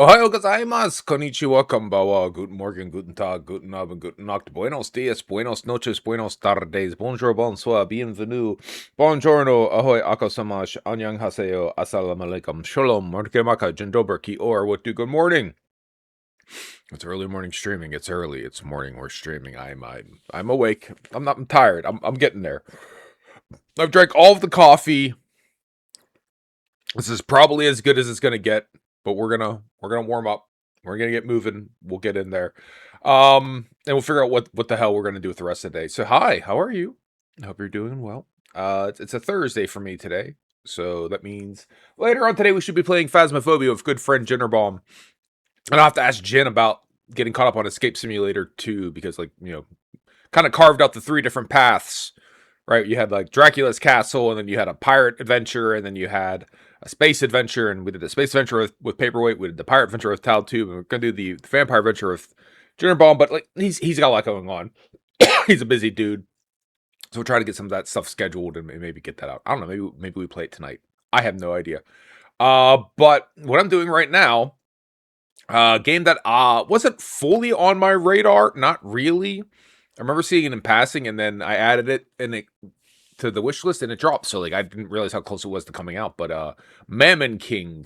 Ohayo gozaimasu, konnichiwa, konbanwa, guten Morgen, guten Tag, guten Abend, guten Nacht, buenos dias, buenos noches, buenos tardes, bonjour, bonsoir, bienvenue, buongiorno, ahoy, akosamash, annyeonghaseyo, assalamu alaikum, shalom, morikemaka, jindober, ki or, what do, good morning. It's early morning streaming. It's early. It's morning. We're streaming. I'm awake. I'm tired. I'm getting there. I've drank all of the coffee. This is probably as good as it's gonna get, but we're gonna warm up. We're gonna get moving. We'll get in there, and we'll figure out what the hell we're gonna do with the rest of the day. So hi, how are you? I hope you're doing well. It's a Thursday for me today, so that means later on today we should be playing Phasmophobia with good friend Jinnerbaum, and I'll have to ask Jin about getting caught up on Escape Simulator 2 because, like, kind of carved out the three different paths. Right, you had like Dracula's Castle, and then you had a pirate adventure, and then you had a space adventure, and we did the space adventure with Paperweight, we did the pirate adventure with Tal Tube, and we're gonna do the vampire adventure with Jinnerbaum, but like he's got a lot going on. He's a busy dude. So we'll try to get some of that stuff scheduled and maybe get that out. I don't know, maybe we play it tonight. I have no idea. But what I'm doing right now, game that wasn't fully on my radar, not really. I remember seeing it in passing, and then I added it to the wish list, and it dropped. So like I didn't realize how close it was to coming out. But Mamon King.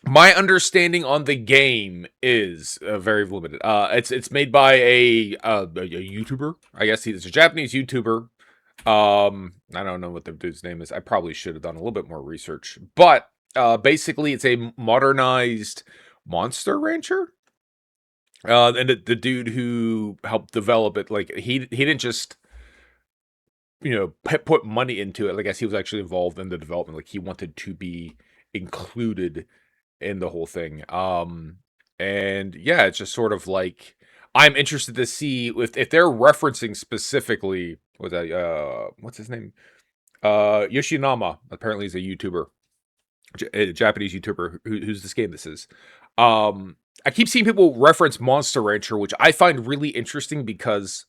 My understanding on the game is very limited. It's made by a YouTuber. I guess he's a Japanese YouTuber. I don't know what the dude's name is. I probably should have done a little bit more research. But basically, it's a modernized Monster Rancher. And the dude who helped develop it, like he didn't just put money into it. Like, I guess he was actually involved in the development. Like, he wanted to be included in the whole thing. And yeah, it's just sort of like I'm interested to see if they're referencing specifically what's his name? Yoshinama apparently is a YouTuber, a Japanese YouTuber who's this game this is. I keep seeing people reference Monster Rancher, which I find really interesting because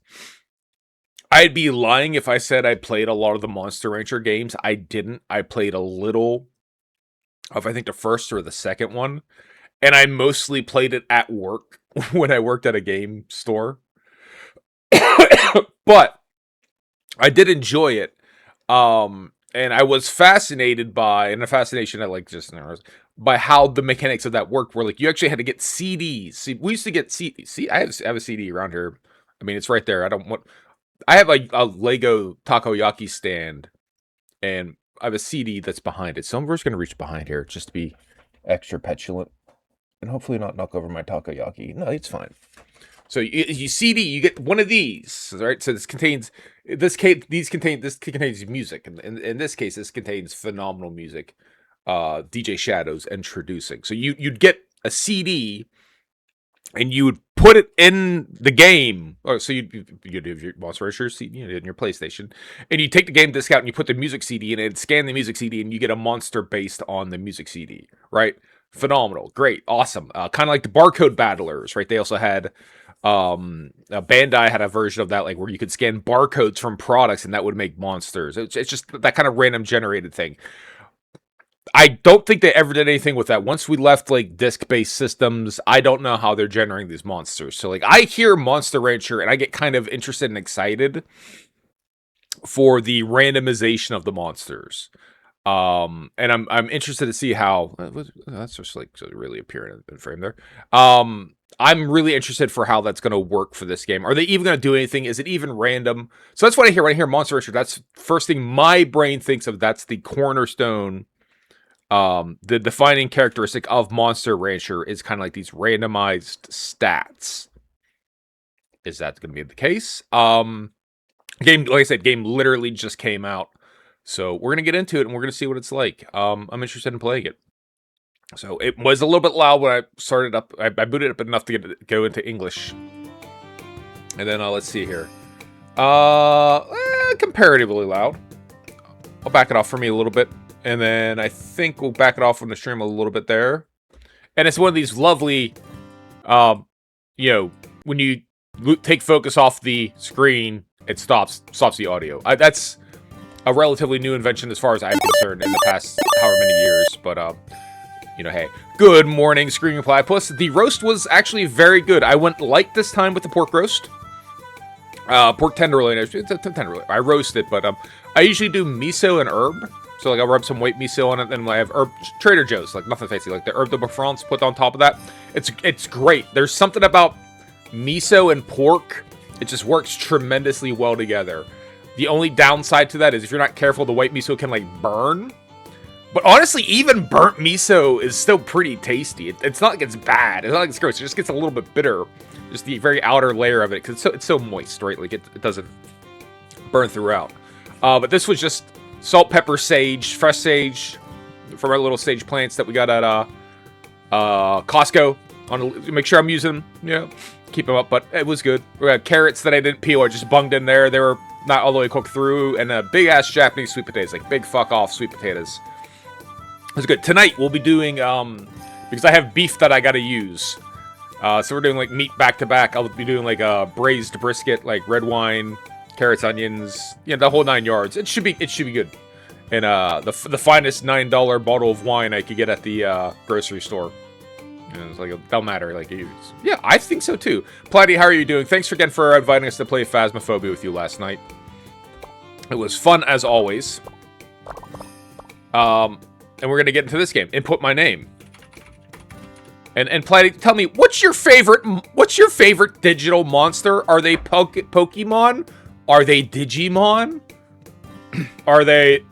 I'd be lying if I said I played a lot of the Monster Rancher games. I didn't. I played a little of, I think, the first or the second one, and I mostly played it at work when I worked at a game store. But I did enjoy it. And I was fascinated by, and a fascination I like just by how the mechanics of that worked, where like you actually had to get CDs. See, we used to get CDs. See, I have a CD around here. I mean, it's right there. I have a Lego takoyaki stand, and I have a CD that's behind it. So we're just going to reach behind here just to be extra petulant and hopefully not knock over my takoyaki. No, it's fine. So you CD, you get one of these, right? So this contains music, and in this case, this contains phenomenal music. DJ Shadows introducing. So you'd get a CD, and you would put it in the game. Oh, so you'd have your Monster Rancher CD in your PlayStation, and you take the game disc out and you put the music CD in it, and scan the music CD, and you get a monster based on the music CD, right? Phenomenal, great, awesome. Kind of like the barcode battlers, right? They also had Bandai had a version of that, like where you could scan barcodes from products, and that would make monsters. It's just that kind of random generated thing. I don't think they ever did anything with that. Once we left like disc-based systems, I don't know how they're generating these monsters. So like I hear Monster Rancher and I get kind of interested and excited for the randomization of the monsters. And I'm interested to see how that's just like really appearing in frame there. I'm really interested for how that's going to work for this game. Are they even going to do anything? Is it even random? So that's what I hear when I hear Monster Rancher. That's first thing my brain thinks of. That's the cornerstone. The defining characteristic of Monster Rancher is kind of like these randomized stats. Is that going to be the case? Game, like I said, game literally just came out. So we're going to get into it, and we're going to see what it's like. I'm interested in playing it. So it was a little bit loud when I started up. I booted up enough to go into English. And then let's see here. Comparatively loud. I'll back it off for me a little bit. And then I think we'll back it off from the stream a little bit there. And it's one of these lovely, when you take focus off the screen, it stops the audio. That's a relatively new invention as far as I'm concerned in the past however many years. But you know, hey. Good morning, Screaming Platypus. The roast was actually very good. I went light this time with the pork roast. Pork tenderloin. It's a tenderloin. I roast it, but I usually do miso and herb. So like I'll rub some white miso on it, and I have herb Trader Joe's, like nothing fancy, like the herb de France put on top of that. It's great. There's something about miso and pork. It just works tremendously well together. The only downside to that is if you're not careful, the white miso can like burn. But honestly, even burnt miso is still pretty tasty. It's not like it's bad. It's not like it's gross. It just gets a little bit bitter. Just the very outer layer of it, because it's so moist, right? Like it doesn't burn throughout. But this was just salt, pepper, sage, fresh sage from our little sage plants that we got at Costco. Make sure I'm using them, you know, keep them up. But it was good. We got carrots that I didn't peel. I just bunged in there. They were not all the way cooked through. And big ass Japanese sweet potatoes, like big fuck off sweet potatoes. It was good. Tonight we'll be doing because I have beef that I gotta use. So we're doing like meat back to back. I'll be doing like a braised brisket, like red wine, carrots, onions, you know, the whole 9 yards. It should be good. And the finest $9 bottle of wine I could get at the grocery store. You know, it's like it don't matter. Like, yeah, I think so too. Platy, how are you doing? Thanks again for inviting us to play Phasmophobia with you last night. It was fun as always. And we're gonna get into this game. Input my name. And Platy, tell me, what's your favorite digital monster? Are they Pokemon? Are they Digimon? Are they...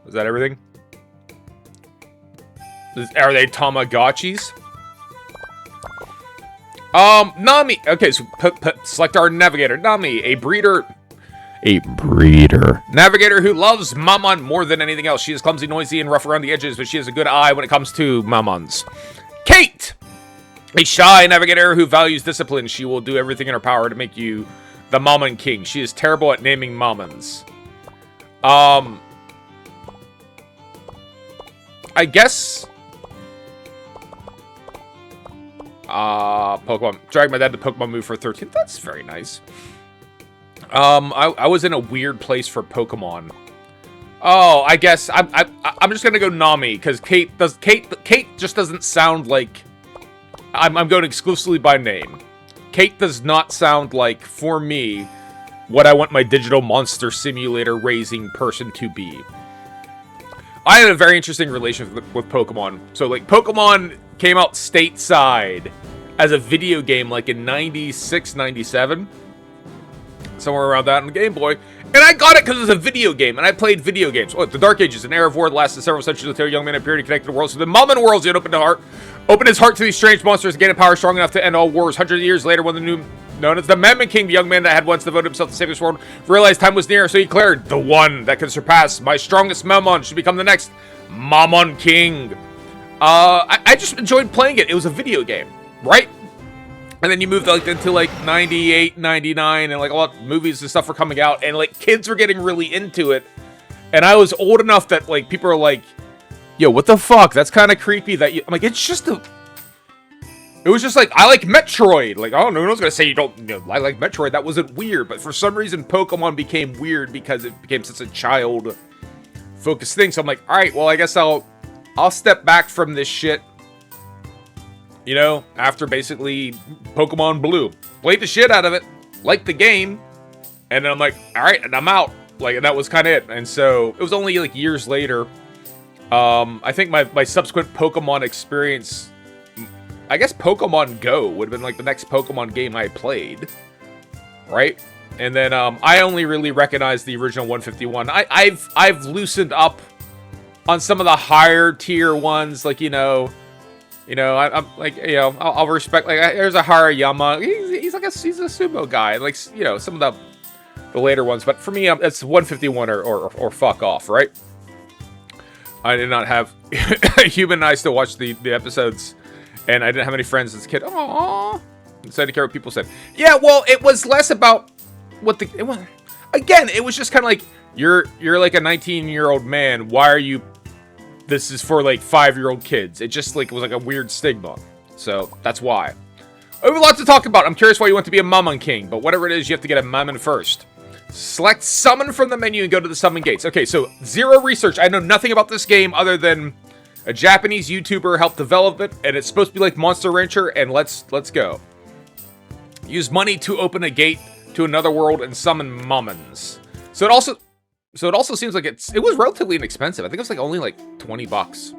Is that everything? Are they Tamagotchis? Nami. Okay, so select our navigator. Nami, a breeder. Navigator who loves Mamon more than anything else. She is clumsy, noisy, and rough around the edges, but she has a good eye when it comes to Mamons. Kate! A shy navigator who values discipline. She will do everything in her power to make you the Mamon King. She is terrible at naming Mamons. I guess... Pokemon. Drag my dad to Pokemon move for 13. That's very nice. I was in a weird place for Pokemon. Oh, I guess I'm just gonna go Nami, because Kate just doesn't sound like... I'm going exclusively by name. Kate does not sound like, for me, what I want my digital monster simulator raising person to be. I had a very interesting relationship with Pokemon. So, like, Pokemon came out stateside as a video game, like, in 96, 97. Somewhere around that on the Game Boy. And I got it because it was a video game, and I played video games. Oh, the Dark Ages, an era of war that lasted several centuries until a young man appeared to connect to the world. So the Mamon worlds, yet opened his heart to these strange monsters, gained a power strong enough to end all wars. 100 years later, when the new, known as the Mamon King, the young man that had once devoted himself to saving this world, realized time was near, so he declared, the one that can surpass my strongest Mamon should become the next Mamon King. I just enjoyed playing it. It was a video game, right? And then you moved like into like 98, 99, and like a lot of movies and stuff were coming out, and like kids were getting really into it. And I was old enough that like people are like, yo, what the fuck? That's kind of creepy that you... I'm like, it's just a... It was just like, I like Metroid. Like, oh, no one's gonna say you don't, you know, I like Metroid. That wasn't weird. But for some reason, Pokemon became weird because it became such a child-focused thing. So I'm like, all right, well, I guess I'll step back from this shit. You know, after basically Pokemon Blue. Played the shit out of it. Liked the game. And then I'm like, all right, and I'm out. Like, and that was kind of it. And so, it was only like years later. I think my subsequent Pokemon experience... I guess Pokemon Go would have been like the next Pokemon game I played. Right? And then, I only really recognized the original 151. I've loosened up on some of the higher tier ones. Like, I'm like, I'll respect, like, there's a Hariyama. He's a sumo guy. Like, some of the later ones. But for me, it's 151 or fuck off, right? I did not have human eyes to watch the episodes. And I didn't have any friends as a kid. Aww. Instead, I didn't care what people said. Yeah, well, it was less about what again, it was just kind of like, you're like a 19-year-old man. Why are you... This is for, like, 5-year-old kids. It just, like, was like a weird stigma. So, that's why. I have a lot to talk about. I'm curious why you want to be a Mamon King. But whatever it is, you have to get a Mamon first. Select Summon from the menu and go to the Summon Gates. Okay, so, zero research. I know nothing about this game other than A Japanese YouTuber helped develop it, and it's supposed to be like Monster Rancher, and let's go. Use money to open a gate to another world and summon Mamons. So it also seems like it was relatively inexpensive. I think it was like only like 20 bucks.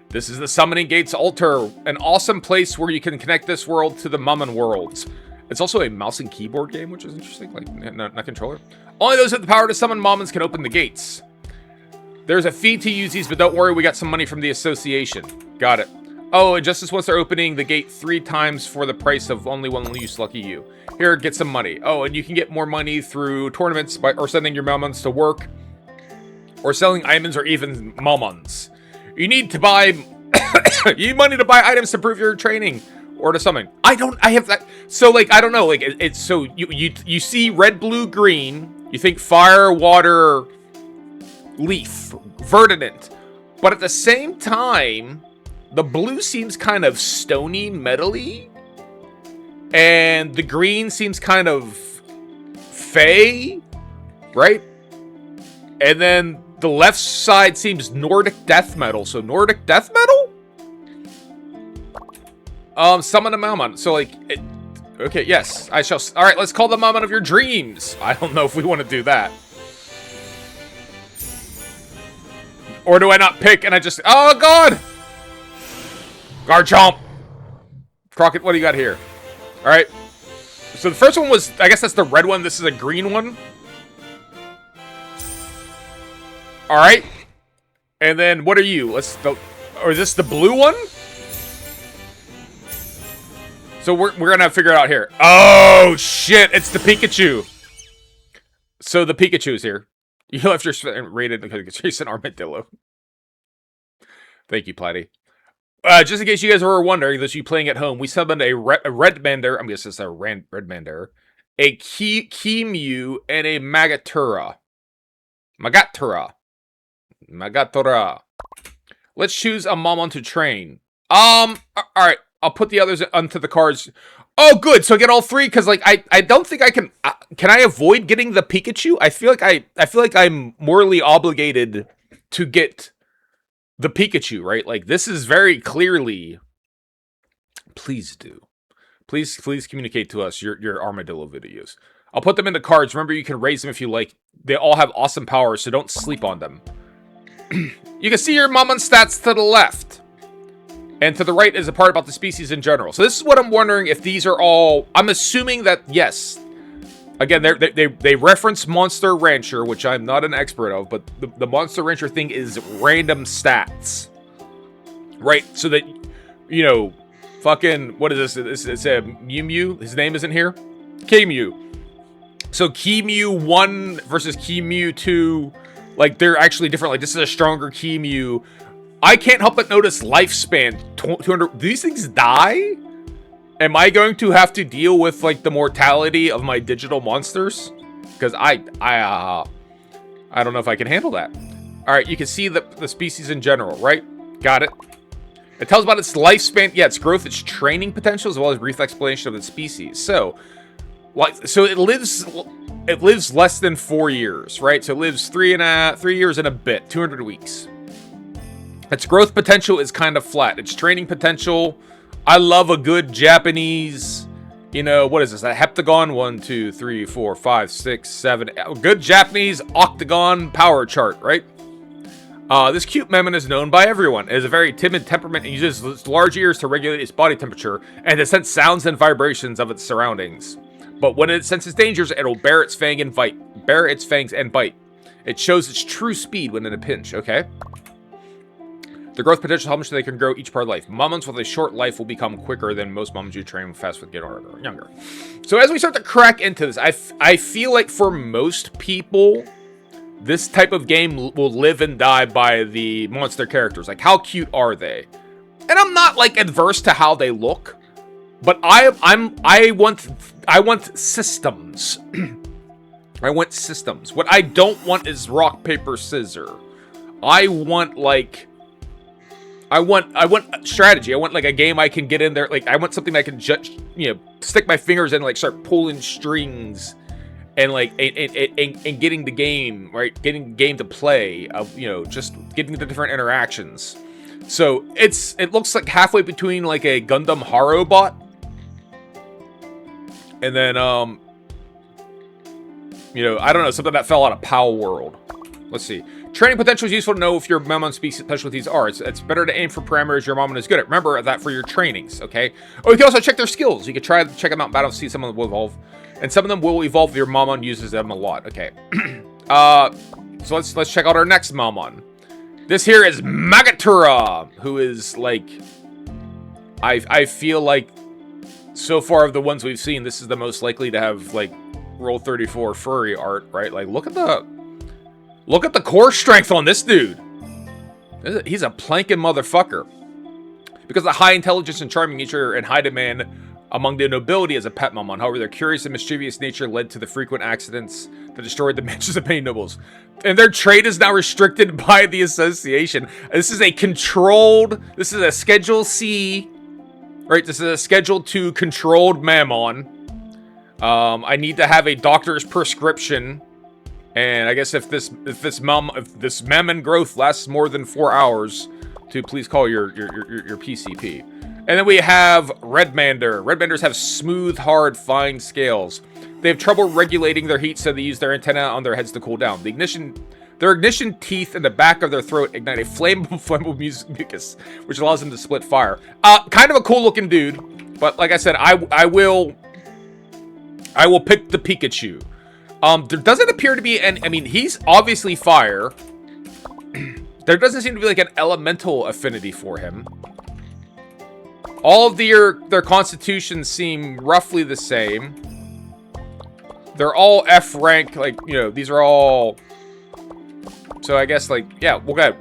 This is the Summoning Gates Altar, an awesome place where you can connect this world to the Mamon worlds. It's also a mouse and keyboard game, which is interesting, like not controller. Only those with the power to summon Mamons can open the gates. There's a fee to use these, but don't worry, we got some money from the association. Got it. Oh, and just as once they're opening the gate 3 times for the price of only one use, lucky you. Here, get some money. Oh, and you can get more money through tournaments or sending your Mamons to work, or selling items, or even Mamons. You need to buy, you need money to buy items to improve your training, or to summon. I have that, so like, I don't know, like, it's, so you see red, blue, green, you think fire, water, leaf, verdant, but at the same time, the blue seems kind of stony, metally, and the green seems kind of fey, right? And then the left side seems Nordic death metal. So Nordic death metal? Summon a Mamon. So like, okay, yes, I shall. All right, let's call the Mamon of your dreams. I don't know if we want to do that. Or do I not pick and I just, oh God! Garchomp! Crockett, what do you got here? All right. So the first one was, I guess that's the red one. This is a green one. All right, and then what are you? Or is this the blue one? So we're gonna figure it out here. Oh shit! It's the Pikachu. So the Pikachu's here. You left your rated because it's Jason Armadillo. Thank you, Platty. Just in case you guys were wondering, this you playing at home, we summoned a Redmander. I'm guessing it's a Redmander, a Keemew, and a Magatura. Magatora. Let's choose a Mamon to train. Alright. I'll put the others onto the cards. Oh, good. So I get all 3, because like I don't think I can. Can I avoid getting the Pikachu? I feel like I'm morally obligated to get the Pikachu, right? Like this is very clearly. Please do. Please communicate to us your Armadillo videos. I'll put them in the cards. Remember, you can raise them if you like. They all have awesome powers, so don't sleep on them. You can see your Mamon stats to the left. And to the right is a part about the species in general. So this is what I'm wondering if these are all... I'm assuming that, yes. Again, they reference Monster Rancher, which I'm not an expert of, but the Monster Rancher thing is random stats. Right? So that, you know, fucking... What is this? It's a Mew. His name isn't here? Keemew. So Keemew 1 versus Keemew 2... Like, they're actually different. Like, this is a stronger Keemew. I can't help but notice lifespan. 200. Do these things die? Am I going to have to deal with, like, the mortality of my digital monsters? Because I don't know if I can handle that. All right, you can see the species in general, right? Got it. It tells about its lifespan. Yeah, its growth, its training potential, as well as brief explanation of its species. So it lives less than 4 years, right? So it lives 3 years and a bit, 200 weeks. Its growth potential is kind of flat. Its training potential, I love a good Japanese, you know, what is this? A heptagon? 1, 2, 3, 4, 5, 6, 7. A good Japanese octagon power chart, right? This cute Mamon is known by everyone. It has a very timid temperament and uses its large ears to regulate its body temperature and to sense sounds and vibrations of its surroundings. But when it senses dangers, it'll bare its fangs and bite. It shows its true speed when in a pinch, okay? The growth potential, how much they can grow each part of life. Mamons with a short life will become quicker than most Mamons you train fast with getting younger. So as we start to crack into this, I feel like for most people, this type of game will live and die by the monster characters. Like, how cute are they? And I'm not, like, adverse to how they look, but I want systems. I want systems. What I don't want is rock, paper, scissors. I want, like... I want strategy. I want, like, a game I can get in there. Like, I want something I can just, you know, stick my fingers in and, like, start pulling strings. And, like, and getting the game, right? Getting the game to play. Of, you know, just getting the different interactions. So it looks like halfway between like a Gundam Haro bot. And then, you know, I don't know, something that fell out of Pow World. Let's see. Training potential is useful to know if your Mamon specialties are. It's better to aim for parameters your Mamon is good at. Remember that for your trainings, okay? Oh, you can also check their skills. You can try to check them out in battle, see some of them will evolve. And some of them will evolve if your Mamon uses them a lot. Okay. So let's check out our next Mamon. This here is Magatura, who is like, I feel like so far of the ones we've seen, this is the most likely to have like Roll 34 furry art, right? Like look at the core strength on this dude. He's a planking motherfucker. Because of the high intelligence and charming nature and high demand among the nobility as a pet Mamon. However, their curious and mischievous nature led to the frequent accidents that destroyed the mansions of many nobles. And their trade is now restricted by the association. This is a Schedule C, right? This is a Schedule 2 controlled Mamon. I need to have a doctor's prescription. And I guess if this Mamon growth lasts more than 4 hours, to please call your PCP. And then we have Redmander. Redmanders have smooth, hard, fine scales. They have trouble regulating their heat, so they use their antenna on their heads to cool down. Their ignition teeth in the back of their throat ignite a flammable mucus, which allows them to split fire. Kind of a cool looking dude, but like I said, I will pick the Pikachu. There doesn't appear to be I mean, he's obviously fire. There doesn't seem to be like an elemental affinity for him. All of their constitutions seem roughly the same. They're all F rank, like, you know, these are all. So I guess, like, yeah, we'll do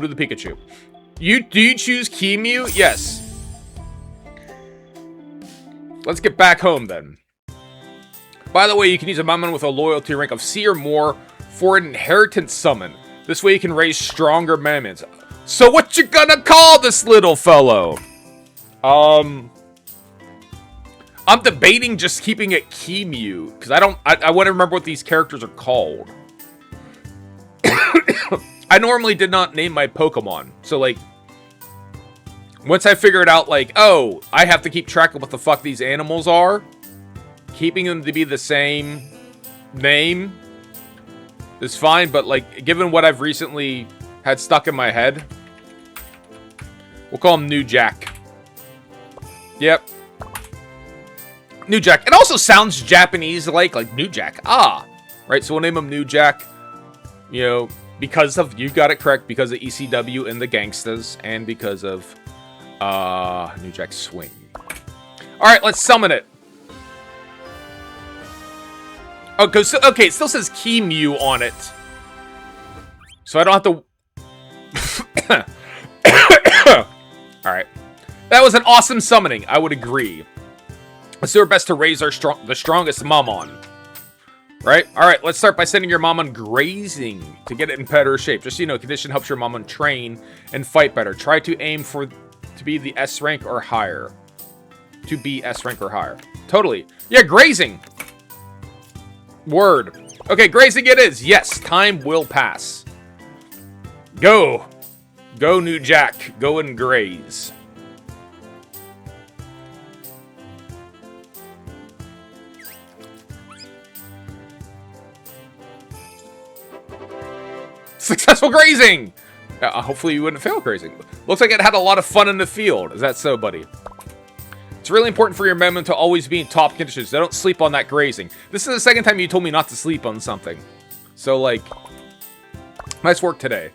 the Pikachu. Do you choose Kimu? Yes. Let's get back home then. By the way, you can use a Mamon with a loyalty rank of C or more for an inheritance summon. This way you can raise stronger Mamons. So what you gonna call this little fellow? I'm debating just keeping it Kimu, because I want to remember what these characters are called. I normally did not name my Pokemon, so like, once I figured out like, oh, I have to keep track of what the fuck these animals are, keeping them to be the same name is fine, but like, given what I've recently had stuck in my head, we'll call him New Jack. Yep. New Jack. It also sounds Japanese-like New Jack. Ah! Right, so we'll name him New Jack. You know, because of, you got it correct, because of ECW and the Gangstas, and because of, New Jack Swing. Alright, let's summon it. Oh, okay, it still says Kimu on it. So I don't have to... Alright. That was an awesome summoning, I would agree. Let's do our best to raise the strongest Mamon. Right? Alright, let's start by sending your Mamon grazing to get it in better shape. Just so you know, condition helps your Mamon train and fight better. Try to aim to be the S rank or higher. To be S rank or higher. Totally. Yeah, grazing! Word. Okay, grazing it is. Yes, time will pass. Go. Go, New Jack. Go and graze. Successful grazing! Hopefully you wouldn't fail grazing. Looks like it had a lot of fun in the field. Is that so, buddy? It's really important for your Mamon to always be in top conditions. Don't sleep on that grazing. This is the second time you told me not to sleep on something. So, like, nice work today.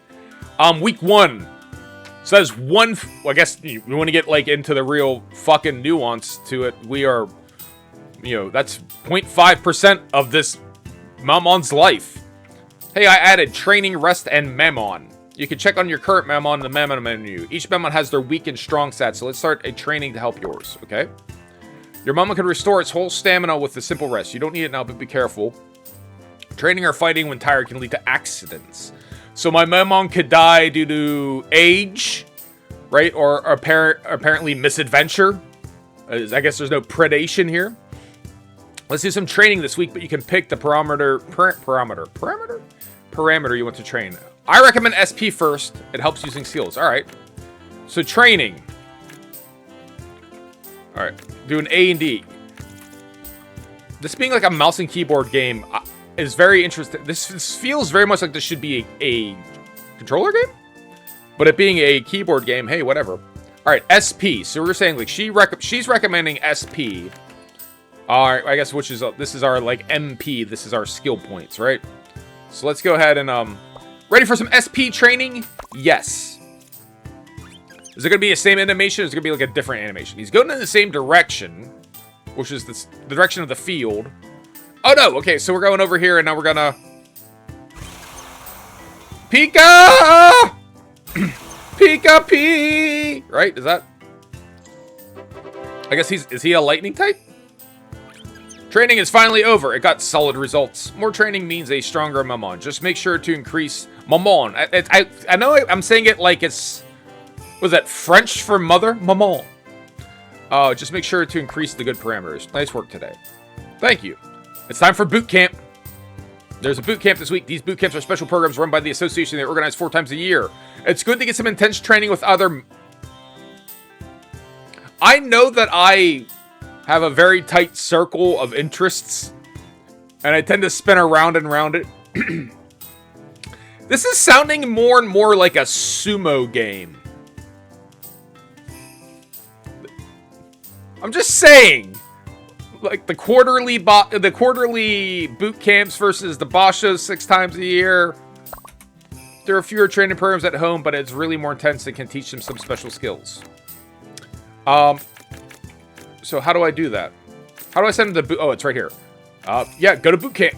Week 1 says well, I guess we want to get, like, into the real fucking nuance to it. We are, you know, that's 0.5% of this Mamon's life. Hey, I added training, rest, and Mamon. You can check on your current Mamon in the Mamon menu. Each Mamon has their weak and strong stats, so let's start a training to help yours, okay? Your Mamon can restore its whole stamina with a simple rest. You don't need it now, but be careful. Training or fighting when tired can lead to accidents. So my Mamon could die due to age, right? Or apparently misadventure. I guess there's no predation here. Let's do some training this week, but you can pick the parameter you want to train. I recommend SP first. It helps using skills. Alright. So training. Alright. Doing A and D. This being like a mouse and keyboard game is very interesting. This feels very much like this should be a controller game? But it being a keyboard game, hey, whatever. Alright, SP. So we're saying like she's recommending SP. Alright, I guess which is this is our like MP. This is our skill points, right? So let's go ahead and ready for some SP training? Yes. Is it gonna be the same animation or is it gonna be like a different animation? He's going in the same direction, which is the direction of the field. Oh no, okay, so we're going over here and now we're gonna Pika! Pika P! Right? Is that? I guess is he a lightning type? Training is finally over. It got solid results. More training means a stronger Mamon. Just make sure to increase Mamon. I know I'm saying it like it's, was that French for mother? Mamon. Just make sure to increase the good parameters. Nice work today. Thank you. It's time for boot camp. There's a boot camp this week. These boot camps are special programs run by the association. They organize 4 times a year. It's good to get some intense training with other... I know that I have a very tight circle of interests, and I tend to spin around and around it. This is sounding more and more like a sumo game. I'm just saying, like the quarterly boot camps versus the boss shows 6 times a year. There are fewer training programs at home, but it's really more intense and can teach them some special skills. So how do I do that? How do I send them to boot? Oh, it's right here. Yeah, go to boot camp.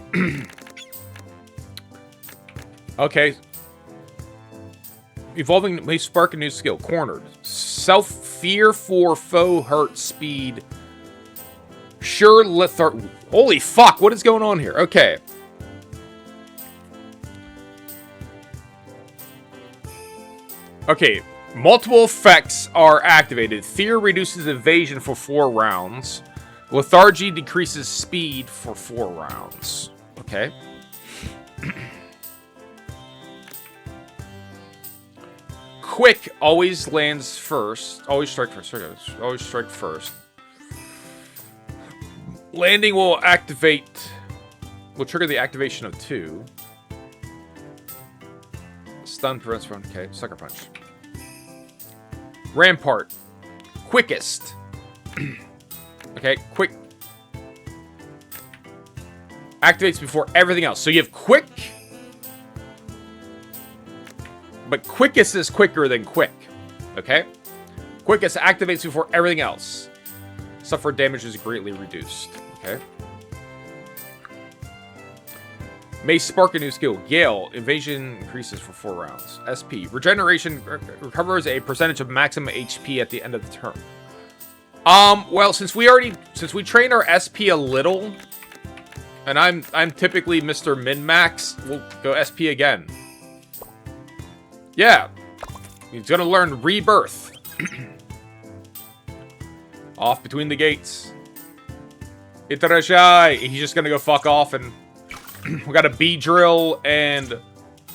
Okay. Evolving may spark a new skill. Cornered. Self-fear for foe hurt speed. Sure lethar. Holy fuck, what is going on here? Okay. Okay, multiple effects are activated. Fear reduces evasion for 4 rounds. Lethargy decreases speed for 4 rounds. Okay. Quick always lands first. Always strike first. Always strike first. Landing will trigger the activation of 2. Stun prevents from... Okay, sucker punch. Rampart. Quickest. Okay, quick. Activates before everything else. So you have quick. But quickest is quicker than quick. Okay? Quickest activates before everything else. Suffer damage is greatly reduced. Okay? May spark a new skill. Gale. Evasion increases for 4 rounds. SP. Regeneration recovers a percentage of maximum HP at the end of the turn. Well, since we trained our SP a little, and I'm typically Mr. Min-Max, we'll go SP again. Yeah. He's gonna learn Rebirth. Off between the gates. Itarashai. He's just gonna go fuck off and... We got a bee drill and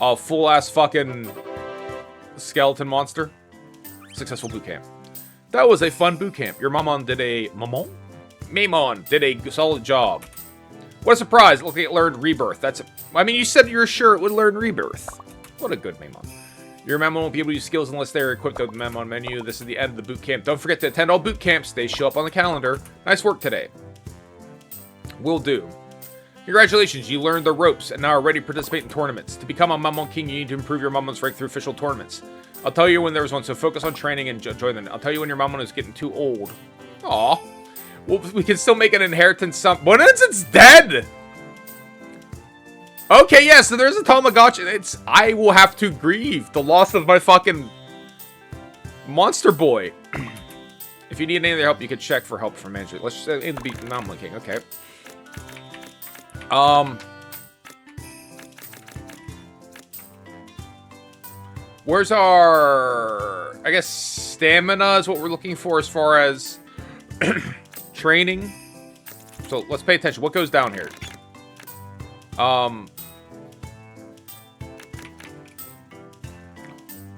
a full-ass fucking skeleton monster. Successful boot camp. That was a fun boot camp. Your Mamon did a... Mamon did a solid job. What a surprise. Look, it learned Rebirth. That's... I mean, you said you were sure it would learn Rebirth. What a good Mamon. Your Mamon won't be able to use skills unless they're equipped with the Mamon menu. This is the end of the boot camp. Don't forget to attend all boot camps. They show up on the calendar. Nice work today. Will do. Congratulations, you learned the ropes and now are ready to participate in tournaments. To become a Mamon King, you need to improve your Mamon's rank through official tournaments. I'll tell you when there's one, so focus on training and join them. I'll tell you when your Mamon is getting too old. Aw. Well, we can still make an inheritance What once it's dead? Okay, yeah, so there's a Tamagotchi. I will have to grieve the loss of my fucking monster boy. If you need any other help, you can check for help from management. Let's just aim to beat Mamon King. Okay. Where's our... I guess stamina is what we're looking for as far as training. So let's pay attention. What goes down here?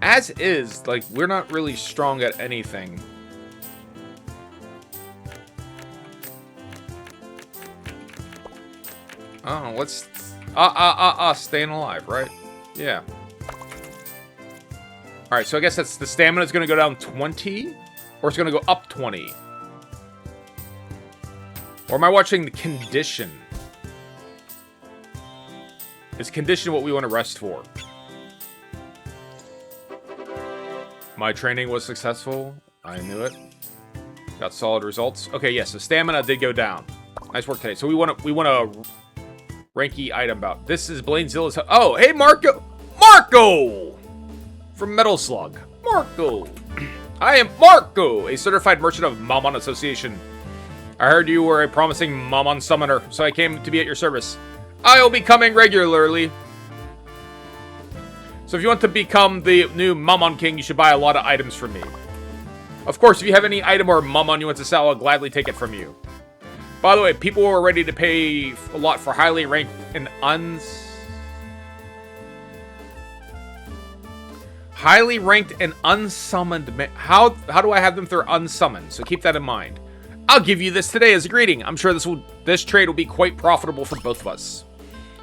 As is, like, we're not really strong at anything. Oh, let's... staying alive, right? Yeah. Alright, so I guess that's the stamina's gonna go down 20? Or it's gonna go up 20? Or am I watching the condition? Is condition what we want to rest for? My training was successful. I knew it. Got solid results. Okay, yes, the stamina did go down. Nice work today. So we want a ranky item bout. This is Blainezilla's. Oh, hey, Marco! Marco! From Metal Slug. Marco! I am Marco, a certified merchant of Mamon Association. I heard you were a promising Mamon summoner, so I came to be at your service. I'll be coming regularly. So if you want to become the new Mamon King, you should buy a lot of items from me. Of course, if you have any item or Mamon you want to sell, I'll gladly take it from you. By the way, people were ready to pay a lot for highly ranked and highly ranked and unsummoned. How do I have them if they're unsummoned? So keep that in mind. I'll give you this today as a greeting. I'm sure this trade will be quite profitable for both of us.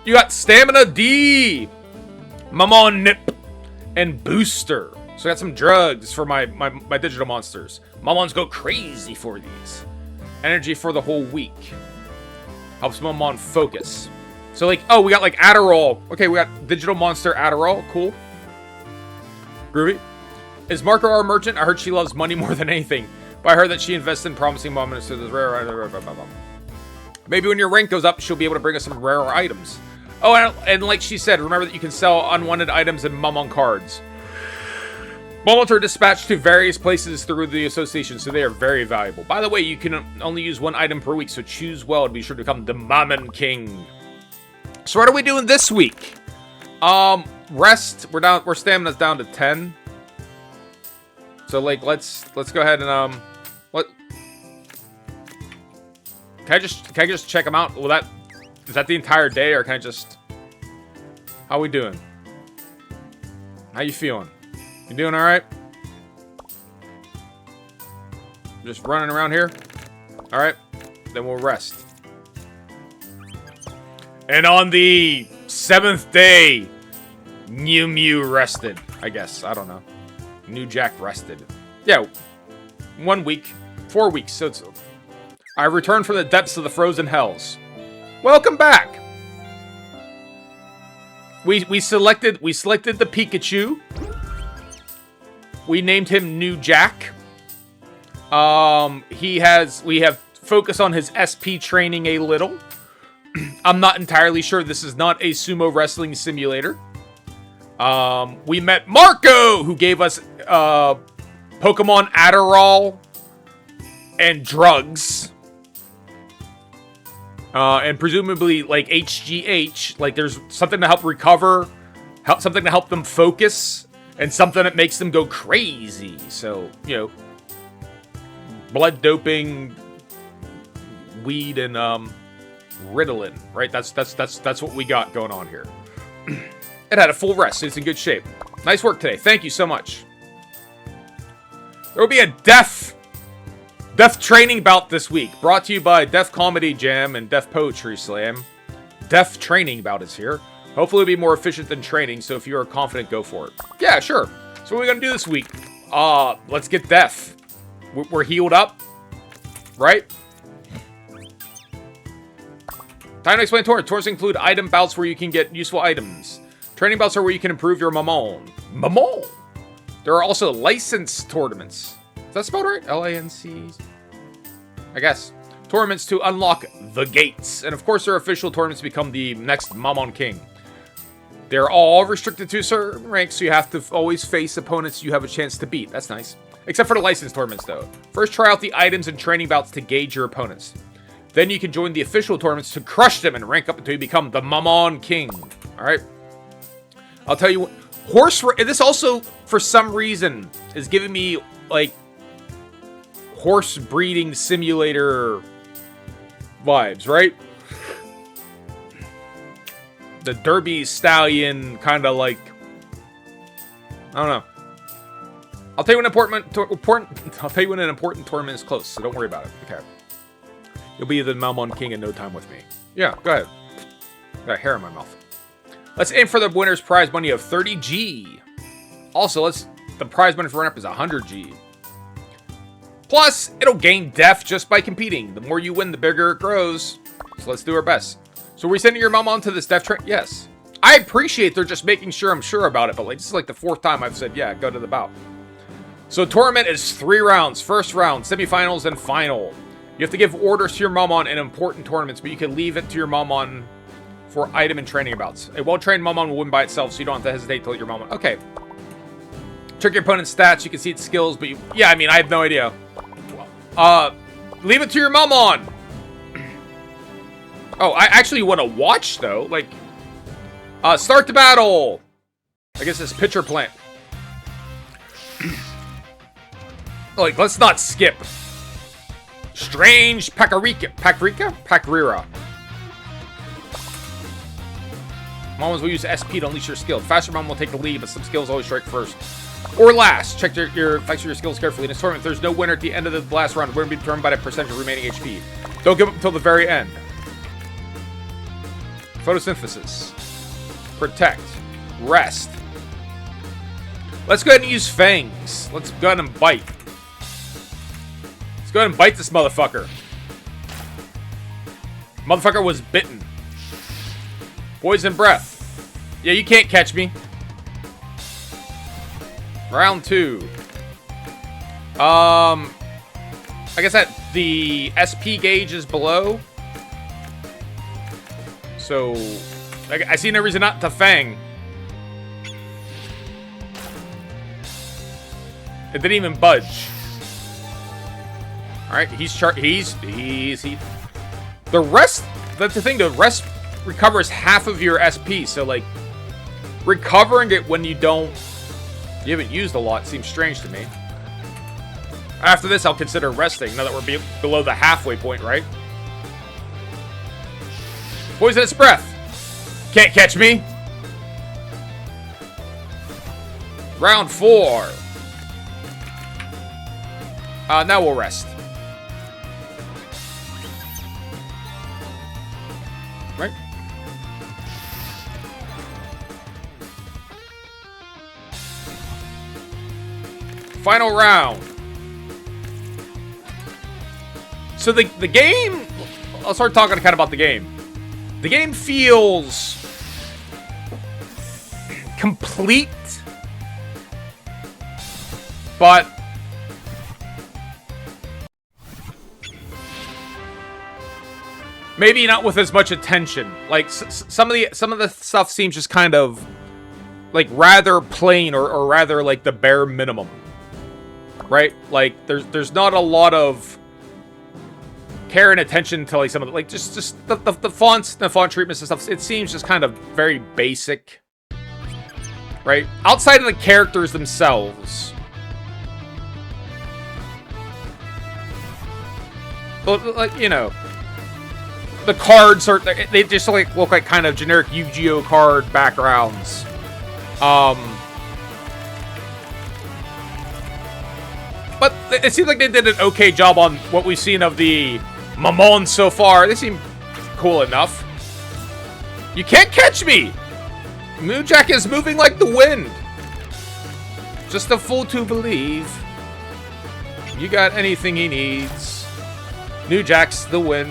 You got Stamina D, Mamon Nip, and Booster. So I got some drugs for my digital monsters. Mamons go crazy for these. Energy for the whole week. Helps Mamon focus. So like, oh, we got like Adderall. Okay, we got digital monster Adderall. Cool. Groovy. Is Marco our merchant? I heard she loves money more than anything. But I heard that she invests in promising moments to the rare. Maybe when your rank goes up, she'll be able to bring us some rarer items. Oh, and like she said, remember that you can sell unwanted items and Mamon cards. Mamons are dispatched to various places through the association, so they are very valuable. By the way, you can only use one item per week, so choose well to be sure to become the Mamon King. So what are we doing this week? Rest. We're stamina's down to 10. So like, let's go ahead and Can I just check them out? Will is that the entire day, or can I just... How we doing? How you feeling? You doing alright? Just running around here? Alright. Then we'll rest. And on the 7th day, Mew Mew rested. I guess. I don't know. New Jack rested. Yeah. 1 week. 4 weeks. So it's... I returned from the depths of the frozen hells. Welcome back. We selected the Pikachu. We named him New Jack. We have focused on his SP training a little. I'm not entirely sure this is not a sumo wrestling simulator. We met Marco, who gave us Pokemon Adderall and drugs. And presumably, like, HGH, like, there's something to help recover, something to help them focus, and something that makes them go crazy. So, you know, blood doping, weed, and, Ritalin, right? That's what we got going on here. It had a full rest, so it's in good shape. Nice work today. Thank you so much. There will be a Death training bout this week, brought to you by Death Comedy Jam and Death Poetry Slam. Death training bout is here. Hopefully it'll be more efficient than training, so if you are confident, go for it. Yeah, sure. So what are we gonna do this week? Let's get Death. We're healed up, right? Time to explain tournaments. Tournaments include item bouts where you can get useful items. Training bouts are where you can improve your Mamon. Mamon! There are also licensed tournaments. Is that spelled right? L-A-N-C... I guess. Tournaments to unlock the gates. And of course, there are official tournaments to become the next Mamon King. They're all restricted to certain ranks, so you have to always face opponents you have a chance to beat. That's nice. Except for the licensed tournaments, though. First, try out the items and training bouts to gauge your opponents. Then you can join the official tournaments to crush them and rank up until you become the Mamon King. Alright? I'll tell you what. This also, for some reason, is giving me, like, horse breeding simulator vibes, right? The Derby Stallion kind of like, I don't know. I'll tell you when I'll tell you when an important tournament is close, so don't worry about it. Okay. You'll be the Mamon King in no time with me. Yeah, go ahead. Got hair in my mouth. Let's aim for the winner's prize money of 30G. Also, the prize money for runner-up is 100G. Plus, it'll gain def just by competing. The more you win, the bigger it grows. So let's do our best. So we're sending your mom on to this def train? Yes. I appreciate they're just making sure I'm sure about it, but like this is like the 4th time I've said, yeah, go to the bout. So tournament is 3 rounds. First round, semifinals, and final. You have to give orders to your Mamon in important tournaments, but you can leave it to your Mamon for item and training bouts. A well-trained Mamon will win by itself, so you don't have to hesitate to let your Mamon... Okay. Check your opponent's stats. You can see its skills, but yeah, I mean, I have no idea. Leave it to your Mamon. Oh, I actually want to watch, though. Like, start the battle. I guess it's pitcher plant. Like, let's not skip. Strange Pakrira. Momos will use SP to unleash your skill. Faster Mom will take the lead, but some skills always strike first. Or last. Check your skills carefully. In this tournament, if there's no winner at the end of the last round, the winner will be determined by the percentage of remaining HP. Don't give up until the very end. Photosynthesis. Protect. Rest. Let's go ahead and use Fangs. Let's go ahead and bite. Let's go ahead and bite this motherfucker. Motherfucker was bitten. Poison breath. Yeah, you can't catch me. Round 2. I guess that the SP gauge is below. So, I see no reason not to Fang. It didn't even budge. All right, the rest. That's the thing. The rest recovers half of your SP. So like, recovering it when you haven't used a lot seems strange to me. After this, I'll consider resting. Now that we're below the halfway point, right? Poisonous breath. Can't catch me. Round 4. Now we'll rest. Right? Final round. So the game... I'll start talking kind of about the game. The game feels... complete. But... maybe not with as much attention. Like some of the stuff seems just kind of like rather plain or rather like the bare minimum. Right? Like there's not a lot of care and attention to like some of the, like just the fonts, the font treatments and stuff. It seems just kind of very basic. Right? Outside of the characters themselves. But like, you know, the cards are, they just like look like kind of generic Yu-Gi-Oh card backgrounds. But it seems like they did an okay job on what we've seen of the Mamon so far. They seem cool enough. You can't catch me! Moonjack is moving like the wind. Just a fool to believe. You got anything he needs. New Jack's the wind.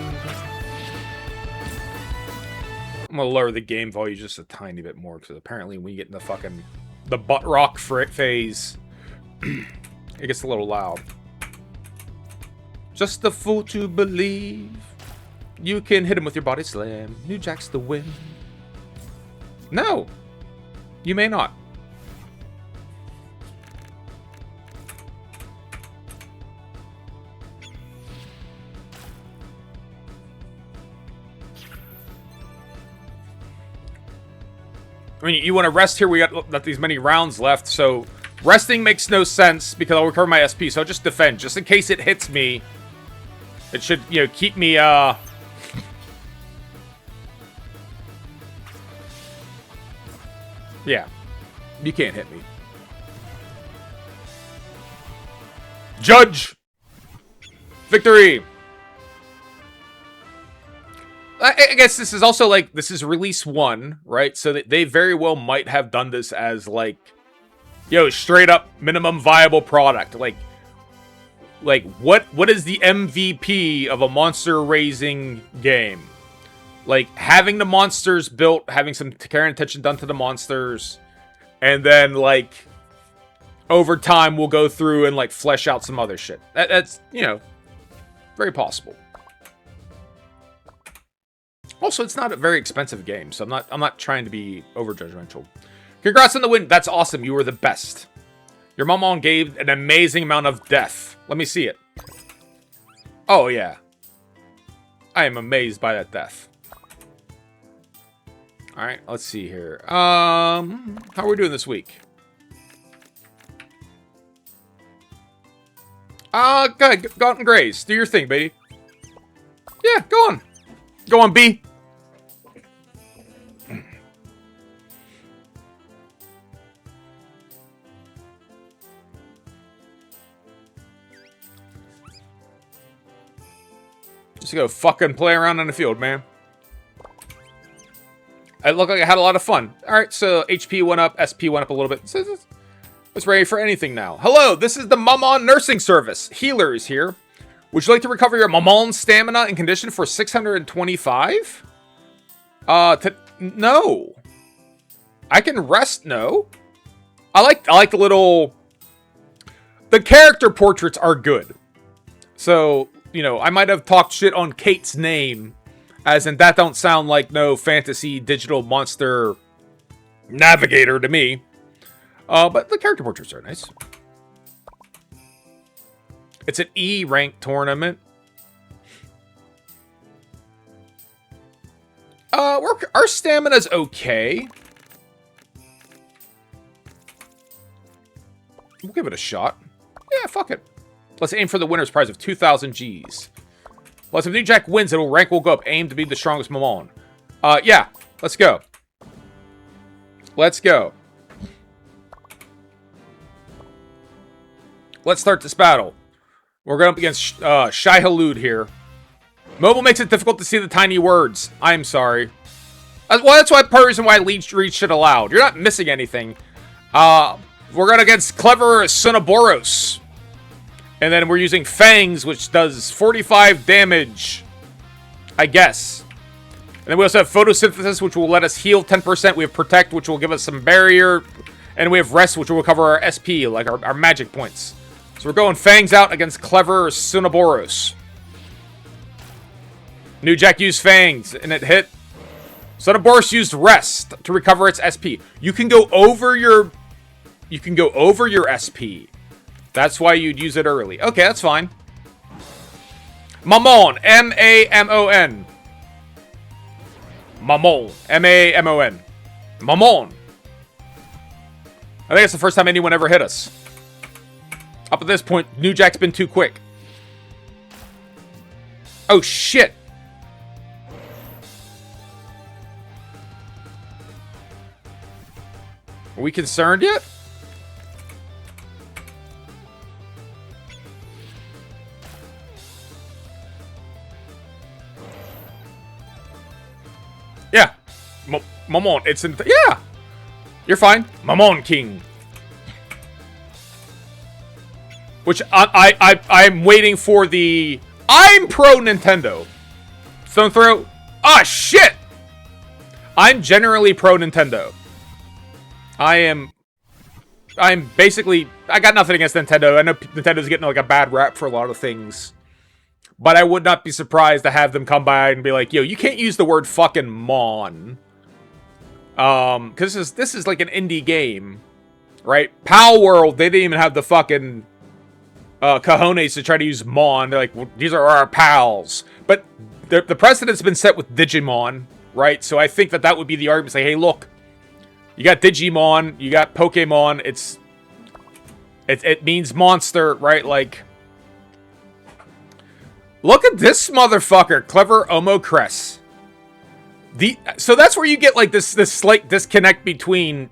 I'm gonna lower the game volume just a tiny bit more because apparently when you get in the butt rock phase, it gets a little loud. Just a fool to believe you can hit him with your body slam. New Jack's the wind. No, you may not. I mean, you want to rest here? We got not these many rounds left, so resting makes no sense because I'll recover my SP. So I'll just defend, just in case it hits me. It should, you know, keep me. Yeah, you can't hit me. Judge! Victory! I guess this is also, like, this is release 1, right? So they very well might have done this as, like, yo, straight up minimum viable product. Like what is the MVP of a monster raising game? Like, having the monsters built, having some care and attention done to the monsters, and then, like, over time we'll go through and, like, flesh out some other shit. That's, you know, very possible. Also, it's not a very expensive game, so I'm not trying to be over judgmental. Congrats on the win. That's awesome. You were the best. Your Mamon gave an amazing amount of death. Let me see it. Oh, yeah. I am amazed by that death. Alright, let's see here. How are we doing this week? Go ahead. Go out and graze. Do your thing, baby. Yeah, go on. Go on, B. Just go fucking play around in the field, man. It looked like I had a lot of fun. Alright, so HP went up, SP went up a little bit. It's ready for anything now. Hello, this is the Mamon Nursing Service. Healer is here. Would you like to recover your Mamon stamina and condition for 625? No. I can rest, no. I like the little... The character portraits are good. So, you know, I might have talked shit on Kate's name, as in that don't sound like no fantasy digital monster navigator to me. But the character portraits are nice. It's an E rank tournament. Our stamina's okay. We'll give it a shot. Yeah, fuck it. Let's aim for the winner's prize of 2,000 Gs. Plus, if New Jack wins, rank will go up. Aim to be the strongest Mamon. Yeah. Let's go. Let's go. Let's start this battle. We're going up against Shai Halud here. Mobile makes it difficult to see the tiny words. I'm sorry. Well, that's why part of the reason why I read shit aloud. You're not missing anything. We're going against Clever Sunaboros. And then we're using Fangs, which does 45 damage. I guess. And then we also have Photosynthesis, which will let us heal 10%. We have Protect, which will give us some barrier. And we have Rest, which will recover our SP, like our magic points. So we're going Fangs out against Clever Sunaboros. New Jack used Fangs, and it hit. Sunaboros used Rest to recover its SP. You can go over your SP. That's why you'd use it early. Okay, that's fine. Mamon. M-A-M-O-N. Mamon. M-A-M-O-N. Mamon. I think it's the first time anyone ever hit us. Up at this point, New Jack's been too quick. Oh, shit. Are we concerned yet? Yeah. Mamon. It's in... Yeah. You're fine. Mamon King. Which I'm waiting for the... I'm pro Nintendo. Stone throw. Ah, shit. I'm generally pro Nintendo. I'm basically... I got nothing against Nintendo. I know Nintendo's getting like a bad rap for a lot of things. But I would not be surprised to have them come by and be like, yo, you can't use the word fucking Mon. Because this is like an indie game. Right? Pal World, they didn't even have the fucking cojones to try to use Mon. They're like, well, these are our pals. But the precedent's been set with Digimon. Right? So I think that would be the argument. Say, hey, look. You got Digimon. You got Pokemon. It means monster. Right? Like... Look at this motherfucker, Clever Omocress. So that's where you get like this slight disconnect between...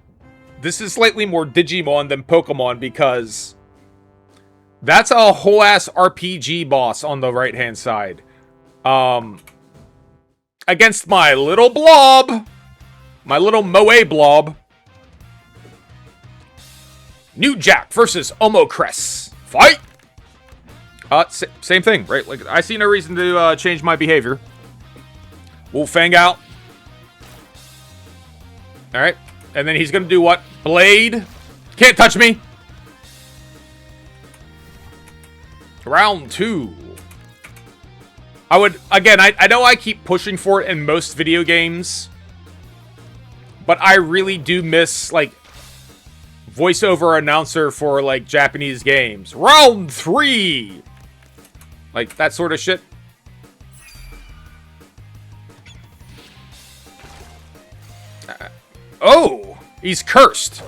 This is slightly more Digimon than Pokemon because... That's a whole-ass RPG boss on the right-hand side. Against my little blob. My little Moe blob. New Jack versus Omocress. Fight! Same thing, right? Like, I see no reason to change my behavior. We'll Fang out. Alright. And then he's gonna do what? Blade. Can't touch me. Round 2. I would, again, I know I keep pushing for it in most video games. But I really do miss, like, voiceover announcer for, like, Japanese games. Round 3! Like, that sort of shit. Oh! He's cursed.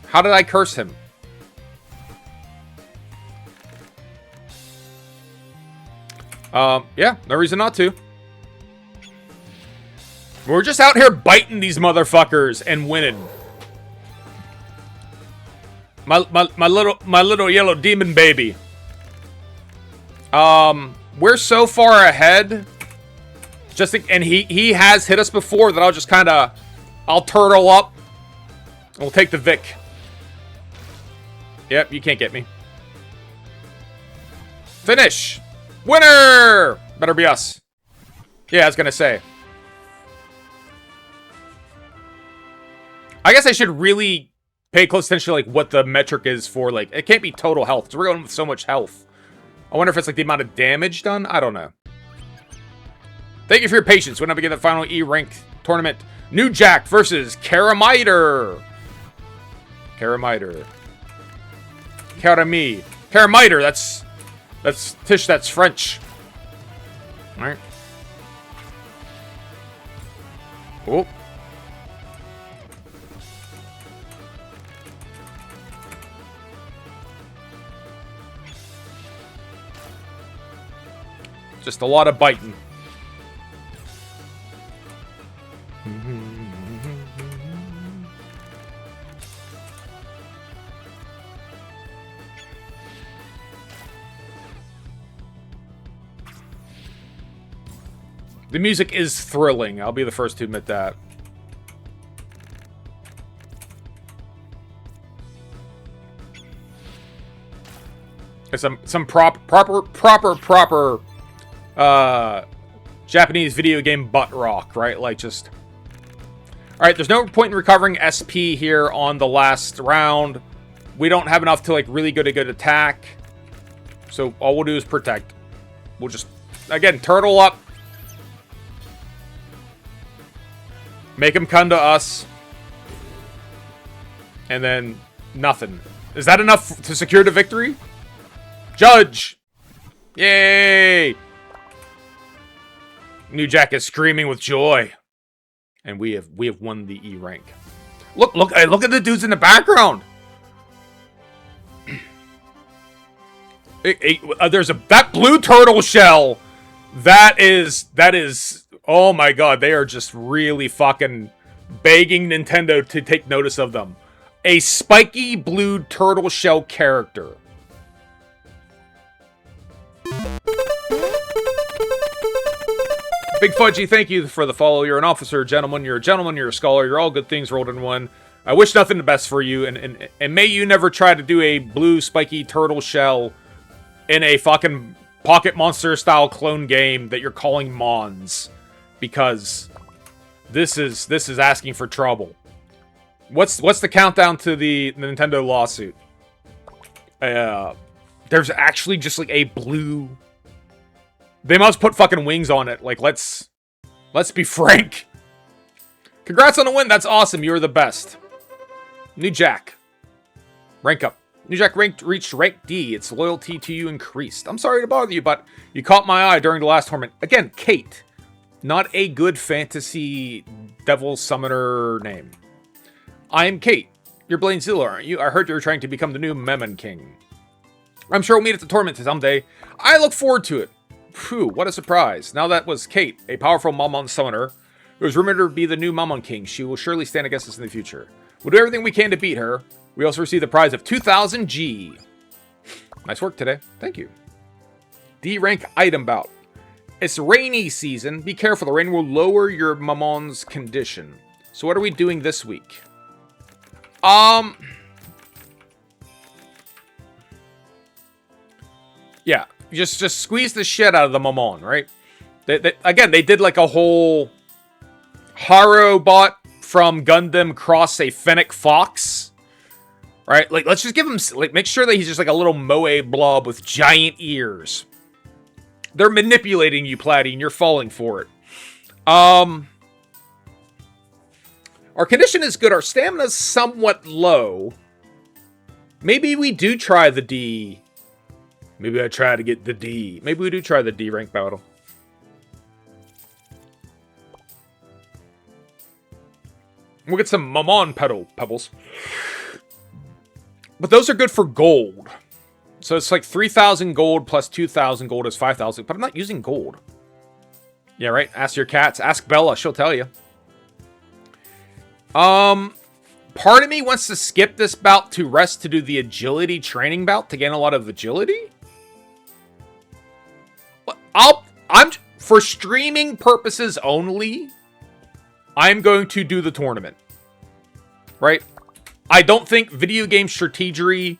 How did I curse him? Yeah, no reason not to. We're just out here biting these motherfuckers and winning. My little yellow demon baby. We're so far ahead. And he has hit us before that I'll just kind of, I'll turtle up. We'll take the Vic. Yep, you can't get me. Finish. Winner! Better be us. Yeah, I was gonna say. I guess I should really pay close attention to, like, what the metric is for, like, it can't be total health, because we're going with so much health. I wonder if it's, like, the amount of damage done? I don't know. Thank you for your patience. We're going to begin the final E-rank tournament. New Jack versus Karamiter. Karamiter. Karami. Karamiter, that's Tish, that's French. Alright. Oh. Just a lot of biting. The music is thrilling. I'll be the first to admit that. Some proper Japanese video game butt rock, right? Like, just... Alright, there's no point in recovering SP here on the last round. We don't have enough to, like, really get a good attack. So all we'll do is protect. We'll just, again, turtle up. Make him come to us. And then nothing. Is that enough to secure the victory? Judge! Yay! New Jack is screaming with joy. And we have won the E rank. Look at the dudes in the background. There's that blue turtle shell. That is, oh my god, they are just really fucking begging Nintendo to take notice of them. A spiky blue turtle shell character. Big Fudgy, thank you for the follow. You're an officer, a gentleman, you're a scholar, you're all good things rolled in one. I wish nothing but best for you, and may you never try to do a blue spiky turtle shell in a fucking Pocket Monster style clone game that you're calling Mons. Because this is asking for trouble. What's the countdown to the Nintendo lawsuit? There's actually just like a blue. They must put fucking wings on it. Like, let's be frank. Congrats on the win. That's awesome. You're the best. New Jack. Rank up. New Jack reached rank D. Its loyalty to you increased. I'm sorry to bother you, but you caught my eye during the last tournament. Again, Kate. Not a good fantasy devil summoner name. I am Kate. You're Blaine Zilla, aren't you? I heard you were trying to become the new Mamon King. I'm sure we'll meet at the tournament someday. I look forward to it. Phew, what a surprise. Now that was Kate, a powerful Mamon summoner who is rumored to be the new Mamon King. She will surely stand against us in the future. We'll do everything we can to beat her. We also receive the prize of 2,000 G. Nice work today. Thank you. D-rank item bout. It's rainy season. Be careful. The rain will lower your Mamon's condition. So what are we doing this week? Yeah. Just squeeze the shit out of the Mamon, right? Again, they did like a whole Haro bot from Gundam cross a Fennec Fox. Right? Like, let's just give him, like, make sure that he's just like a little moe blob with giant ears. They're manipulating you, Platy, and you're falling for it. Our condition is good. Our stamina's somewhat low. Maybe we do try the D. Maybe I try to get the D. Maybe we do try the D rank battle. We'll get some Mamon pebbles. But those are good for gold. So it's like 3,000 gold plus 2,000 gold is 5,000. But I'm not using gold. Yeah, right? Ask your cats. Ask Bella. She'll tell you. Part of me wants to skip this bout to rest to do the agility training bout to gain a lot of agility. I'm for streaming purposes only, I'm going to do the tournament. Right? I don't think video game strategery,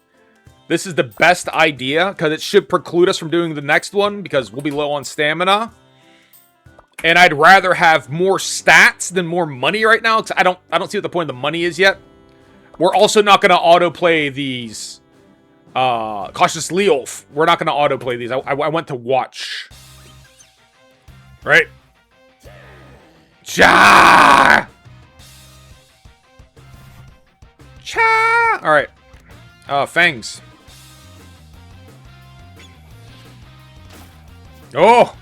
this is the best idea, because it should preclude us from doing the next one, because we'll be low on stamina. And I'd rather have more stats than more money right now, because I don't see what the point of the money is yet. We're also not going to autoplay these Cautious Leolf. We're not going to autoplay these. I went to watch. Right? Cha! Cha! Alright. Fangs. Oh!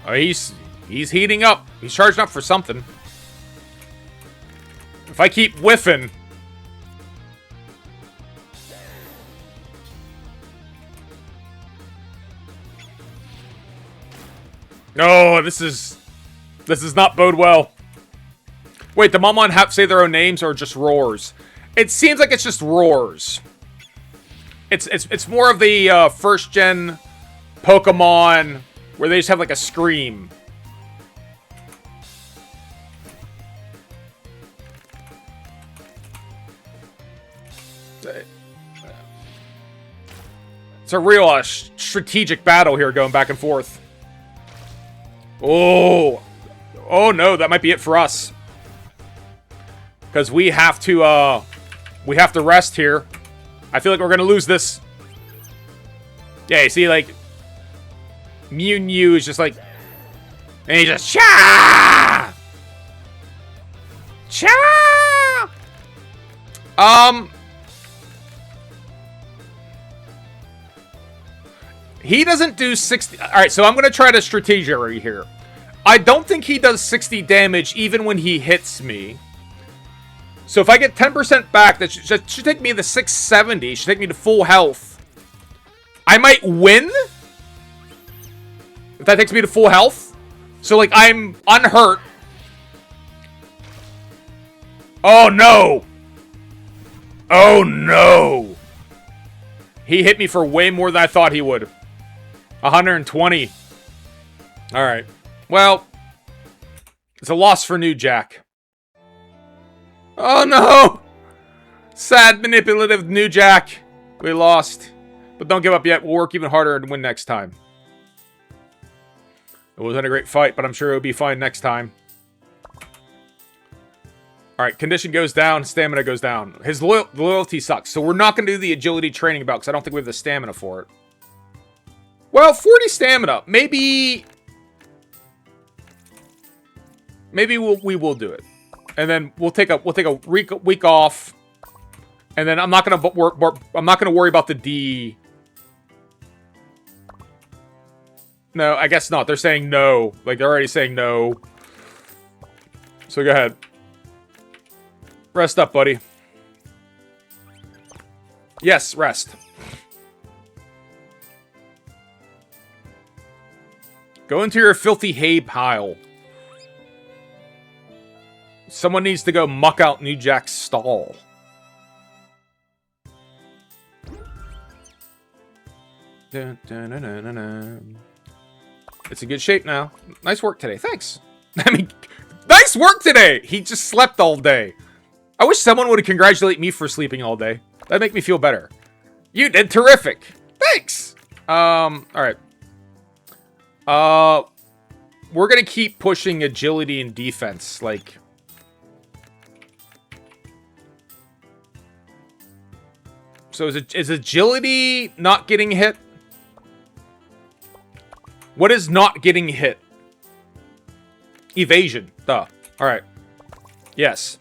Oh, he's heating up. He's charging up for something. If I keep whiffing... No, this is not bode well. Wait, the Mamon have to say their own names or just roars? It seems like it's just roars. It's more of the first gen Pokemon where they just have like a scream. It's a real strategic battle here going back and forth. Oh. Oh no, that might be it for us. Because we have to rest here. I feel like we're gonna lose this. Yeah, you see, like, Mew is just like, and he just cha. He doesn't do 60. All right, so I'm gonna try to strategy here. I don't think he does 60 damage even when he hits me. So if I get 10% back, that should take me to 670. Should take me to full health. I might win if that takes me to full health. So, like, I'm unhurt. Oh, no. Oh, no. He hit me for way more than I thought he would. 120. All right. Well, it's a loss for New Jack. Oh, no. Sad, manipulative New Jack. We lost. But don't give up yet. We'll work even harder and win next time. It wasn't a great fight, but I'm sure it'll be fine next time. Alright, condition goes down, stamina goes down. His loyalty sucks, so we're not going to do the agility training about because I don't think we have the stamina for it. Well, 40 stamina. Maybe we will do it. And then we'll take a week off. And then I'm not going to worry about the D. No, I guess not. They're saying no. Like, they're already saying no. So go ahead. Rest up, buddy. Yes, rest. Go into your filthy hay pile. Someone needs to go muck out New Jack's stall. Dun, dun, dun, dun, dun, dun. It's in good shape now. Nice work today. Thanks. I mean, nice work today! He just slept all day. I wish someone would congratulate me for sleeping all day. That'd make me feel better. You did terrific. Thanks. Alright. We're gonna keep pushing agility and defense, like... So is agility not getting hit? What is not getting hit? Evasion. Duh. Alright. Yes.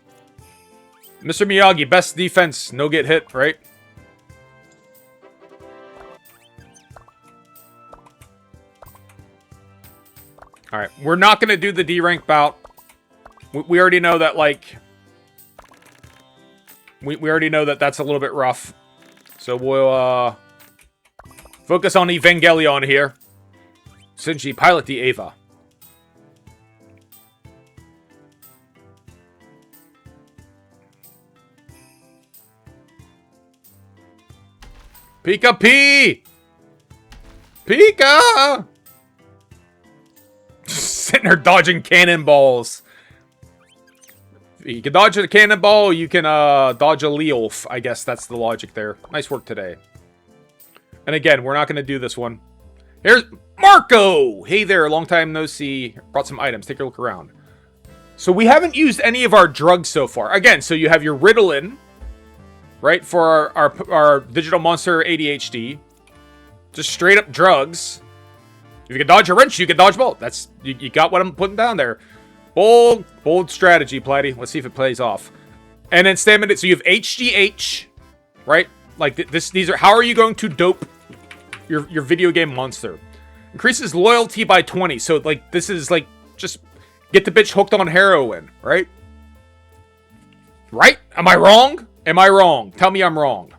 Mr. Miyagi, best defense, no get hit, right? Alright, we're not going to do the D-rank bout. We already know that, like... We already know that that's a little bit rough. So we'll, focus on Evangelion here. Shinji, pilot the Ava. Pika P! Pika! Sitting there dodging cannonballs. You can dodge a cannonball, you can dodge a Leolf. I guess that's the logic there. Nice work today. And again, we're not going to do this one. Here's Marco! Hey there, long time no see. Brought some items. Take a look around. So we haven't used any of our drugs so far. Again, so you have your Ritalin, right, for our digital monster ADHD. Just straight up drugs. If you can dodge a wrench, you can dodge both. That's you got what I'm putting down there. Bold strategy, Platty. Let's see if it plays off. And then stamina. So you have HGH, right? Like these are. How are you going to dope your video game monster? Increases loyalty by 20. So like this is like just get the bitch hooked on heroin, right? Right? Am I wrong? Am I wrong? Tell me I'm wrong.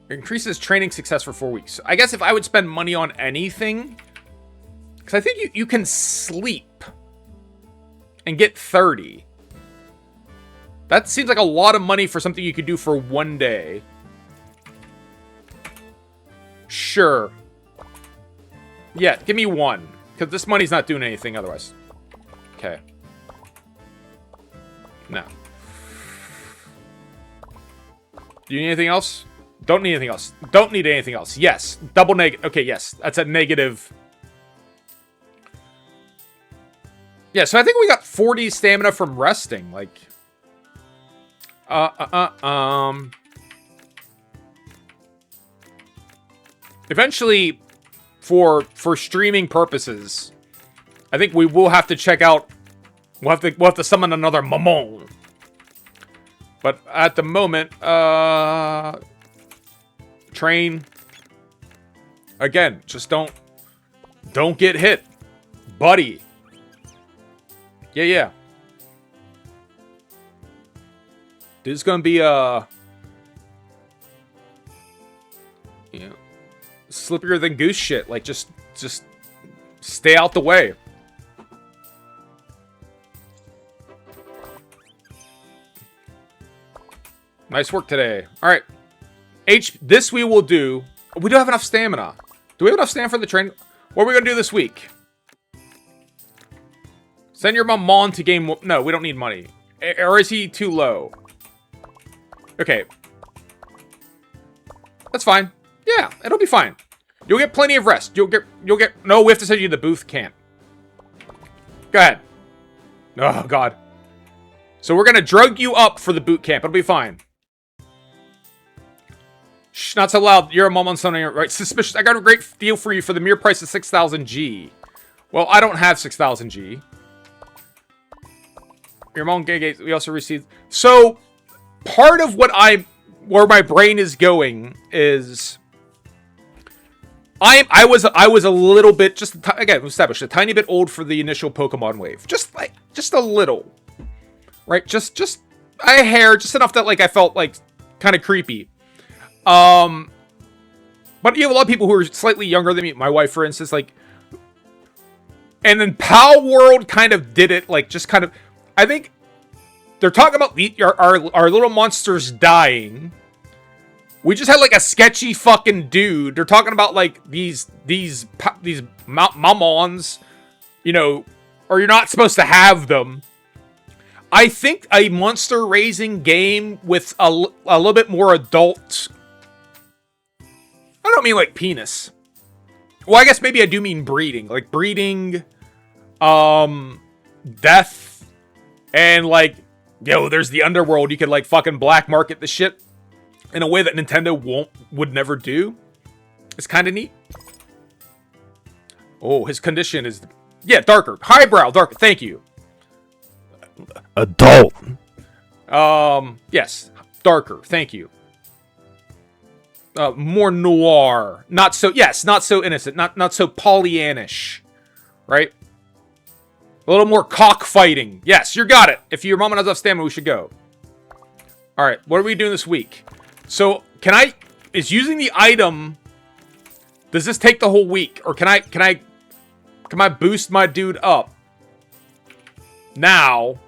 Increases training success for 4 weeks. I guess if I would spend money on anything, because I think you can sleep and get 30. That seems like a lot of money for something you could do for 1 day. Sure. Yeah, give me 1. Because this money's not doing anything otherwise. Okay. No. Do you need anything else? Don't need anything else. Don't need anything else. Yes. Double negative. Okay, yes. That's a negative. Yeah, so I think we got 40 stamina from resting. Like... Eventually, for streaming purposes, I think we will have to check out... We'll have to summon another Mamon. But at the moment, train. Again, just don't get hit, buddy. Yeah. This is gonna be slippier than goose shit. Like just stay out the way. Nice work today. All right. This we will do. We don't have enough stamina. Do we have enough stamina for the train? What are we going to do this week? Send your Mamon to game... No, we don't need money. Or is he too low? Okay. That's fine. Yeah, it'll be fine. You'll get plenty of rest. You'll get... No, we have to send you to the booth. Can't. Go ahead. Oh, God. So we're going to drug you up for the boot camp. It'll be fine. Shh, not so loud. You're a mom on something, right? Suspicious. I got a great deal for you for the mere price of 6,000 G. Well, I don't have 6,000 G. Your mom gay. We also received. So, part of where my brain is going is, I was a little bit, just again established, a tiny bit old for the initial Pokemon wave. Just a little, right? Just a hair, just enough that like I felt like kind of creepy. But you have a lot of people who are slightly younger than me. My wife, for instance, like... And then Pal World kind of did it, like, just kind of... I think they're talking about our little monsters dying. We just had, like, a sketchy fucking dude. They're talking about, like, these Mamons, you know, or you're not supposed to have them. I think a monster raising game with a little bit more adult... I don't mean, like, penis. Well, I guess maybe I do mean breeding. Like, breeding, death, and, like, yo, there's the underworld. You could, like, fucking black market the shit in a way that Nintendo would never do. It's kind of neat. Oh, his condition is... Yeah, darker. Highbrow, darker. Thank you. Adult. Yes. Darker. Thank you. More noir. Not so... Yes, not so innocent. Not so Pollyannish. Right? A little more cockfighting. Yes, you got it. If your mom has enough stamina, we should go. Alright, what are we doing this week? So, can I... Is using the item... Does this take the whole week? Or can I boost my dude up now?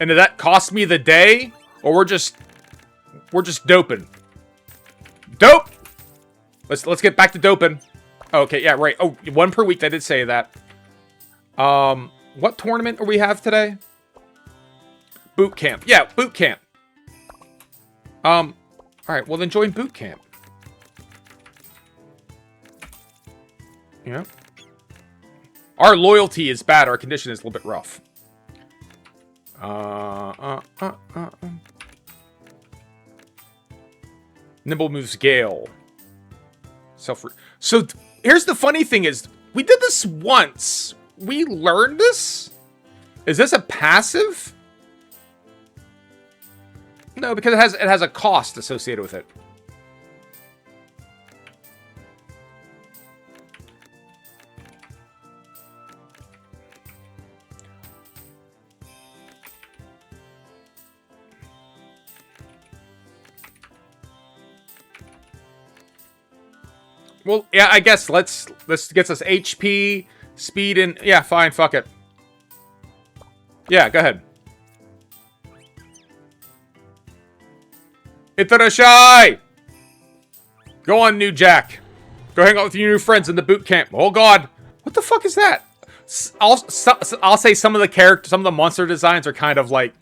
And did that cost me the day? Or we're just doping? Dope! Let's get back to doping. Okay, yeah, right. Oh, 1 per week. I did say that. What tournament do we have today? Boot camp. Yeah, boot camp. Alright, well then join boot camp. Yeah. Our loyalty is bad. Our condition is a little bit rough. Nimble moves Gale. So here's the funny thing is, we did this once. We learned this? Is this a passive? No, because it has a cost associated with it. Well, yeah, I guess let's get us HP, speed, and yeah, fine, fuck it. Yeah, go ahead. Itterashai! Go on, New Jack. Go hang out with your new friends in the boot camp. Oh god, what the fuck is that? I'll say some of the monster designs are kind of like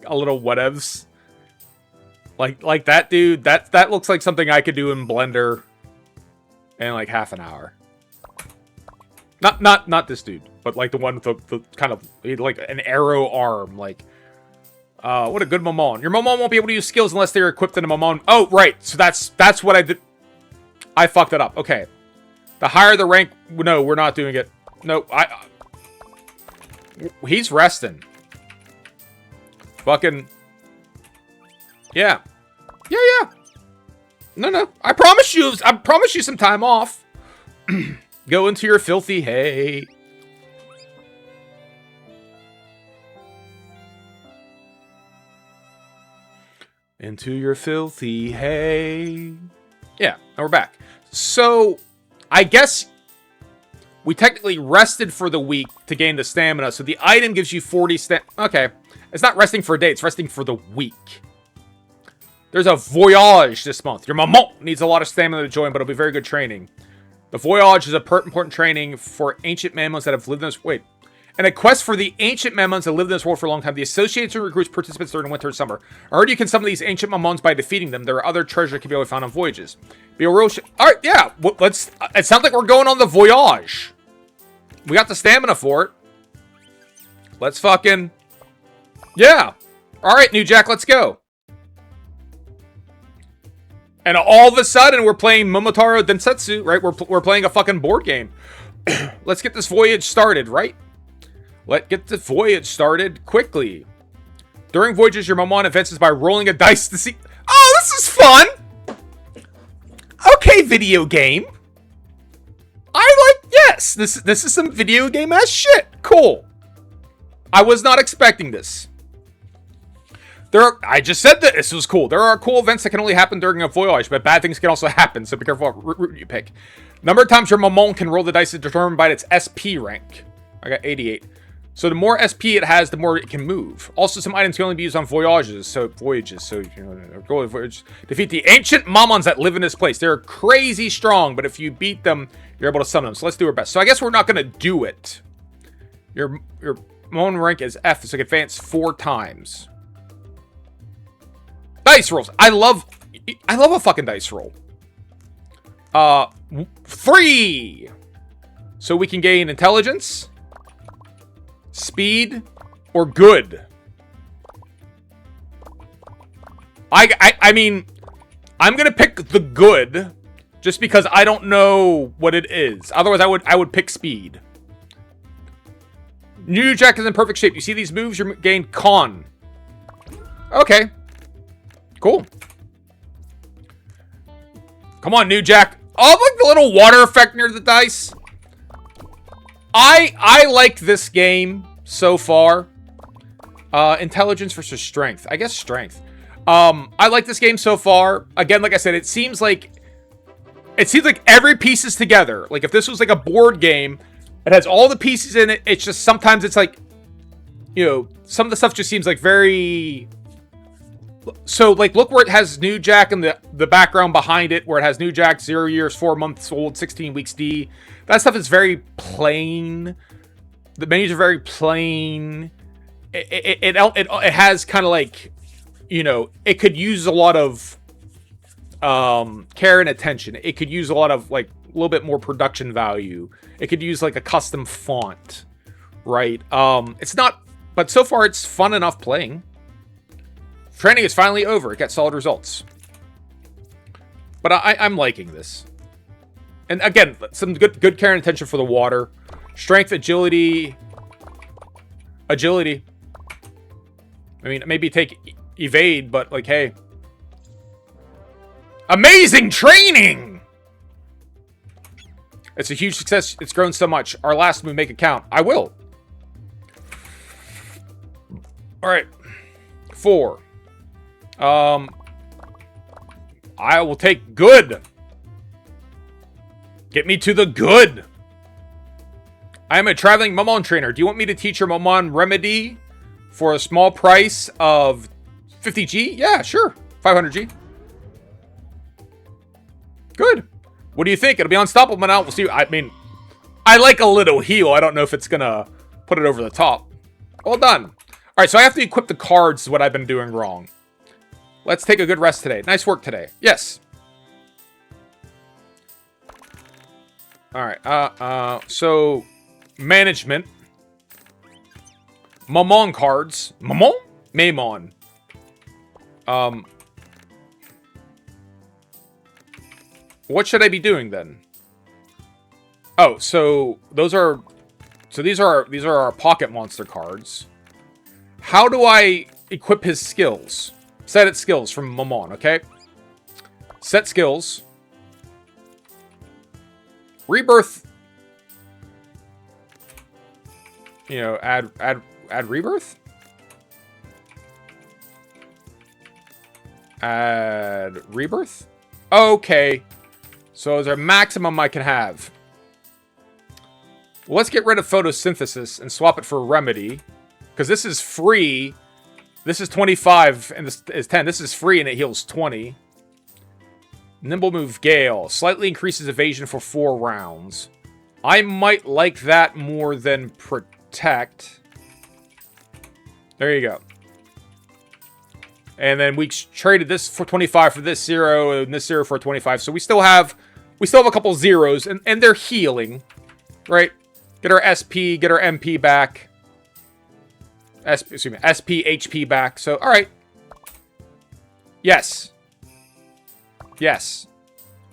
a little whatevs. Like that dude, that looks like something I could do in Blender in like half an hour. Not this dude, but like the one with the kind of like an arrow arm. Like, what a good Mamon. Your Mamon won't be able to use skills unless they're equipped in a Mamon. Oh, right. So that's what I did. I fucked it up. Okay. The higher the rank, no, we're not doing it. No, he's resting. Fucking. Yeah. Yeah. No. I promise you some time off. Go into your filthy hay. Into your filthy hay. Yeah, and we're back. So, I guess we technically rested for the week to gain the stamina. So the item gives you 40 Okay. It's not resting for a day, it's resting for the week. There's a voyage this month. Your Mamon needs a lot of stamina to join, but it'll be very good training. The voyage is a important training for ancient Mamons that have lived in this... Wait. And a quest for the ancient Mamons that lived in this world for a long time. The association recruits participants during winter and summer. I heard you can summon these ancient Mamons by defeating them. There are other treasures that can be found on voyages. Be a real... Alright, yeah. Let's... It sounds like we're going on the voyage. We got the stamina for it. Let's fucking... Yeah. Alright, New Jack, let's go. And all of a sudden, we're playing Momotaro Densetsu, right? We're playing a fucking board game. Let's get this voyage started, right? Let's get the voyage started quickly. During voyages, your Mamon advances by rolling a dice to see... Oh, this is fun! Okay, video game. Yes, this is some video game-ass shit. Cool. I was not expecting this. I just said that this was cool. There are cool events that can only happen during a voyage, but bad things can also happen, so be careful what route you pick. Number of times your Mamon can roll the dice is determined by its SP rank. I got 88. So the more SP it has, the more it can move. Also, some items can only be used on voyages. So go on voyage. Defeat the ancient Mamons that live in this place. They're crazy strong, but if you beat them, you're able to summon them. So let's do our best. So I guess we're not going to do it. Your Mamon rank is F, so you can advance 4 times. Dice rolls. I love a fucking dice roll. 3. So we can gain intelligence, speed, or good. I mean, I'm gonna pick the good, just because I don't know what it is. Otherwise, I would pick speed. New Jack is in perfect shape. You see these moves, you gain con. Okay. Cool. Come on, New Jack. Oh, like the little water effect near the dice. I like this game so far. Intelligence versus strength. I guess strength. I like this game so far. Again, like I said, it seems like every piece is together. Like if this was like a board game, it has all the pieces in it. It's just sometimes it's like, you know, some of the stuff just seems like very. So, like, look where it has New Jack and the background behind it, where it has New Jack, 0 years, 4 months old, 16 weeks D. That stuff is very plain. The menus are very plain. It has kind of like, you know, it could use a lot of care and attention. It could use a lot of, like, a little bit more production value. It could use, like, a custom font, right? It's not, but so far it's fun enough playing. Training is finally over. It got solid results. But I'm liking this. And again, some good care and attention for the water. Strength, agility. Agility. I mean, maybe take evade, but like, hey. Amazing training! It's a huge success. It's grown so much. Our last move, make it count. I will. Alright. 4. I will take good. Get me to the good. I am a traveling Mamon trainer. Do you want me to teach your Mamon remedy for a small price of 50G? Yeah, sure. 500G. Good. What do you think? It'll be unstoppable now. We'll see. I mean, I like a little heal. I don't know if it's gonna put it over the top. Well done. All right, so I have to equip the cards, is what I've been doing wrong. Let's take a good rest today. Nice work today. Yes. All right. So management. Mamon cards. Mamon? Mamon. What should I be doing then? Oh, so these are our pocket monster cards. How do I equip his skills? Set its skills from Mamon, okay? Set skills. Rebirth. You know, add rebirth? Add rebirth? Okay. So is there a maximum I can have? Well, let's get rid of photosynthesis and swap it for remedy. Because this is free. This is 25 and this is 10. This is free and it heals 20. Nimble move Gale. Slightly increases evasion for 4 rounds. I might like that more than protect. There you go. And then we traded this for 25 for this 0 and this 0 for 25. So we still have a couple zeros and they're healing, right? Get our SP, get our MP back. SP, HP back. So, all right. Yes. Yes.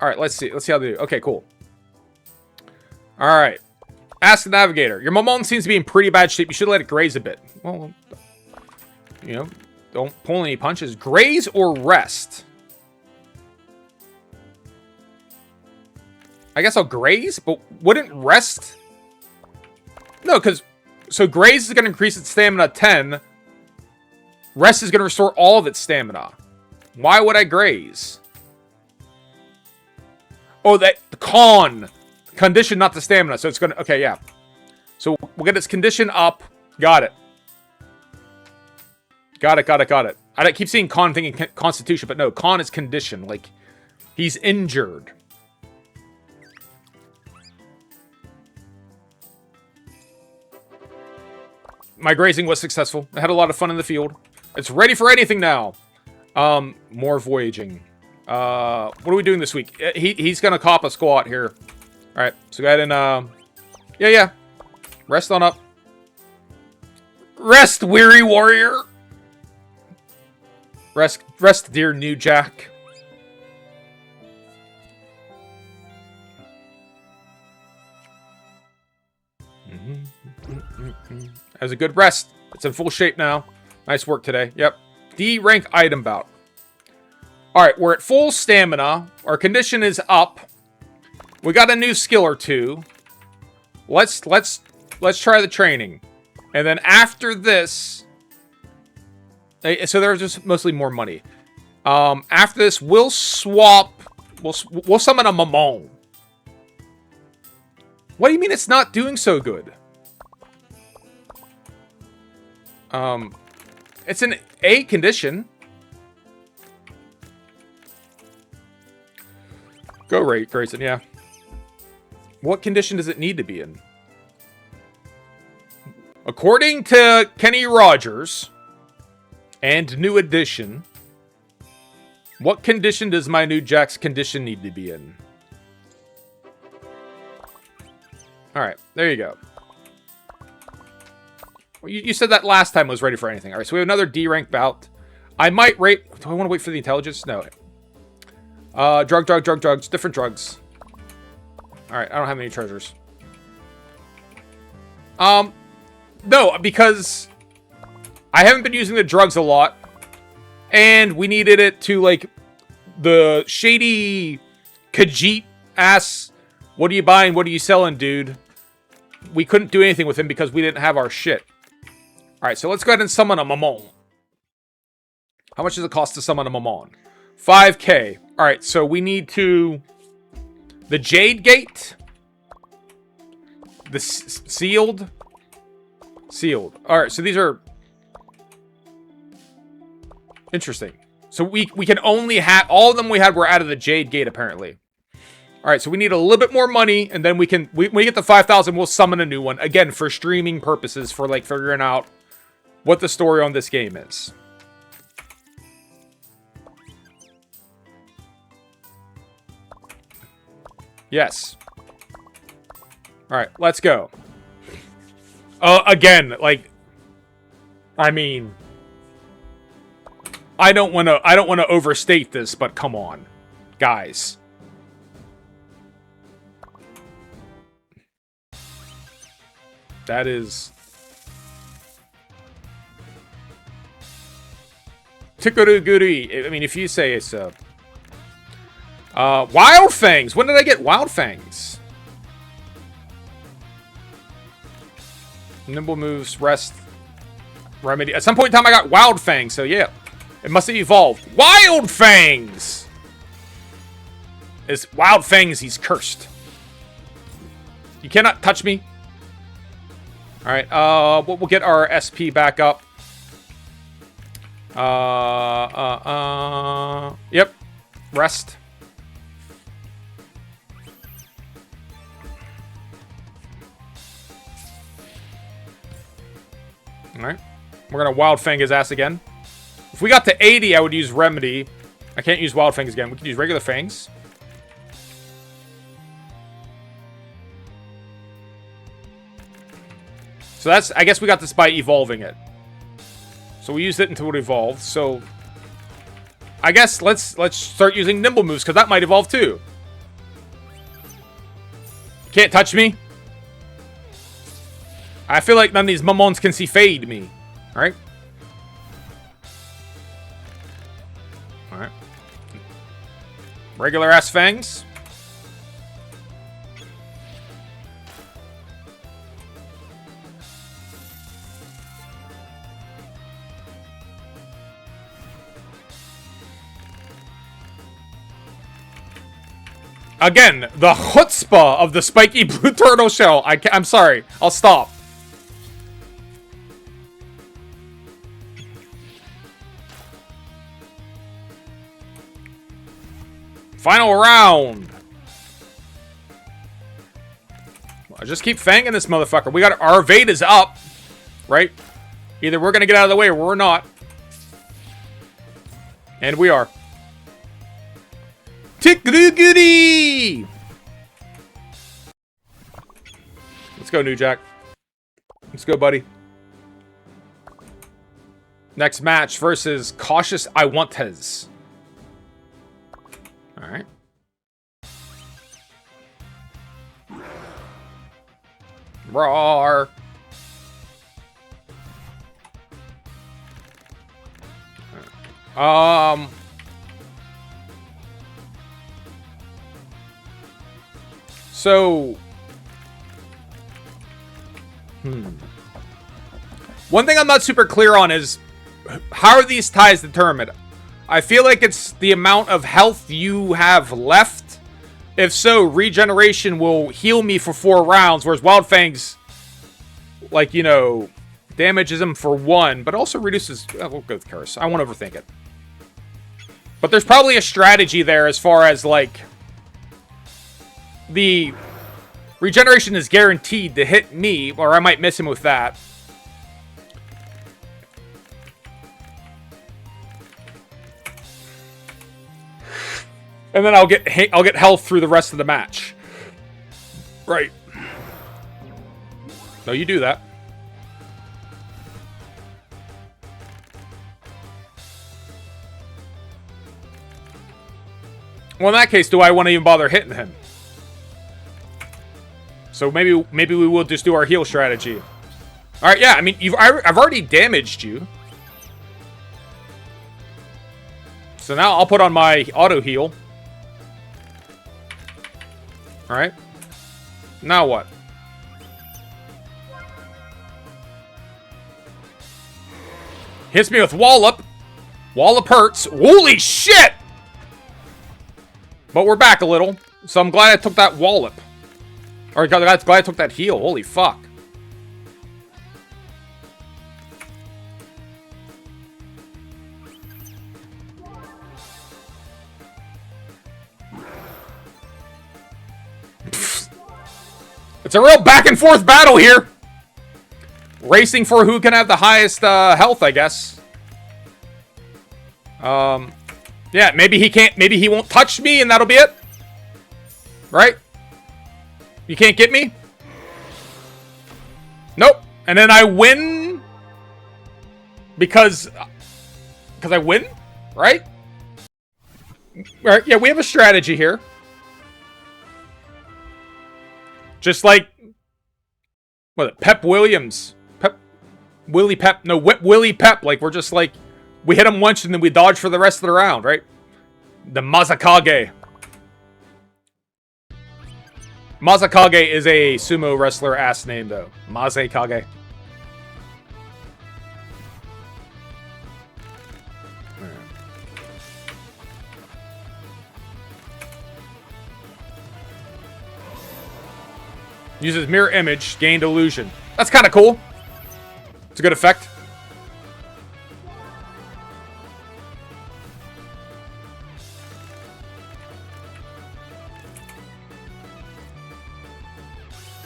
All right, let's see. Let's see how they do. Okay, cool. All right. Ask the Navigator. Your Mamon seems to be in pretty bad shape. You should let it graze a bit. Well, you know, don't pull any punches. Graze or rest? I guess I'll graze, but wouldn't rest? No, because... So graze is going to increase its stamina 10. Rest is going to restore all of its stamina. Why would I graze? Oh, that condition, not the stamina. So it's going to... Okay, yeah. So we'll get its condition up. Got it. Got it. I keep seeing con thinking constitution, but no, con is condition. Like, he's injured. My grazing was successful. I had a lot of fun in the field. It's ready for anything now. More voyaging. What are we doing this week? He's gonna cop a squat here. Alright, so go ahead and, yeah. Rest on up. Rest, weary warrior! Rest, dear new Jack. Has a good rest. It's in full shape now. Nice work today. Yep. D rank item bout. Alright, we're at full stamina. Our condition is up. We got a new skill or two. Let's try the training. And then after this... So there's just mostly more money. After this, we'll swap... We'll summon a Mamon. What do you mean it's not doing so good? It's an A condition. Go rate, Grayson, yeah. What condition does it need to be in? According to Kenny Rogers and New Edition, what condition does my new Jack's condition need to be in? Alright, there you go. Well, you said that last time was ready for anything. Alright, so we have another D rank bout. I might rate... Do I want to wait for the intelligence? No. Drugs. Different drugs. Alright, I don't have any treasures. No, because I haven't been using the drugs a lot. And we needed it to, like, the shady Khajiit ass, what are you buying, what are you selling, dude? We couldn't do anything with him because we didn't have our shit. Alright, so let's go ahead and summon a Mamon. How much does it cost to summon a Mamon? 5k. Alright, so we need to... The Jade Gate. The Sealed. Sealed. Alright, so these are... Interesting. So we can only have... All of them we had were out of the Jade Gate, apparently. Alright, so we need a little bit more money, and then we can... When we get the 5,000, we'll summon a new one. Again, for streaming purposes, for, like, figuring out what the story on this game is. Yes. Alright, let's go. Again, like... I mean... I don't want to overstate this, but come on. Guys. That is... Tukuruguri. I mean, if you say it's a... Wild Fangs! When did I get Wild Fangs? Nimble moves, rest, remedy. At some point in time, I got Wild Fangs, so yeah. It must have evolved. Wild Fangs! It's Wild Fangs, he's cursed. You cannot touch me. Alright, we'll get our SP back up. Yep. Rest. Alright. We're gonna Wild Fang his ass again. If we got to 80, I would use Remedy. I can't use Wild Fangs again. We could use regular Fangs. So that's... I guess we got this by evolving it. So we used it until it evolved. So... I guess let's start using Nimble moves, because that might evolve too. You can't touch me. I feel like none of these Mamons can see fade me. Alright? Alright. Regular ass Fangs. Again, the chutzpah of the spiky blue turtle shell. I'm sorry. I'll stop. Final round. I just keep fanging this motherfucker. We got our evade is up, right? Either we're gonna get out of the way or we're not. And we are. Tick-a-doo-goody! Let's go, New Jack. Let's go, buddy. Next match versus Cautious I Want His. Alright. Roar! So... One thing I'm not super clear on is, how are these ties determined? I feel like it's the amount of health you have left. If so, regeneration will heal me for 4 rounds, whereas Wild Fang's, like, you know, damages him for 1, but also reduces... we'll go with Curse. I won't overthink it. But there's probably a strategy there as far as, like... The regeneration is guaranteed to hit me, or I might miss him with that. And then I'll get health through the rest of the match. Right. No, you do that. Well, in that case, do I want to even bother hitting him? So maybe we will just do our heal strategy. All right, yeah. I mean, I've already damaged you. So now I'll put on my auto heal. All right. Now what? Hits me with Wallop. Wallop hurts. Holy shit! But we're back a little. So I'm glad I took that Wallop. Or glad I took that heal. Holy fuck. It's a real back and forth battle here. Racing for who can have the highest health, I guess. Yeah, maybe he won't touch me and that'll be it. Right? You can't get me? Nope. And then I win because I win, right? All right, yeah, we have a strategy here. Just like Pep Williams. Willie Pep. No, Willie Pep. Like, we're just like, we hit him once and then we dodge for the rest of the round, right? The Mazakage. Mazakage is a sumo wrestler ass name, though. Mazakage. Uses mirror image, gained illusion. That's kind of cool. It's a good effect.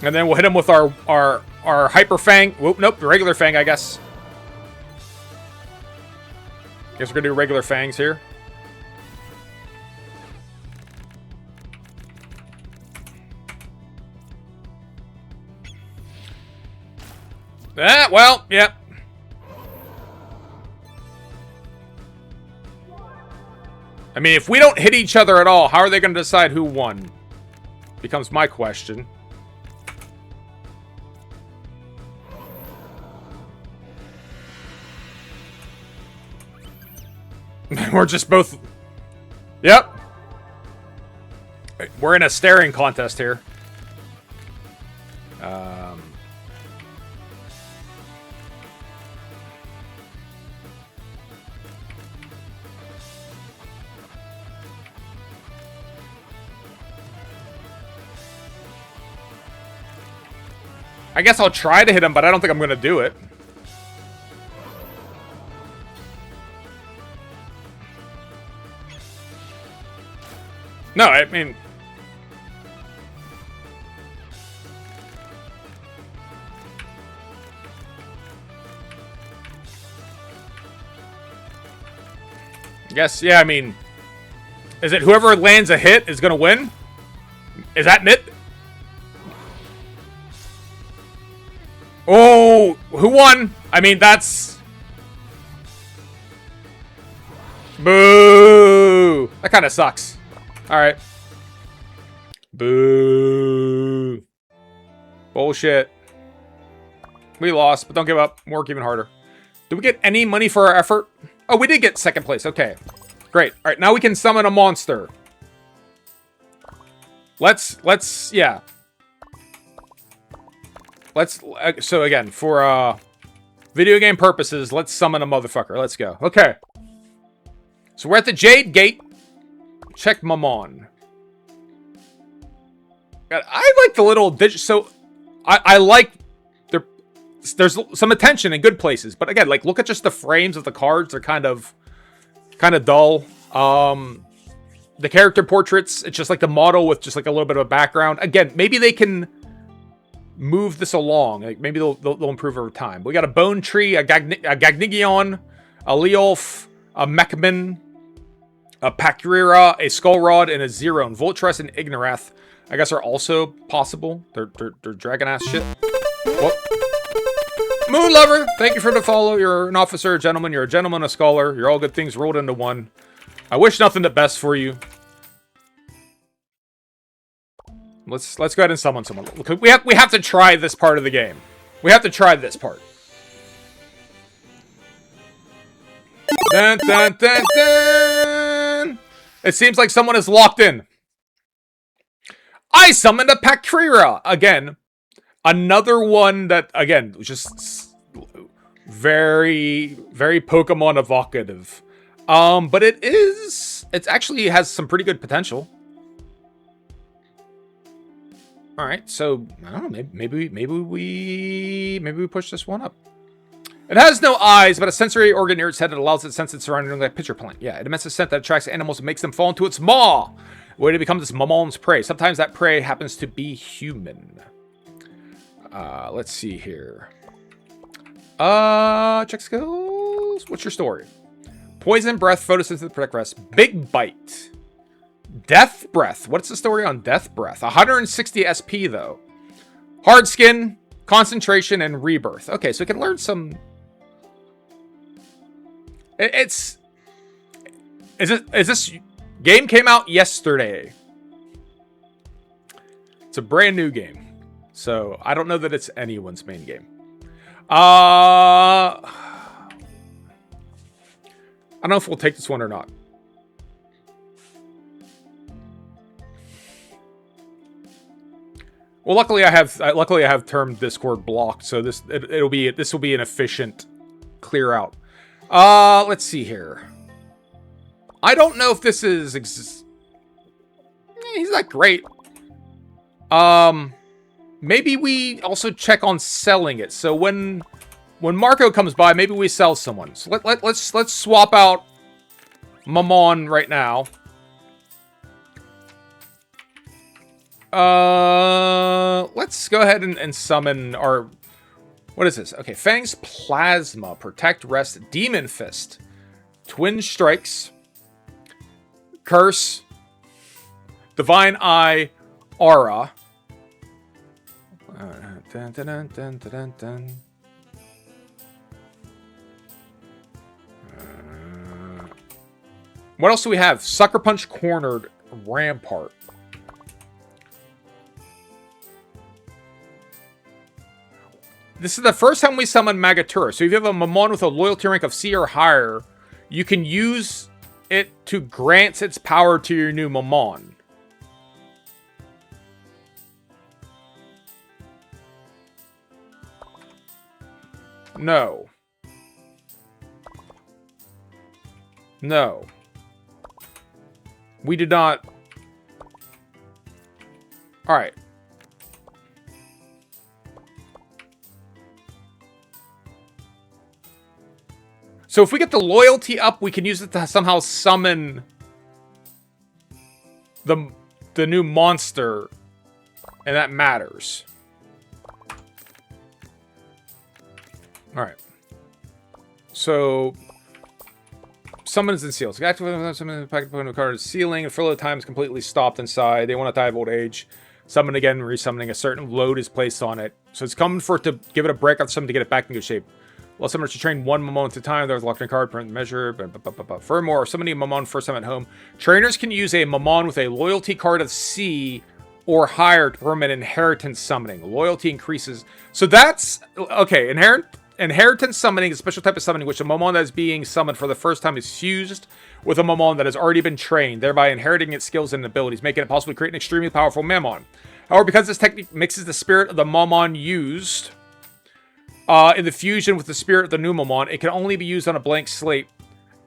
And then we'll hit him with our Hyper Fang. Whoop, nope, the regular Fang, I guess. Guess we're gonna do regular Fangs here. Well, yeah. I mean, if we don't hit each other at all, how are they going to decide who won? Becomes my question. We're just both... Yep. We're in a staring contest here. I guess I'll try to hit him, but I don't think I'm going to do it. No, I mean... Yes, yeah, I mean... Is it whoever lands a hit is going to win? Is that it? Oh, who won? I mean, that's... Boo! That kind of sucks. Alright. Boo. Bullshit. We lost, but don't give up. Work even harder. Did we get any money for our effort? Oh, we did get second place. Okay. Great. Alright, now we can summon a monster. Yeah. So again, for, video game purposes, let's summon a motherfucker. Let's go. Okay. So we're at the Jade Gate. Check Mamon. I like the little so I like there's some attention in good places, but again, like look at just the frames of the cards. They're kind of dull. The character portraits, it's just like the model with just like a little bit of a background. Again, maybe they can move this along. Like maybe they'll improve over time. But we got a Bone Tree, a Gagnigion, a Leolf, a Mechman, a Pakrira, a Skull Rod, and a Zerone. Voltress and Ignorath, I guess, are also possible. They're dragon-ass shit. Whoop. Moon Lover, thank you for the follow. You're an officer, a gentleman. You're a gentleman, a scholar. You're all good things rolled into one. I wish nothing but best for you. Let's go ahead and summon someone. We have to try this part of the game. We have to try this part. Dun, dun, dun, dun. It seems like someone is locked in. I summoned a Pakrira again. Another one that again just very Pokemon evocative. But it actually has some pretty good potential. All right, so I don't know. Maybe we push this one up. It has no eyes, but a sensory organ near its head that allows it to sense its surroundings like a pitcher plant. Yeah, it emits a scent that attracts animals and makes them fall into its maw, where it becomes its Mamon's prey. Sometimes that prey happens to be human. Let's see here. Check skills. What's your story? Poison breath, photosynthesis, protect rest. Big bite. Death breath. What's the story on death breath? 160 SP though. Hard skin, concentration, and rebirth. Okay, so we can learn some. Is this game came out yesterday? It's a brand new game, so I don't know that it's anyone's main game. I don't know if we'll take this one or not. Well, luckily I have termed Discord blocked, so this will be an efficient clear out. Let's see here. I don't know if this is he's not great. Maybe we also check on selling it. So when Marco comes by, maybe we sell someone. So let's swap out Mamon right now. Let's go ahead and summon our... What is this? Okay, Fang's Plasma, Protect, Rest, Demon Fist, Twin Strikes, Curse, Divine Eye, Aura. Dun, dun, dun, dun, dun, dun. What else do we have? Sucker Punch, Cornered, Rampart. This is the first time we summon Magatura. So if you have a Mamon with a loyalty rank of C or higher, you can use it to grant its power to your new Mamon. No. No. We did not. Alright. So if we get the loyalty up, we can use it to somehow summon the new monster, and that matters. Alright. So, summons and seals. Activate summon the packet put card sealing. Furlough time is completely stopped inside. They want to die of old age. Summon again, resummoning. A certain load is placed on it. So it's coming for it to give it a break on something to get it back in good shape. Well, summoners should train one Mamon at a time. There's a locked in card, print measure. Furthermore, summoning a Mamon first time at home. Trainers can use a Mamon with a loyalty card of C or higher to permit inheritance summoning. Loyalty increases. So that's okay. Inheritance summoning is a special type of summoning which a Mamon that is being summoned for the first time is fused with a Mamon that has already been trained, thereby inheriting its skills and abilities, making it possible to create an extremely powerful Mamon. However, because this technique mixes the spirit of the Mamon used in the fusion with the spirit of the new Mamon, it can only be used on a blank slate,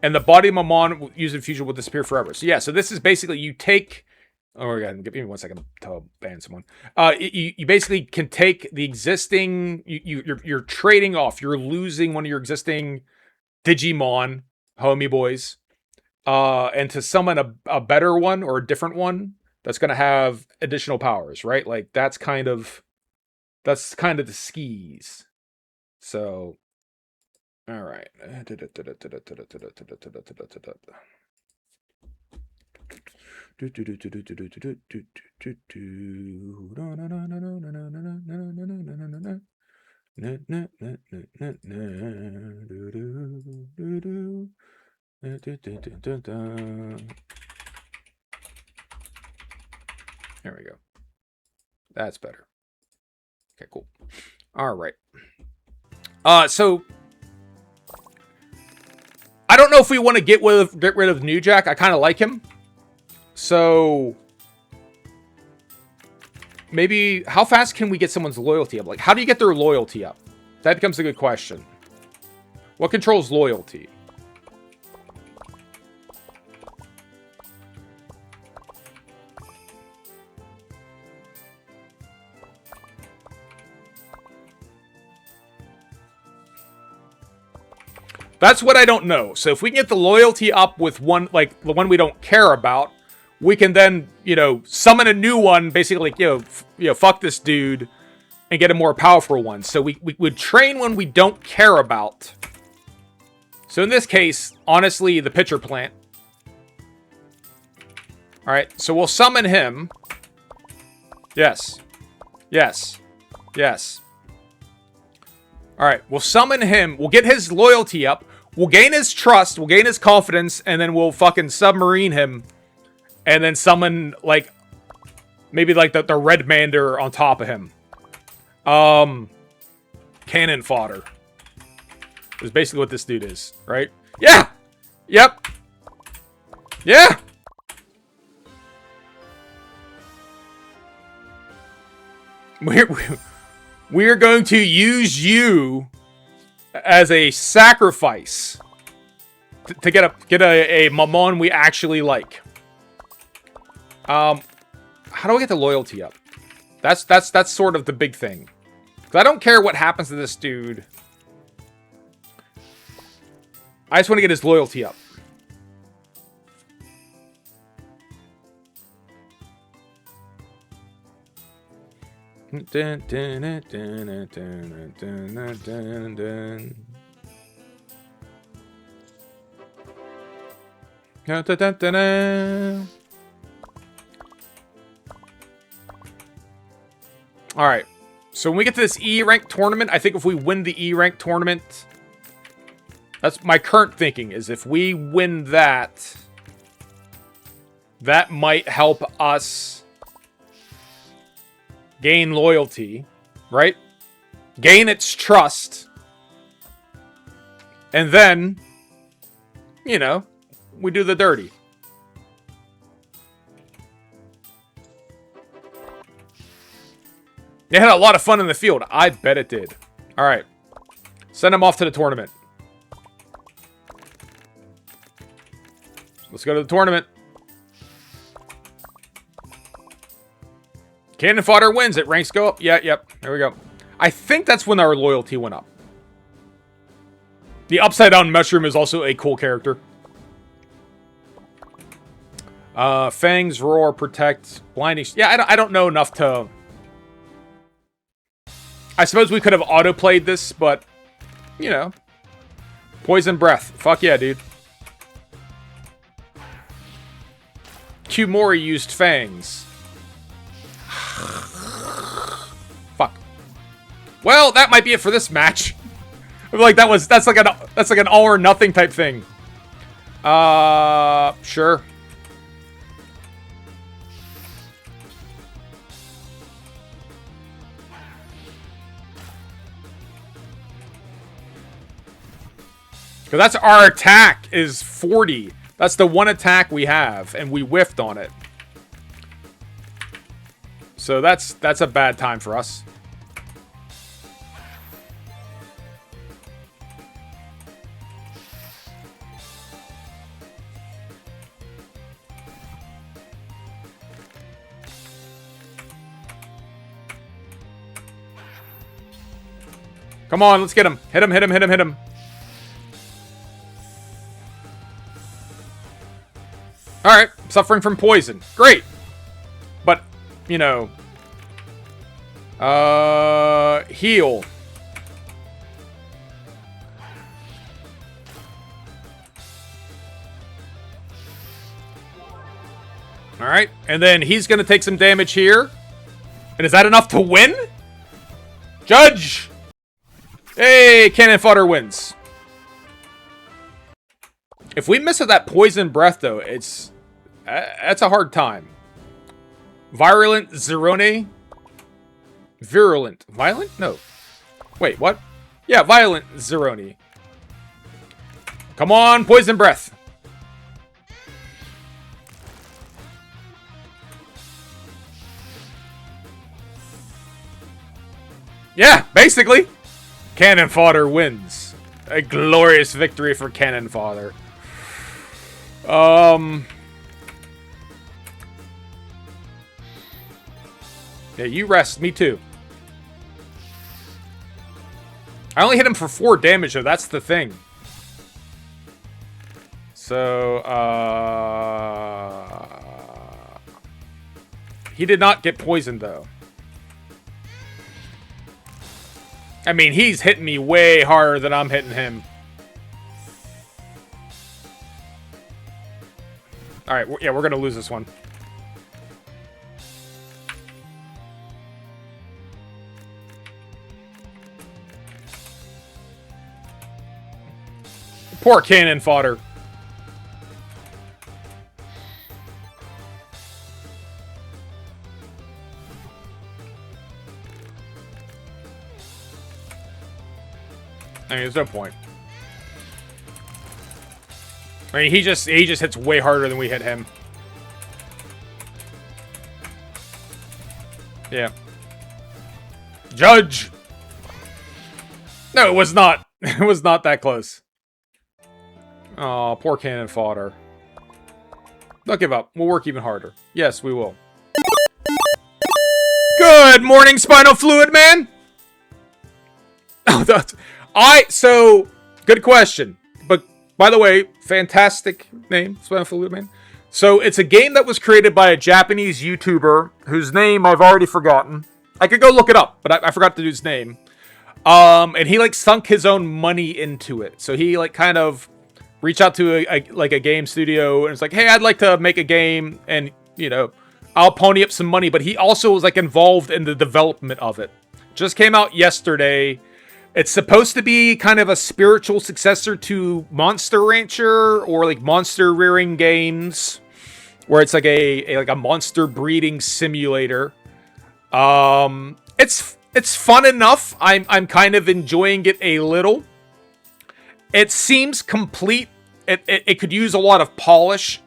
and the body Mamon used in fusion will disappear forever. So yeah, so this is basically you take... Oh my god, give me 1 second to ban someone. You basically can take the existing... You're trading off. You're losing one of your existing Digimon, homie boys, and to summon a better one or a different one that's going to have additional powers, right? Like, that's kind of the skis. So, all right. There we go. That's better. Okay, cool. All right. So I don't know if we want to get rid of New Jack. I kind of like him. So maybe how fast can we get someone's loyalty up? Like, how do you get their loyalty up? That becomes a good question. What controls loyalty? That's what I don't know. So if we can get the loyalty up with one, like the one we don't care about, we can then, summon a new one, basically, fuck this dude, and get a more powerful one. So we would train one we don't care about. So in this case, honestly, the pitcher plant. Alright, so we'll summon him. Yes. Yes. Yes. Alright, we'll summon him. We'll get his loyalty up. We'll gain his trust. We'll gain his confidence. And then we'll fucking submarine him. And then summon, like, maybe, like, the red mander on top of him. Cannon fodder. Is basically what this dude is, right? Yeah! Yep. Yeah! We're going to use you as a sacrifice to get a Mamon we actually like. How do I get the loyalty up? That's sort of the big thing. 'Cause I don't care what happens to this dude. I just want to get his loyalty up. Dun, dun, dun, dun, dun, dun, dun, dun. Dun, dun, dun, dun, dun. All right. So when we get to this E rank tournament, I think if we win the E rank tournament, that's my current thinking, is if we win that, that might help us gain loyalty, right? Gain its trust. And then, we do the dirty. They had a lot of fun in the field. I bet it did. All right. Send them off to the tournament. Let's go to the tournament. Cannon fodder wins. It ranks go up. Yeah, yep. There we go. I think that's when our loyalty went up. The upside down mushroom is also a cool character. Fangs, roar, protect, blinding. Yeah, I don't know enough to. I suppose we could have auto-played this, but you know, poison breath. Fuck yeah, dude. Kumori used fangs. Fuck. Well, that might be it for this match. Like that's like an all or nothing type thing. Sure. Because that's our attack is 40. That's the one attack we have, and we whiffed on it. So that's a bad time for us. Come on, let's get him. Hit him, hit him, hit him, hit him. Alright, suffering from poison. Great. But, you know... heal. Alright, and then he's gonna take some damage here. And is that enough to win? Judge! Hey, Cannon Fodder wins. If we miss that poison breath, though, that's a hard time. Virulent Zerone. Virulent. Violent? No. Wait, what? Yeah, Violent Zerone. Come on, poison breath. Yeah, basically. Cannon Fodder wins. A glorious victory for Cannon Fodder. Yeah, you rest. Me too. I only hit him for 4 damage, though. That's the thing. So, he did not get poisoned, though. I mean, he's hitting me way harder than I'm hitting him. Alright, yeah, we're gonna lose this one. Poor Cannon Fodder. I mean, there's no point. I mean, he just hits way harder than we hit him. Yeah. Judge! No, it was not. It was not that close. Oh, poor Cannon Fodder. Don't give up. We'll work even harder. Yes, we will. Good morning, Spinal Fluid Man! Oh, that's... So, good question. But, by the way, fantastic name, Spinal Fluid Man. So, it's a game that was created by a Japanese YouTuber, whose name I've already forgotten. I could go look it up, but I forgot the dude's name. And he, like, sunk his own money into it. So, he, like, kind of reached out to, a game studio, and it's like, hey, I'd like to make a game, and, you know, I'll pony up some money. But he also was, like, involved in the development of it. Just came out yesterday. It's supposed to be kind of a spiritual successor to Monster Rancher or like Monster Rearing Games, where it's like a monster breeding simulator. It's fun enough. I'm kind of enjoying it a little. It seems complete. It could use a lot of polish.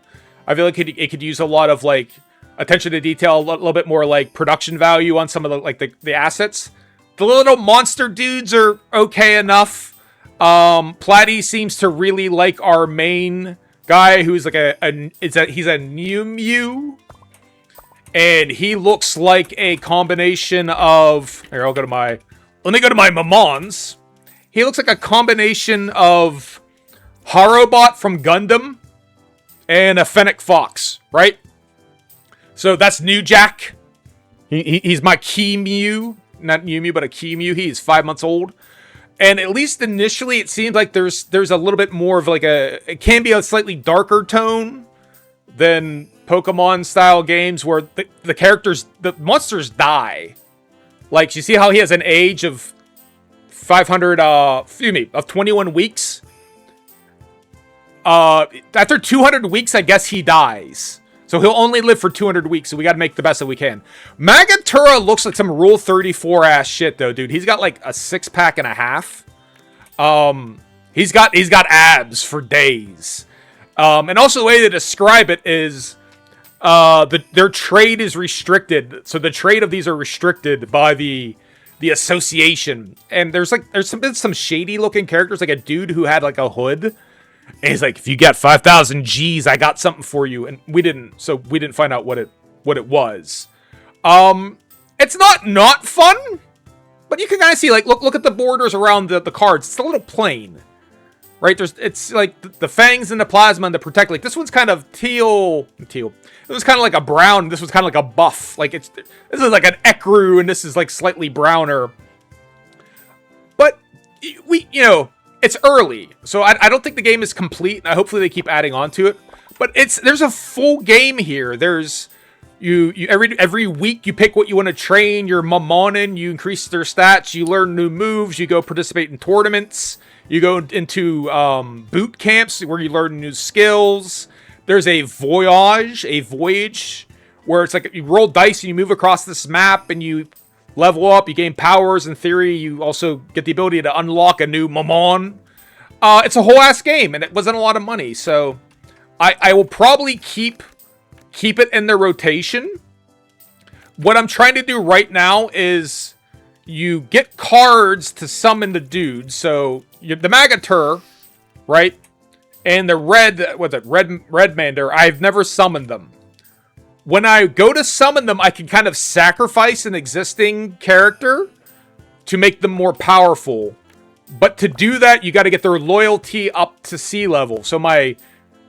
I feel like it could use a lot of like attention to detail, a little bit more like production value on some of the assets. The little monster dudes are okay enough. Platy seems to really like our main guy, who's like he's a Mew Mew, and he looks like a combination of. Here, let me go to my Mamons. He looks like a combination of Harrobot from Gundam and a Fennec Fox, right? So that's New Jack. He's my Key Mew. Not Mew Mew, but a Key Mew. He's 5 months old. And at least initially, it seems like there's a little bit more of like it can be a slightly darker tone than Pokemon style games where the characters, the monsters die. Like, you see how he has an age of 21 weeks? After 200 weeks, I guess he dies. So he'll only live for 200 weeks, so we gotta make the best that we can. Magatura looks like some Rule 34 ass shit, though, dude. He's got like a 6-pack and a half. He's got abs for days. And also the way they describe it is, their trade is restricted. So the trade of these are restricted by the association. And there's some shady looking characters, like a dude who had like a hood. And he's like, if you got 5,000 G's, I got something for you. And we didn't find out what it was. It's not fun, but you can kind of see, like, look at the borders around the cards. It's a little plain, right? It's like the fangs and the plasma and the protect. Like, this one's kind of teal. It was kind of like a brown. This was kind of like a buff. Like, this is like an ecru, and this is like slightly browner. But it's early, so I don't think the game is complete. Hopefully they keep adding on to it. But there's a full game here. There's you every week you pick what you want to train your Mamon in. You increase their stats. You learn new moves. You go participate in tournaments. You go into boot camps where you learn new skills. There's a voyage, where it's like you roll dice and you move across this map and you level up, you gain powers. In theory, you also get the ability to unlock a new Mamon. It's a whole ass game, and it wasn't a lot of money, so I will probably keep it in the rotation. What I'm trying to do right now is you get cards to summon the dude. So the Magatur, right? And the Redmander, I've never summoned them. When I go to summon them, I can kind of sacrifice an existing character to make them more powerful. But to do that, you got to get their loyalty up to sea level. So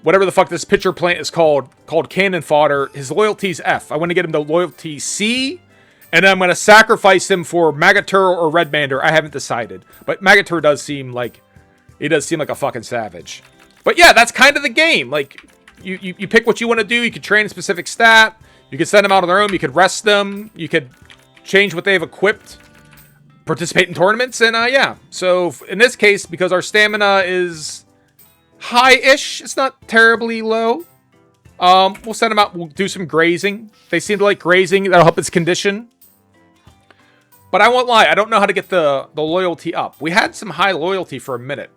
whatever the fuck this pitcher plant is called Cannon Fodder, his loyalty's F. I want to get him to loyalty C, and then I'm going to sacrifice him for Magatur or Redmander. I haven't decided. But Magatur does seem like a fucking savage. But yeah, that's kind of the game. Like, you pick what you want to do. You could train a specific stat. You could send them out on their own. You could rest them. You could change what they've equipped. Participate in tournaments. And yeah. So in this case, because our stamina is high-ish, it's not terribly low. We'll send them out. We'll do some grazing. They seem to like grazing. That'll help its condition. But I won't lie. I don't know how to get the loyalty up. We had some high loyalty for a minute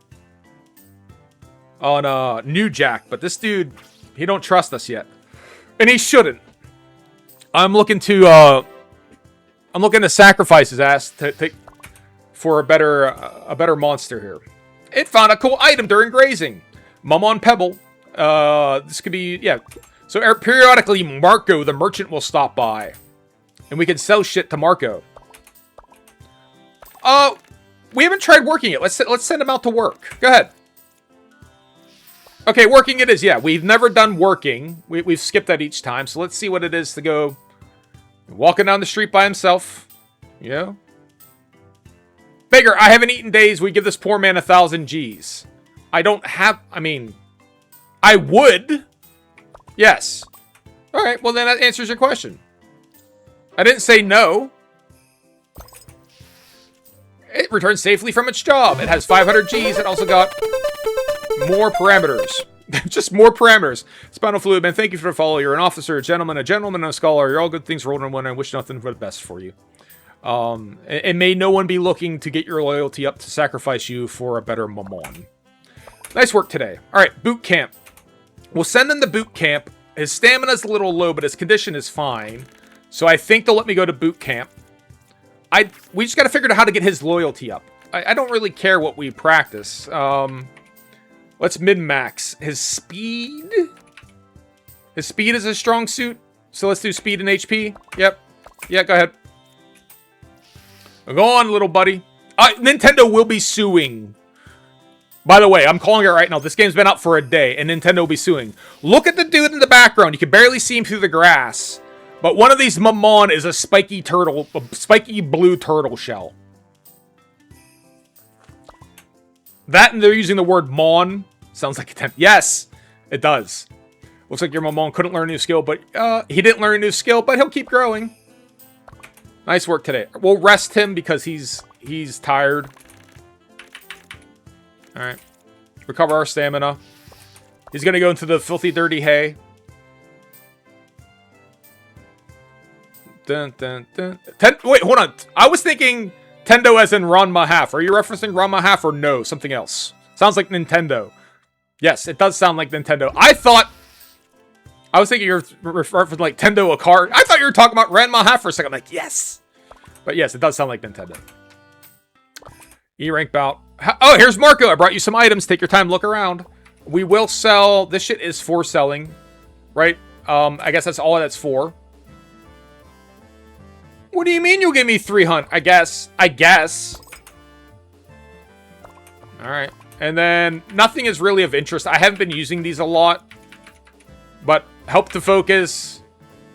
on New Jack, but this dude, he don't trust us yet, and he shouldn't. I'm looking to sacrifice his ass for a better monster here. It found a cool item during grazing. Mamon Pebble. This could be, yeah. So periodically, Marco the merchant will stop by, and we can sell shit to Marco. We haven't tried working it. Let's send him out to work. Go ahead. Okay, working it is, yeah. We've never done working. We've skipped that each time, so let's see what it is to go walking down the street by himself. You know? Beggar, I haven't eaten days. We give this poor man 1,000 G's. I would. Yes. Alright, well then that answers your question. I didn't say no. It returned safely from its job. It has 500 G's. It also got more parameters. Just more parameters. Spinal Fluid, man, thank you for the follow. You're an officer, a gentleman, and a scholar. You're all good things rolled in one. I wish nothing but the best for you. And may no one be looking to get your loyalty up to sacrifice you for a better Mamon. Nice work today. All right, boot camp. We'll send him to boot camp. His stamina's a little low, but his condition is fine. So I think they'll let me go to boot camp. We just got to figure out how to get his loyalty up. I don't really care what we practice. Let's min-max his speed. His speed is a strong suit. So let's do speed and HP. Yep. Yeah, go ahead. Go on, little buddy. Nintendo will be suing. By the way, I'm calling it right now. This game's been out for a day, and Nintendo will be suing. Look at the dude in the background. You can barely see him through the grass. But one of these Mamon is a spiky turtle, a spiky blue turtle shell. That and they're using the word Mon. Sounds like a yes, it does. Looks like your Mamon couldn't learn a new skill, but he didn't learn a new skill, but he'll keep growing. Nice work today. We'll rest him because he's tired. All right. Recover our stamina. He's going to go into the filthy, dirty hay. Dun, dun, dun. Wait, hold on. I was thinking Tendo as in Ranma Half. Are you referencing Ranma Half or no? Something else. Sounds like Nintendo. Yes, it does sound like Nintendo. I was thinking you're referencing like Tendo a card. I thought you were talking about Ranma Half for a second. I'm like, yes. But yes, it does sound like Nintendo. E-rank bout. Oh, here's Marco. I brought you some items. Take your time, look around. We will sell. This shit is for selling, right? I guess that's all that's for. What do you mean you'll give me 300? I guess. All right. And then nothing is really of interest. I haven't been using these a lot, but help to focus,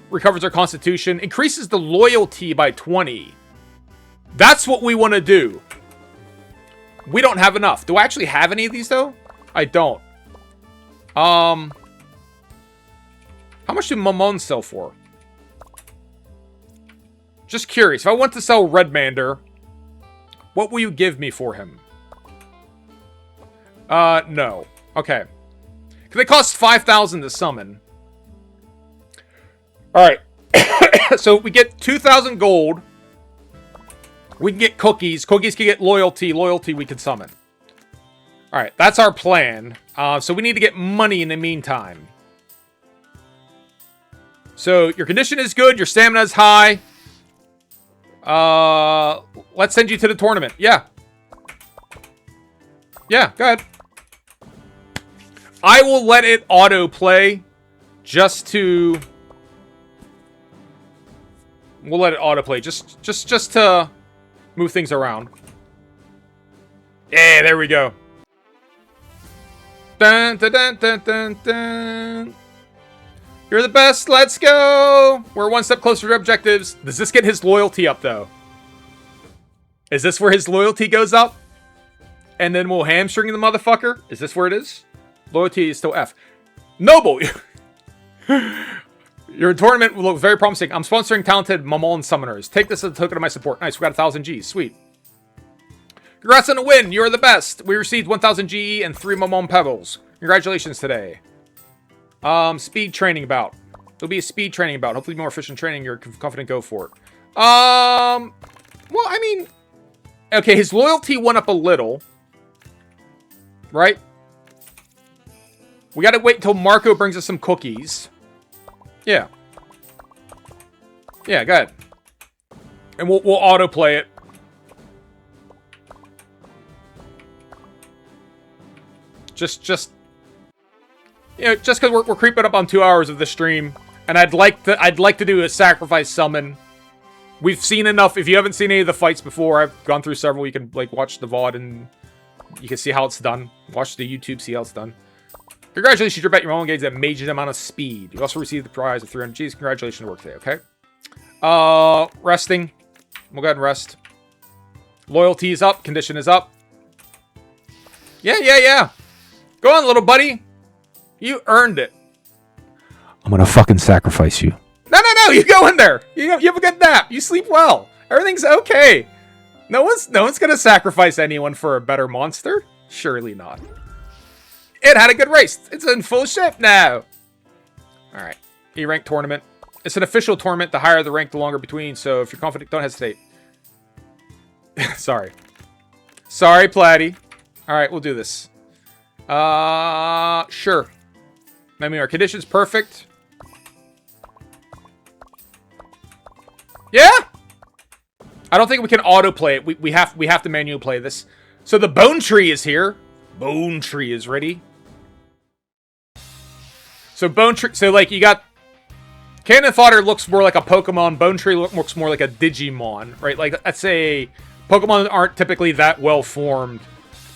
recovers our constitution, increases the loyalty by 20. That's what we want to do. We don't have enough. Do I actually have any of these, though? I don't. How much do Mamon sell for? Just curious. If I want to sell Redmander, what will you give me for him? No. Okay. Because they cost 5,000 to summon. Alright. So we get 2,000 gold. We can get cookies. Cookies can get loyalty. Loyalty we can summon. Alright, that's our plan. So we need to get money in the meantime. So your condition is good. Your stamina is high. Let's send you to the tournament. Yeah. Yeah, go ahead. I will let it autoplay just to... We'll let it autoplay just to move things around. Yeah, there we go. Dun, dun, dun, dun, dun, dun. You're the best. Let's go. We're one step closer to objectives. Does this get his loyalty up, though? Is this where his loyalty goes up? And then we'll hamstring the motherfucker? Is this where it is? Loyalty is still F. Noble! Your tournament will look very promising. I'm sponsoring talented Mamon summoners. Take this as a token of my support. Nice, we got 1,000 Gs. Sweet. Congrats on the win. You're the best. We received 1,000 GE and 3 Mamon Pebbles. Congratulations today. Speed training bout. There'll be a speed training bout. Hopefully more efficient training. You're confident, go for it. Well, I mean... Okay, his loyalty went up a little. Right? We gotta wait until Marco brings us some cookies. Yeah. Yeah, go ahead. And we'll autoplay it. Just you know, just because we're creeping up on 2 hours of the stream, and I'd like to do a sacrifice summon. We've seen enough. If you haven't seen any of the fights before, I've gone through several. You can like watch the VOD and you can see how it's done. Watch the YouTube, see how it's done. Congratulations, your bet your own engaged a major amount of speed. You also received the prize of 300 Gs. Congratulations to work today, okay? Resting. We'll go ahead and rest. Loyalty is up. Condition is up. Yeah. Go on, little buddy. You earned it. I'm gonna fucking sacrifice you. No. You go in there. You have a good nap. You sleep well. Everything's okay. No one's gonna sacrifice anyone for a better monster. Surely not. It had a good race. It's in full shape now. All right. E-rank tournament. It's an official tournament. The higher the rank, the longer between. So if you're confident, don't hesitate. Sorry, Platty. All right, we'll do this. Sure. I mean, our condition's perfect. Yeah. I don't think we can autoplay it. We have to manually play this. So the bone tree is here. Bone tree is ready. So bone tree. So like you got. Cannon fodder looks more like a Pokemon. Bone tree looks more like a Digimon, right? Like that's a Pokemon aren't typically that well formed.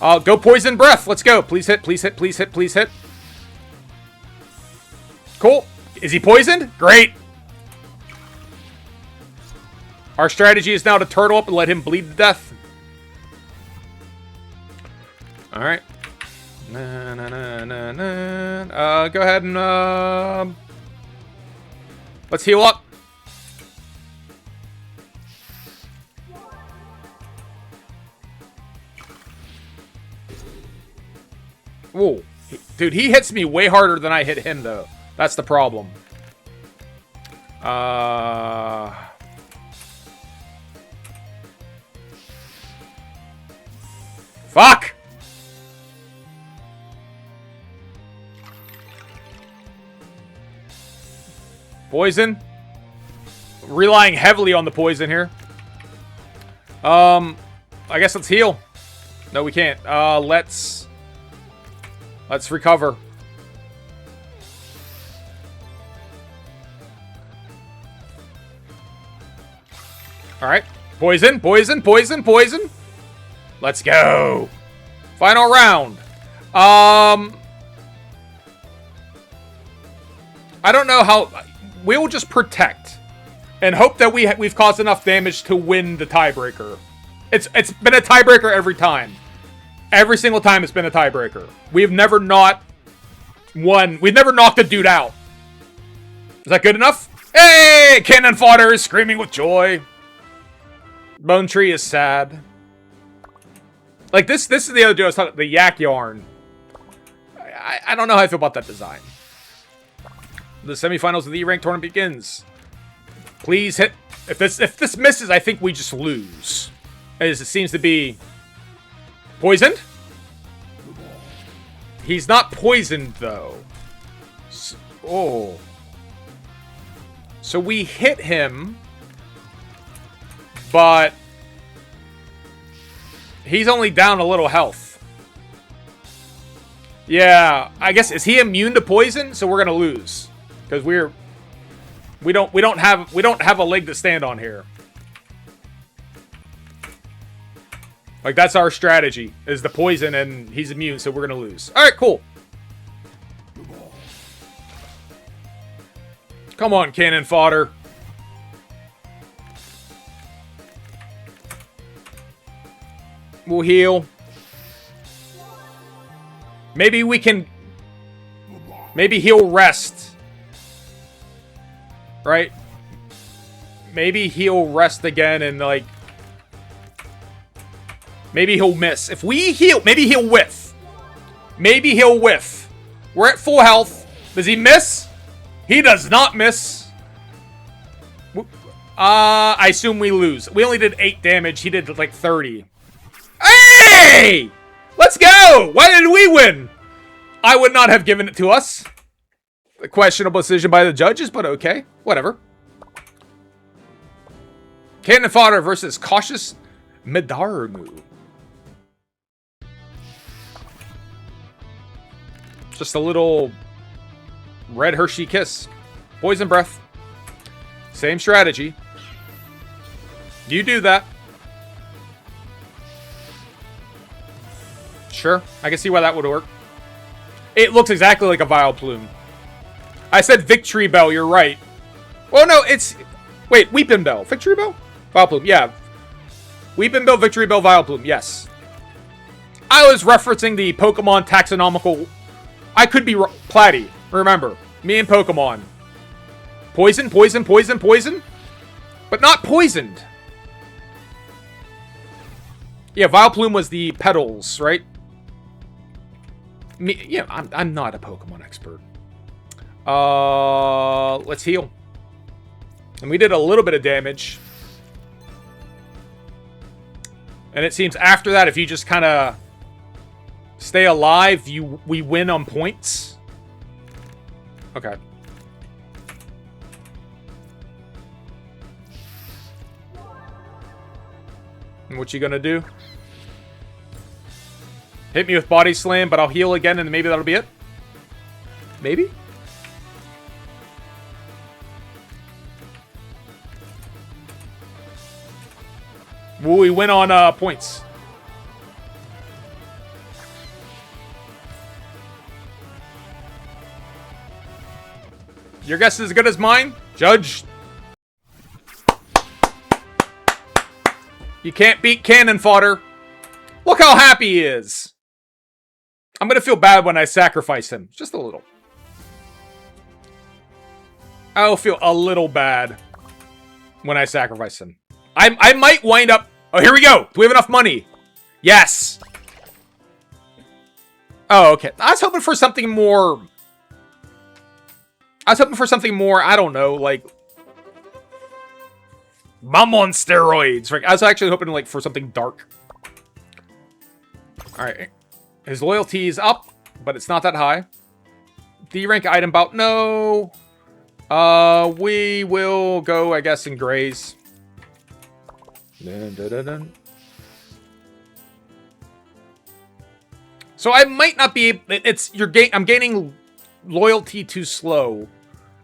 Go Poison Breath. Let's go. Please hit, please hit, please hit, please hit. Cool. Is he poisoned? Great. Our strategy is now to turtle up and let him bleed to death. Alright. Go ahead and let's heal up. Whoa. Dude, he hits me way harder than I hit him, though. That's the problem. Fuck! Poison. Relying heavily on the poison here. I guess let's heal. No, we can't. Let's recover. Alright. Poison, poison, poison, poison. Let's go. Final round. I don't know how... We'll just protect. And hope that we've caused enough damage to win the tiebreaker. It's been a tiebreaker every time. Every single time it's been a tiebreaker. We've never not won. We've never knocked a dude out. Is that good enough? Hey! Cannon fodder is screaming with joy. Bone Tree is sad. Like, this is the other dude I was talking, the Yak Yarn. I don't know how I feel about that design. The semifinals of the E-Rank tournament begins. Please hit. If this misses, I think we just lose. As it seems to be poisoned. He's not poisoned, though. Oh. So we hit him, but he's only down a little health. Yeah, I guess, is he immune to poison? So we're gonna lose because we don't have a leg to stand on here. Like, that's our strategy, is the poison, and he's immune, so we're gonna lose. All right, cool. Come on, cannon fodder. We'll heal. Maybe we can... Maybe he'll rest. Right? Maybe he'll rest again and, like... Maybe he'll miss. If we heal... Maybe he'll whiff. Maybe he'll whiff. We're at full health. Does he miss? He does not miss. I assume we lose. We only did 8 damage. He did, like, 30. Hey! Let's go! Why did we win? I would not have given it to us. A questionable decision by the judges, but okay. Whatever. Cannon fodder versus cautious Midarumu. Just a little red Hershey kiss. Poison breath. Same strategy. You do that. Sure, I can see why that would work. It looks exactly like a Vileplume. I said Victory Bell, you're right. Well, no, it's... Wait, Weepin' Bell. Victory Bell? Vileplume, yeah. Weepin' Bell, Victory Bell, Vileplume, yes. I was referencing the Pokemon taxonomical... I could be... Platy, remember. Me and Pokemon. Poison, poison, poison, poison. But not poisoned. Yeah, Vileplume was the petals, right? Me, yeah, I'm not a Pokemon expert. Let's heal. And we did a little bit of damage. And it seems after that, if you just kind of stay alive, we win on points. Okay. And what you gonna do? Hit me with Body Slam, but I'll heal again, and maybe that'll be it? Maybe? Will we win on points? Your guess is as good as mine, Judge. You can't beat cannon fodder. Look how happy he is. I'm gonna feel bad when I sacrifice him. Just a little. I'll feel a little bad when I sacrifice him. I might wind up... Oh, here we go. Do we have enough money? Yes. Oh, okay. I was hoping for something more... I don't know, like... Mamon steroids. I was actually hoping like for something dark. Alright. His loyalty is up, but it's not that high. D-rank item bout. No. We will go, I guess, in grays. Dun, dun, dun, dun. So I might not be... I'm gaining loyalty too slow.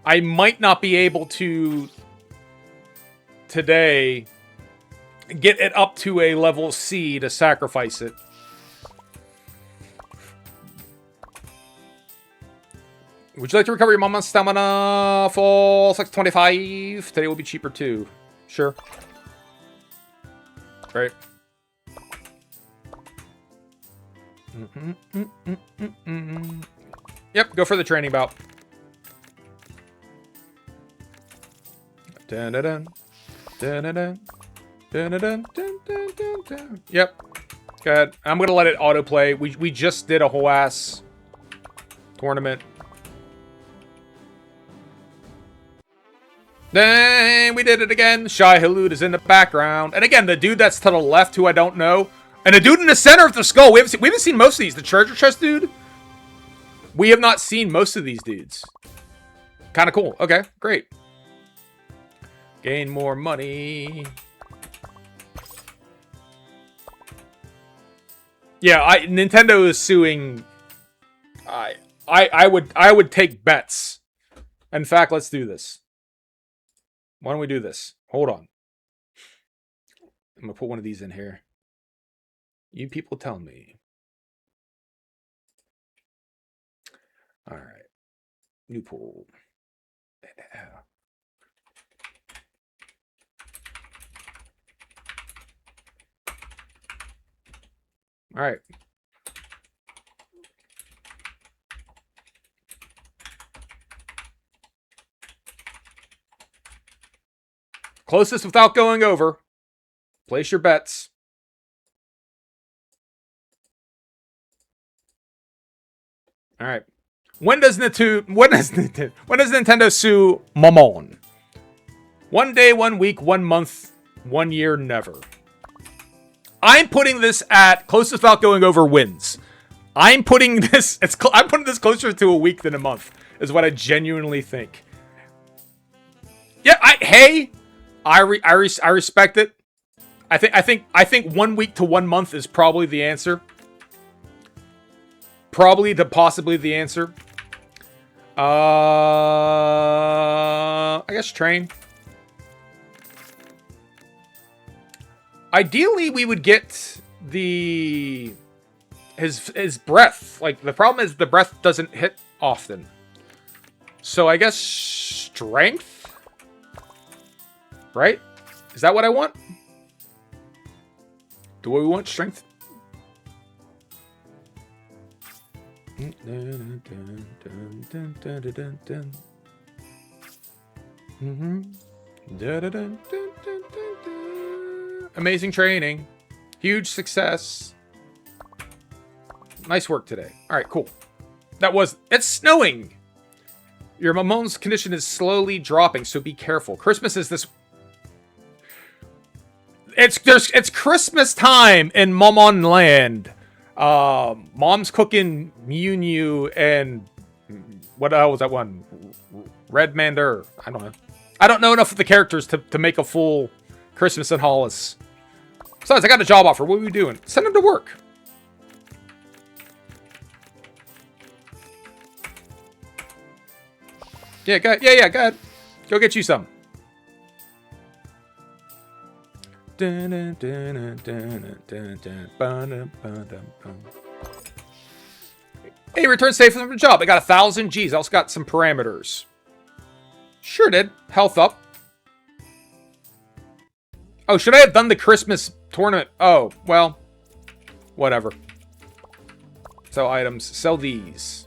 I might not be able to... today get it up to a level C to sacrifice it. Would you like to recover your Mamon stamina for 625? Today will be cheaper too. Sure. Great. Yep, go for the training bout. Dun dun dun. Dun dun dun. Dun dun dun dun dun dun. Yep. Go ahead. I'm gonna let it autoplay. We just did a whole ass tournament. Then we did it again. Shai Halud is in the background. And again, the dude that's to the left, who I don't know. And the dude in the center of the skull. We haven't seen most of these. The treasure chest dude. We have not seen most of these dudes. Kind of cool. Okay, great. Gain more money. Yeah, Nintendo is suing. I would take bets. In fact, let's do this. Why don't we do this? Hold on. I'm gonna put one of these in here. You people tell me. All right. New pool. Yeah. All right. Closest without going over. Place your bets. All right. When does Nintendo sue Mamon? 1 day, 1 week, 1 month, 1 year, never. I'm putting this at closest without going over wins. I'm putting this closer to a week than a month, is what I genuinely think. Yeah, I respect it. I think 1 week to 1 month is probably the answer. Possibly the answer. I guess train. Ideally, we would get his breath. Like, the problem is the breath doesn't hit often. So I guess strength? Right? Is that what I want? Do we want strength? Amazing training. Huge success. Nice work today. Alright, cool. It's snowing! Your Mamon's condition is slowly dropping, so be careful. Christmas is this... It's Christmas time in Mamon land. Mom's cooking Mew and what was that one? Redmander. I don't know. I don't know enough of the characters to make a full Christmas in Hollis. Besides, I got a job offer. What are we doing? Send him to work. Yeah, go ahead. Go ahead. Go get you some. Hey, returned safe from the job. I got 1,000 G's. I also got some parameters. Sure did. Health up. Oh, should I have done the Christmas tournament? Oh, well. Whatever. Sell items. Sell these.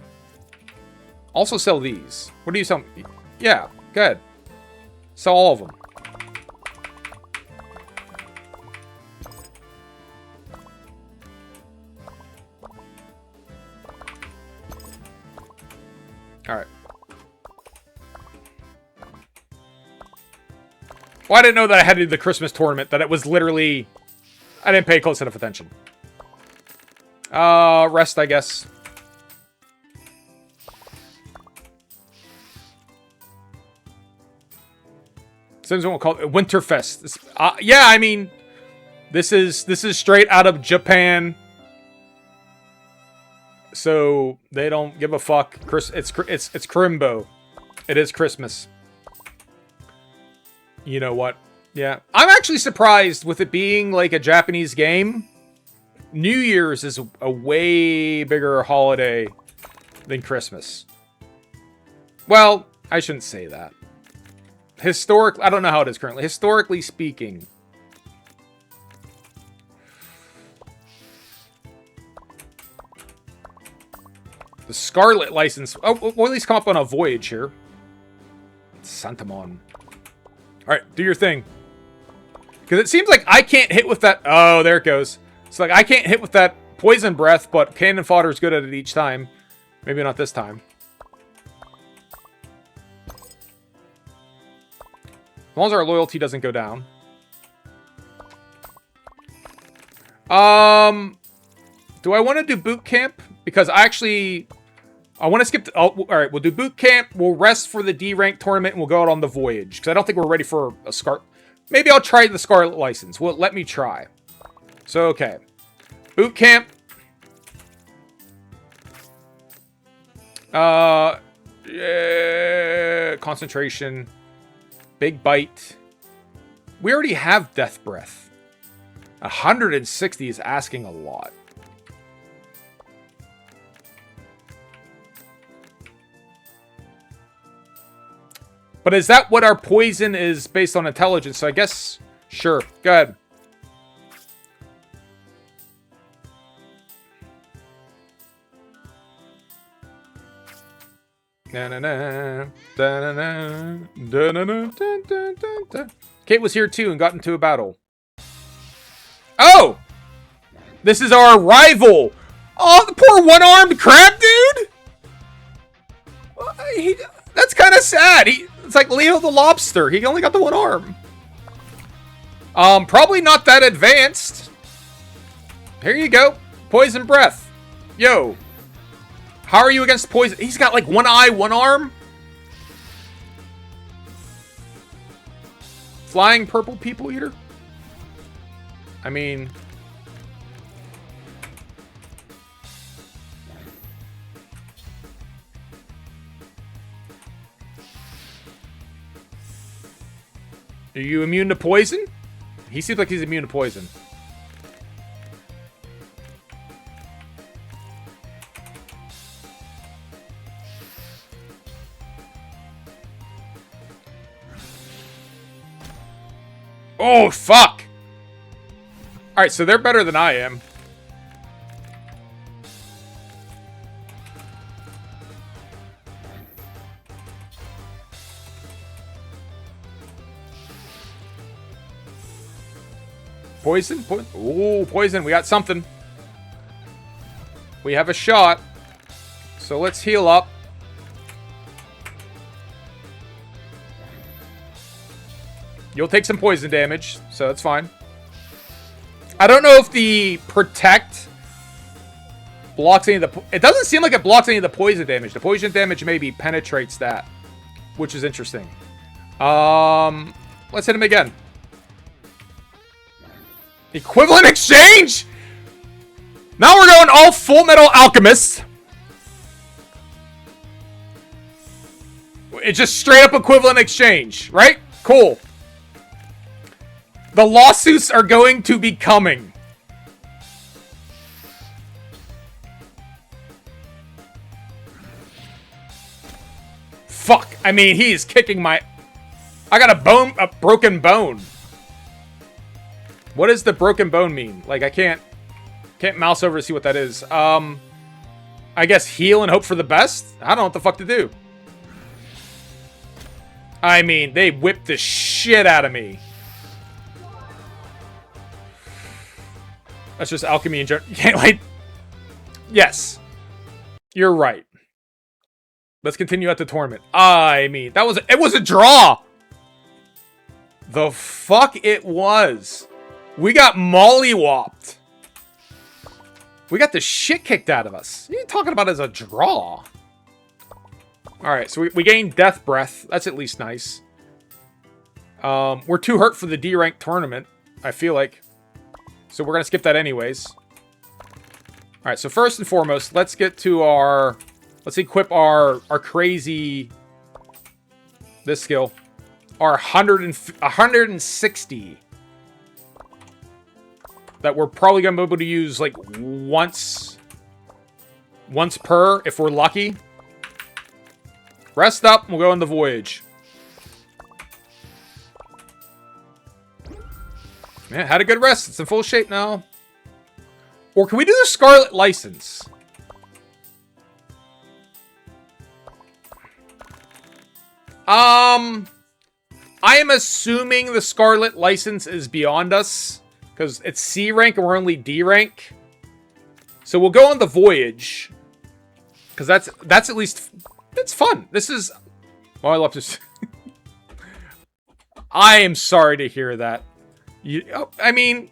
Also sell these. What do you sell? Yeah, good. Sell all of them. Alright. Well, I didn't know that I had to do the Christmas tournament. That it was literally... I didn't pay close enough attention. Rest, I guess. Sims won't call it Winterfest. Yeah, I mean, this is straight out of Japan, so they don't give a fuck. It's Crimbo. It is Christmas. You know what? Yeah, I'm actually surprised with it being like a Japanese game. New Year's is a way bigger holiday than Christmas. Well, I shouldn't say that. I don't know how it is currently. Historically speaking. The Scarlet license. Oh, we'll at least come up on a voyage here. Santamon. Alright, do your thing. Because it seems like I can't hit with that... Oh, there it goes. It's like I can't hit with that poison breath, but cannon fodder is good at it each time. Maybe not this time. As long as our loyalty doesn't go down. Do I want to do boot camp? Because I want to skip... Alright, we'll do boot camp. We'll rest for the D rank tournament, and we'll go out on the voyage. Because I don't think we're ready for a Scarlet... Maybe I'll try the Scarlet license. Well, let me try. So, okay. Boot camp. Yeah, concentration. Big bite. We already have death breath. 160 is asking a lot. But is that what our poison is based on intelligence? So I guess, sure. Go ahead. Kate was here too and got into a battle. Oh! This is our rival! Oh, the poor one-armed crab dude! That's kind of sad. It's like Leo the Lobster. He only got the one arm. Probably not that advanced. Here you go. Poison breath. Yo. How are you against poison? He's got like one eye, one arm. Flying purple people eater. I mean... Are you immune to poison? He seems like he's immune to poison. Oh, fuck! Alright, so they're better than I am. Poison? Ooh, poison. We got something. We have a shot. So let's heal up. You'll take some poison damage, so that's fine. I don't know if the protect blocks any of the... It doesn't seem like it blocks any of the poison damage. The poison damage maybe penetrates that, which is interesting. Let's hit him again. Equivalent exchange? Now we're going all Full Metal Alchemist. It's just straight up equivalent exchange, right? Cool. The lawsuits are going to be coming. Fuck. I mean, he is kicking my... I got a broken bone. What does the broken bone mean? Like, I can't mouse over to see what that is. I guess heal and hope for the best? I don't know what the fuck to do. I mean, they whipped the shit out of me. That's just alchemy in general. You can't, like... Yes. You're right. Let's continue at the tournament. I mean, it was a draw! The fuck it was. We got mollywopped. We got the shit kicked out of us. What are you talking about as a draw? Alright, so we gained Death Breath. That's at least nice. We're too hurt for the D-rank tournament, I feel like. So we're going to skip that anyways. Alright, so first and foremost, let's get to our... Let's equip our crazy... This skill. Our 160. That we're probably going to be able to use, like, once per, if we're lucky. Rest up, and we'll go on the voyage. Yeah, had a good rest. It's in full shape now. Or can we do the Scarlet License? I am assuming the Scarlet License is beyond us. Because it's C rank and we're only D rank. So we'll go on the voyage. Because that's at least... It's fun. This is... Well, I love to... I am sorry to hear that. I mean...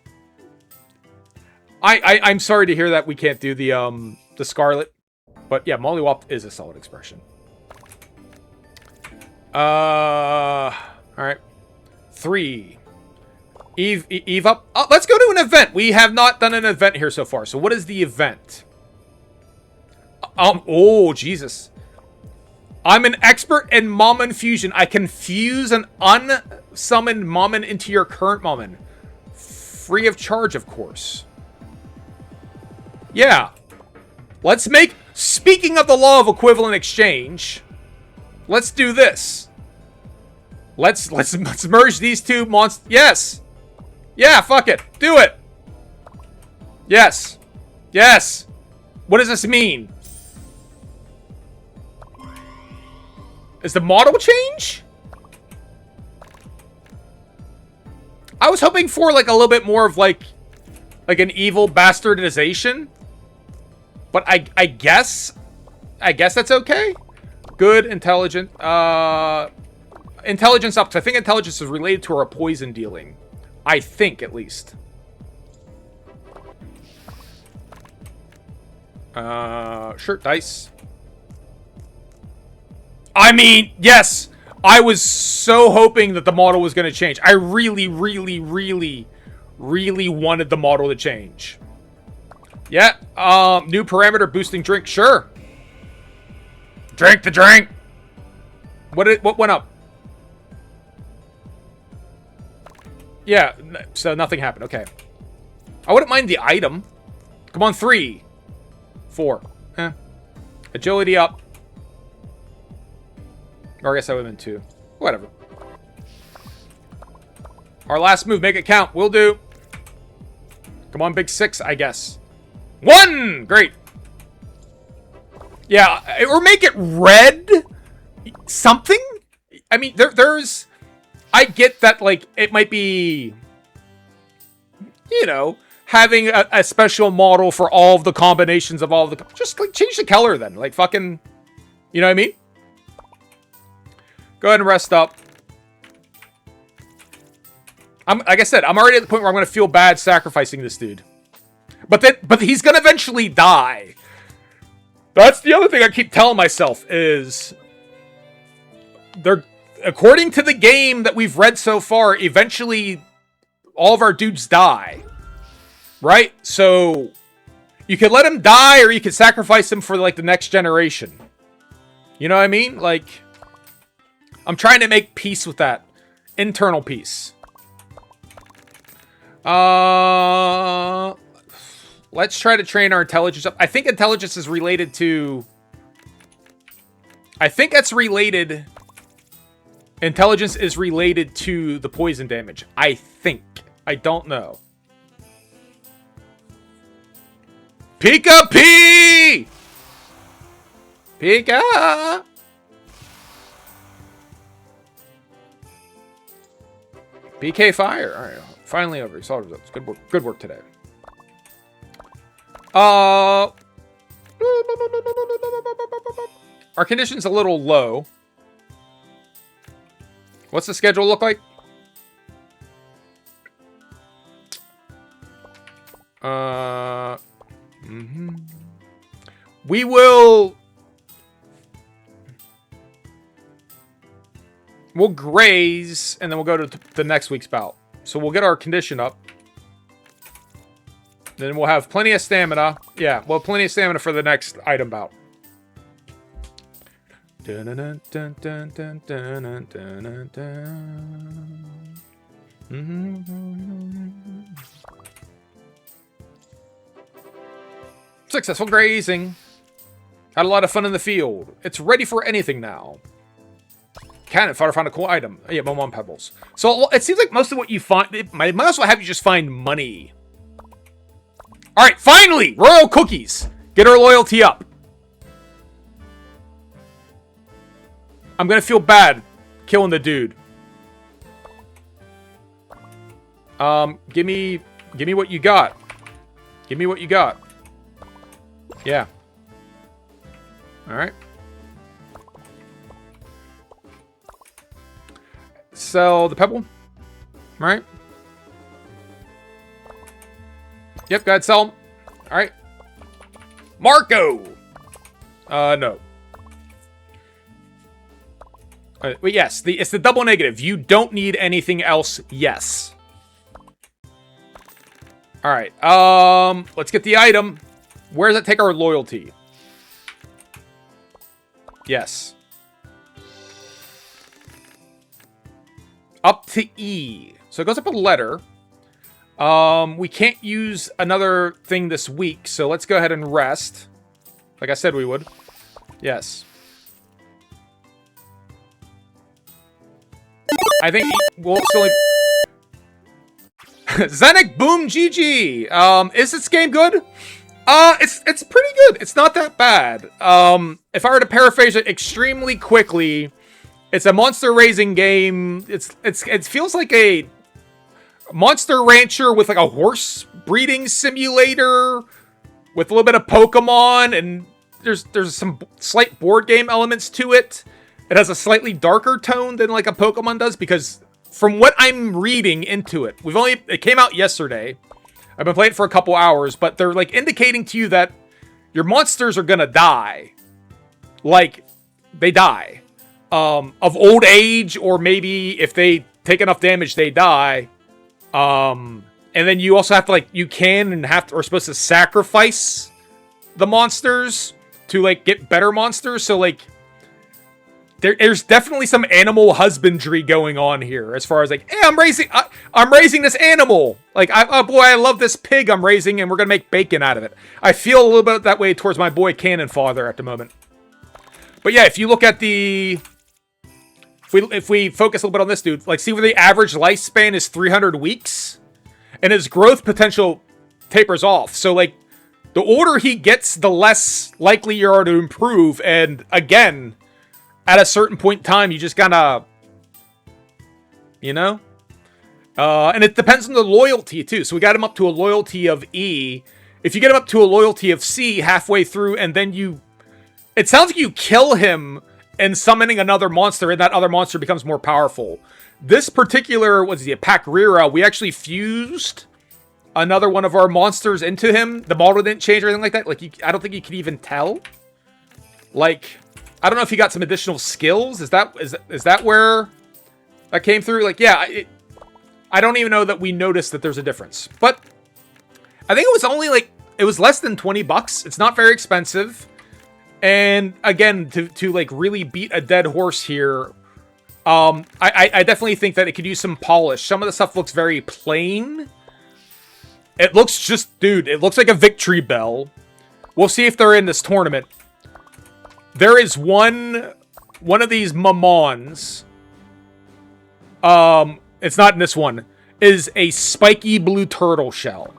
I'm sorry to hear that we can't do the Scarlet. But yeah, mollywop is a solid expression. Alright. 3. Eve up. Oh, let's go to an event. We have not done an event here so far. So what is the event? Oh, Jesus. I'm an expert in Mamon fusion. I can fuse an unsummoned Mamon into your current Mamon. Free of charge, of course. Yeah. Let's make... Speaking of the law of equivalent exchange, let's do this. Let's merge these two monsters. Yes. Yeah, fuck it. Do it. Yes. Yes. What does this mean? Is the model change? I was hoping for like a little bit more of like an evil bastardization. But I guess that's okay. Good, intelligent. Intelligence up. 'Cause I think intelligence is related to our poison dealing. I think, at least. Shirt dice. I mean, yes! I was so hoping that the model was going to change. I really, really, really, really wanted the model to change. Yeah, new parameter boosting drink, sure. Drink the drink! What went up? Yeah, so nothing happened. Okay. I wouldn't mind the item. Come on, 3. 4. Agility up. Or I guess I would have been 2. Whatever. Our last move, make it count. Will do. Come on, big 6, I guess. 1! Great. Yeah, or make it red? Something? I mean, there's... I get that, like, it might be, you know, having a special model for all of the combinations of all of the... Just, like, change the color then. Like, fucking... You know what I mean? Go ahead and rest up. Like I said, I'm already at the point where I'm going to feel bad sacrificing this dude. But he's going to eventually die. That's the other thing I keep telling myself is... According to the game that we've read so far, eventually all of our dudes die. Right? So, you could let him die or you could sacrifice him for, like, the next generation. You know what I mean? Like, I'm trying to make peace with that. Internal peace. Let's try to train our intelligence up. I think intelligence is related to... I think that's related... Intelligence is related to the poison damage. I think. I don't know. Pika P! Pika! BK Fire. All right. Finally over. Solid results. Good work. Good work today. Our condition's a little low. What's the schedule look like? We will... We'll graze, and then we'll go to the next week's bout. So we'll get our condition up. Then we'll have plenty of stamina. Yeah, we'll have plenty of stamina for the next item bout. Successful grazing. Had a lot of fun in the field. It's ready for anything now. Cannon fodder found a cool item. Oh, yeah, Mamon pebbles. So it seems like most of what you find, it might as well have you just find money. All right, finally, royal cookies. Get our loyalty up. I'm gonna feel bad killing the dude. Give me what you got. Give me what you got. Yeah. All right. Sell the pebble. Right. Yep, go ahead, sell them. All right. Marco. No. But yes, it's the double negative. You don't need anything else. Yes. All right. Let's get the item. Where does it take our loyalty? Yes. Up to E. So it goes up a letter. We can't use another thing this week, so let's go ahead and rest. Like I said we would. Yes. I think we'll still... Zenek Boom GG! Is this game good? It's pretty good. It's not that bad. If I were to paraphrase it extremely quickly, it's a monster raising game. It feels like a Monster Rancher with like a horse breeding simulator with a little bit of Pokemon, and there's some slight board game elements to it. It has a slightly darker tone than like a Pokemon does, because from what I'm reading into it, it came out yesterday. I've been playing it for a couple hours, but they're like indicating to you that your monsters are gonna die. Like, they die. Of old age, or maybe if they take enough damage, they die. And then you also have to, like, you can and have to, are supposed to sacrifice the monsters to, like, get better monsters. So, like, there's definitely some animal husbandry going on here, as far as like, hey, I'm raising this animal. Like, oh boy, I love this pig I'm raising, and we're gonna make bacon out of it. I feel a little bit that way towards my boy Cannon Father at the moment. But yeah, if you look at the, if we focus a little bit on this dude, like, see where the average lifespan is 300 weeks, and his growth potential tapers off. So like, the older he gets, the less likely you are to improve. And again, at a certain point in time, you just gotta, you know? And it depends on the loyalty, too. So we got him up to a loyalty of E. If you get him up to a loyalty of C halfway through, and then it sounds like you kill him and summoning another monster, and that other monster becomes more powerful. This particular, what's he, a Pakrira, we actually fused another one of our monsters into him. The model didn't change or anything like that. Like, I don't think you could even tell. Like, I don't know if he got some additional skills. Is that where that came through? Like, yeah, I don't even know that we noticed that there's a difference. But I think it was only like, it was less than 20 bucks. It's not very expensive. And again, to like really beat a dead horse here, I definitely think that it could use some polish. Some of the stuff looks very plain. It looks just, dude, it looks like a victory bell. We'll see if they're in this tournament. There is one of these Mamons. It's not in this one. Is a spiky blue turtle shell.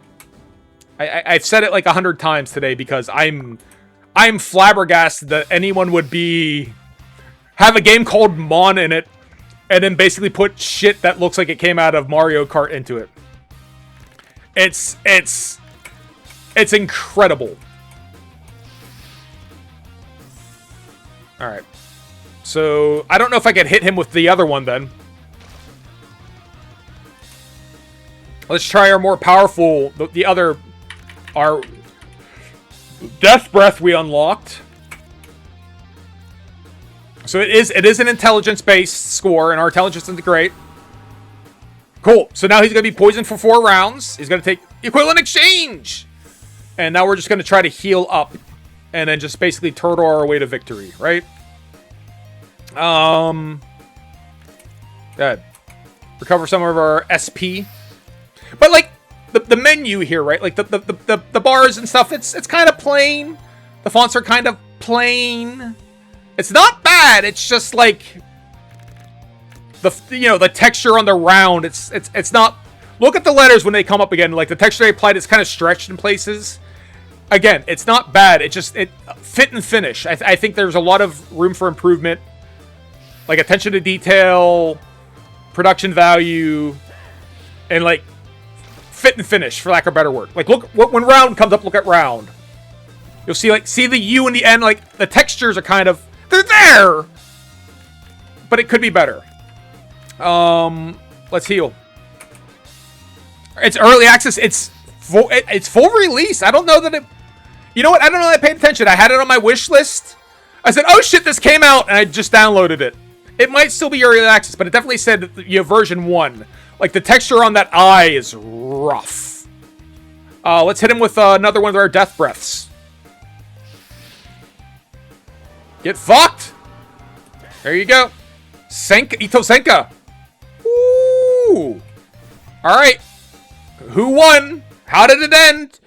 I've said it like 100 times today because I'm flabbergasted that anyone would have a game called Mon in it and then basically put shit that looks like it came out of Mario Kart into it. It's incredible. All right. So, I don't know if I could hit him with the other one then. Let's try our more powerful, our Death Breath we unlocked. So it is an intelligence-based score, and our intelligence isn't great. Cool. So now he's going to be poisoned for 4 rounds. He's going to take equivalent exchange. And now we're just going to try to heal up. And then just basically turtle our way to victory, right? Good. Recover some of our SP. But, like, the menu here, right? Like, the bars and stuff, it's kind of plain. The fonts are kind of plain. It's not bad. It's just, like, the texture on the round. It's not... Look at the letters when they come up again. Like, the texture they applied is kind of stretched in places. Again, it's not bad. It fit and finish. I think there's a lot of room for improvement. Like, attention to detail, production value, and, like, fit and finish, for lack of a better word. Like, look, when round comes up, look at round. You'll see, like, see the U in the end, like, the textures are kind of, they're there! But it could be better. Let's heal. It's early access, it's full release. I don't know that it, you know what, I don't know that I paid attention. I had it on my wish list. I said, oh shit, this came out, and I just downloaded it. It might still be early access, but it definitely said version 1. Like, the texture on that eye is rough. Let's hit him with another one of our death breaths. Get fucked! There you go. Ito Senka. Ooh. Alright. Who won? How did it end?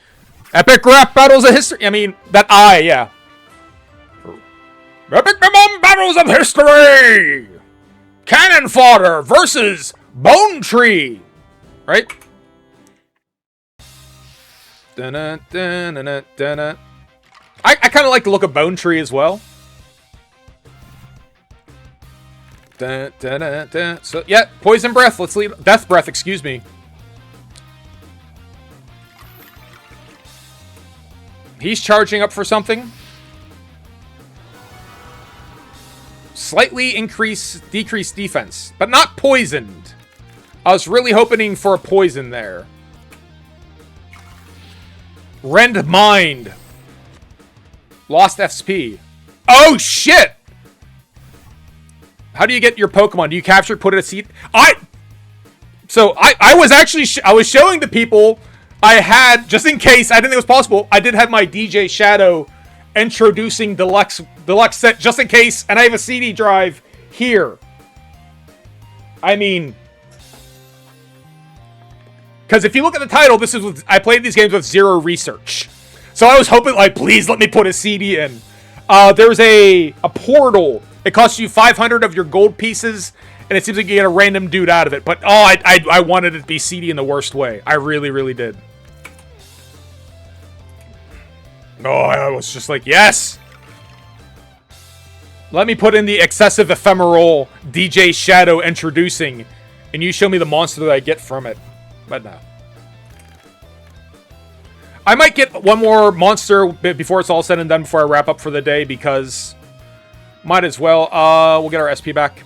Epic rap battles of history. I mean, that eye, yeah. Epic Mamon battles of history! Cannon fodder versus Bone Tree! Right? Dun-dun, dun-dun, dun-dun. I kind of like the look of Bone Tree as well. Dun, dun, dun, dun. So, yeah, Poison Breath. Let's leave. Death Breath, excuse me. He's charging up for something. Slightly decrease defense, but not poisoned. I was really hoping for a poison there. Rend Mind. Lost SP. Oh, shit! How do you get your Pokemon? Do you capture, put it a seed? I was actually, I was showing the people I had, just in case, I didn't think it was possible, I did have my DJ Shadow introducing deluxe set, just in case, and I have a CD drive here. I mean, because if you look at the title, this is with, I played these games with 0 research. So I was hoping, like, please let me put a CD in. There's a portal. It costs you 500 of your gold pieces, and it seems like you get a random dude out of it. But, oh, I wanted it to be CD in the worst way. I really, really did. Oh, I was just like, yes! Let me put in the excessive ephemeral DJ Shadow introducing, and you show me the monster that I get from it. But no. I might get one more monster before it's all said and done before I wrap up for the day, because might as well. We'll get our SP back.